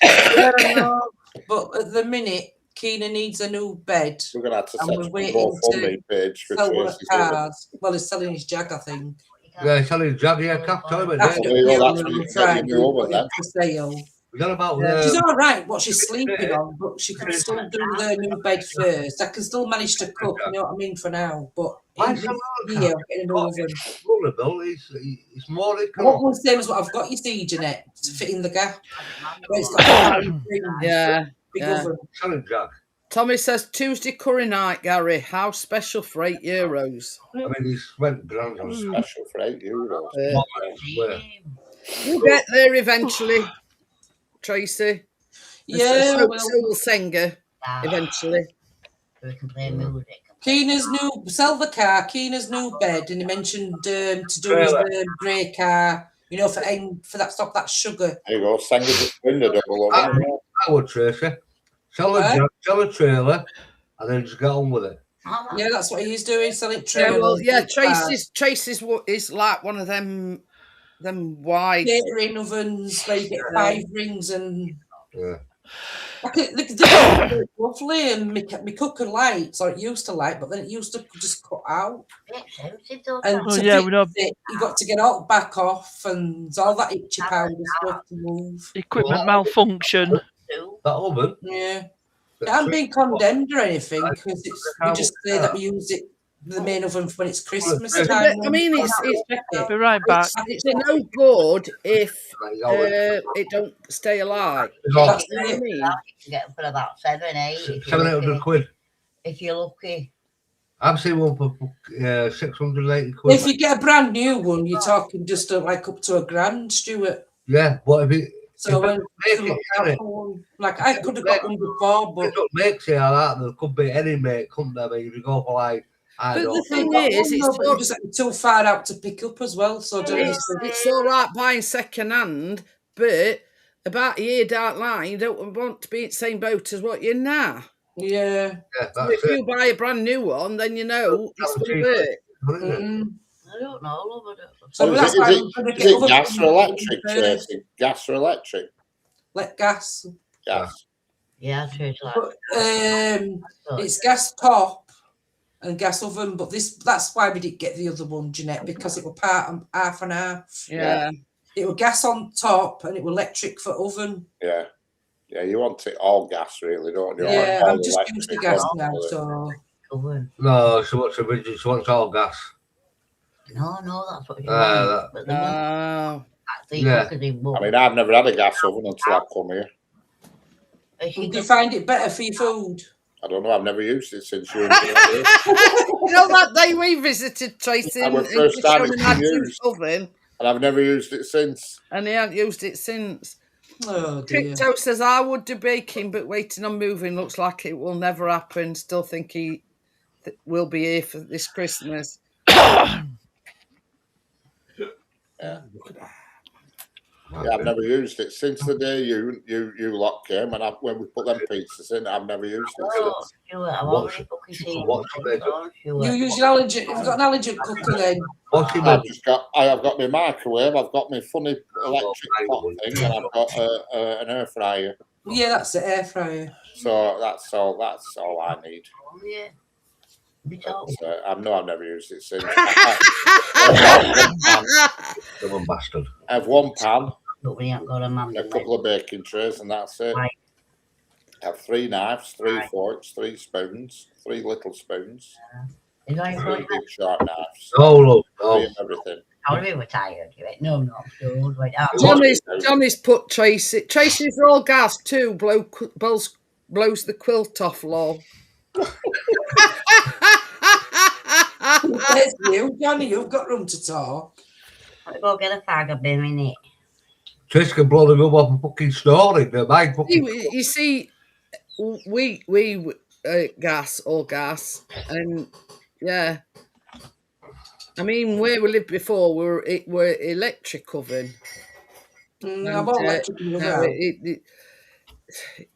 Yeah, I know. But at the minute, Keena needs a new bed. We're going to have to And set we're up a waiting GoFundMe page for Sell one at Tracy's oven. cars. Well, he's selling his Jag, I think. Yeah, telling Jaggy a cap time at After day. Well, yeah, that's on what you get Friday, your new oven put it then. for sale. We got about She's all right, what she's sleeping on, but she can Yeah. still do the new bed first. I can still manage to cook, you know what I mean, for now. But Why in is this that year, I'm getting an oven. vulnerable. It's more than I want one same as what I've got, you see, Jeanette, to fit in the gap. But it's got a Yeah. big yeah. oven. telling Jack. Tommy says Tuesday curry night, Gary. House special for €8. I mean, he spent grand on stuff. Special for €8. Where? We'll get there eventually, Tracy. Yeah, so, well, so will Senga eventually. We can play music. Keena's new, sell the car, Keena's new bed, and he mentioned to do his grey car, you know, for that stop that sugar. There you go. Senga's window double oven. I would, Tracy. Sell a trailer and then just get on with it. Yeah, that's what he's doing, selling Yeah, trailers. well, yeah. Tracy's is like one of them wide. Catering ovens where you get 5 rings and Yeah. they're lovely, and my cooker lights, or it used to light, but then it used to just cut out. Expensive though. And Oh, to yeah, fix we know. it, you got to get all the back off and all that itchy powder stuff to move. Equipment malfunction. That oven. Yeah. It hasn't been condemned or anything because we just say that we use it the main oven when it's Christmas time. I mean, Be right back. it's no good if it don't stay alive. That's You know what I it. mean? You can get them for about 7, 8. if you're 700 lucky. quid. If you're lucky. I've seen one for 680 quid. If you get a brand new one, you're talking just like up to £1,000, Stuart. Yeah, but if it So when Make it, Janet. like I could have got one before, but It don't make it like that. There could be any make, couldn't there? If you go for like, I But don't the know. thing got is, one, though, but it was too far out to pick up as well. So it's all right buying second hand, but about a year down the line, you don't want to be in the same boat as what you're now. yeah. Yeah, So that's if you buy a brand new one, then you know it's going to work. I don't know, love. I don't know. So Is that's it, why is I'm it, going to is get it other gas or things electric, first. Tracy? Gas or electric? Like gas. Gas. Yeah, I treat like But so it's gas top and gas oven. But that's why we didn't get the other one, Jeanette, because it was half and half. Yeah. It was gas on top and it was electric for oven. Yeah. Yeah, you want it all gas, really, don't you? Yeah, All I'm just used to electric, gas don't now, you? so oven. No, she wants a rigid, she wants all gas. No, that's what you want. But the one Oh. Yeah. I mean, I've never had a gas oven until I've come here. do you find it better for your food? I don't know. I've never used it since you. You know that day we visited Tracy That and was the first time showed it's him how been to used. oven, And I've never used it since. and he hasn't used it since. Oh dear. Crypto says I would do baking, but waiting on moving looks like it will never happen. Still think he will be here for this Christmas. Yeah. Yeah, I've never used it since the day you lot came, and when we put them pizzas in, I've never used it since. You use your allergen. You've got an allergen cooker then. I've got my microwave. I've got my funny electric pot thing, and I've got an air fryer. Yeah, that's the air fryer. So that's all I need. Yeah. But, I've never used it since. Dumb bastard. I have one pan, But we ain't got a man. a couple of baking trays, and that's it. Right. I have 3 knives, 3 forks, 3 spoons, 3 little spoons, 3 big sharp knives. Oh, look. 3 of everything. How we were tired. No, wait. Johnny's put Tracy. Tracy's all gas too. Blows the quilt off, lol. There's you, Johnny. You've got room to talk. I'll go get a fag of bin in it. Trish can blow them up off a fucking story. You see, we gas, all gas, and yeah. I mean, where we lived before, we were electric oven. I've got electric in the room.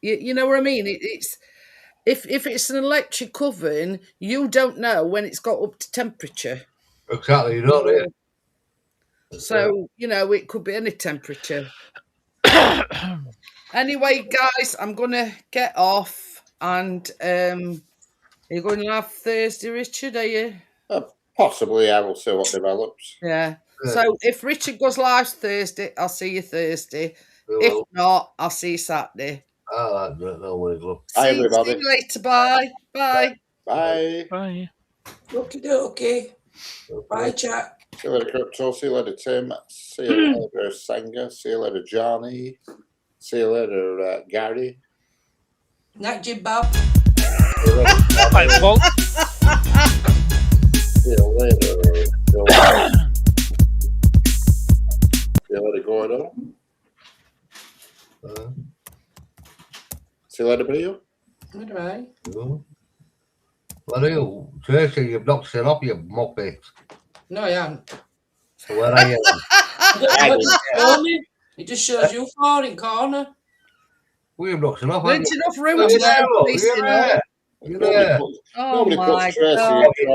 You know what I mean? It's if it's an electric oven, you don't know when it's got up to temperature. Exactly, you don't, do you? So it could be any temperature. Anyway, guys, I'm gonna get off, and you're going to have Thursday, Richard, are you? Possibly, I will see what develops. Yeah. So if Richard goes live Thursday, I'll see you Thursday. If not, I'll see you Saturday. Oh, no worries, love. Hi, everybody. See you later. Bye. Bye. Bye. Bye. Okay. Bye, chat. See you later, Crypto. See you later, Tim. See you later, Senga. See you later, Johnny. See you later, Gary. Night, Jim Bob. Hi, Paul. See you later, Bill. See you later, Gordon. See you later, Brio. Goodbye. What are you? Tracy, you've knocked it off, you muppet. No, I haven't. So where are you? It just shows you far in corner. We've knocked it off. Plenty enough room to You're there. Oh Nobody my puts Tracy God. in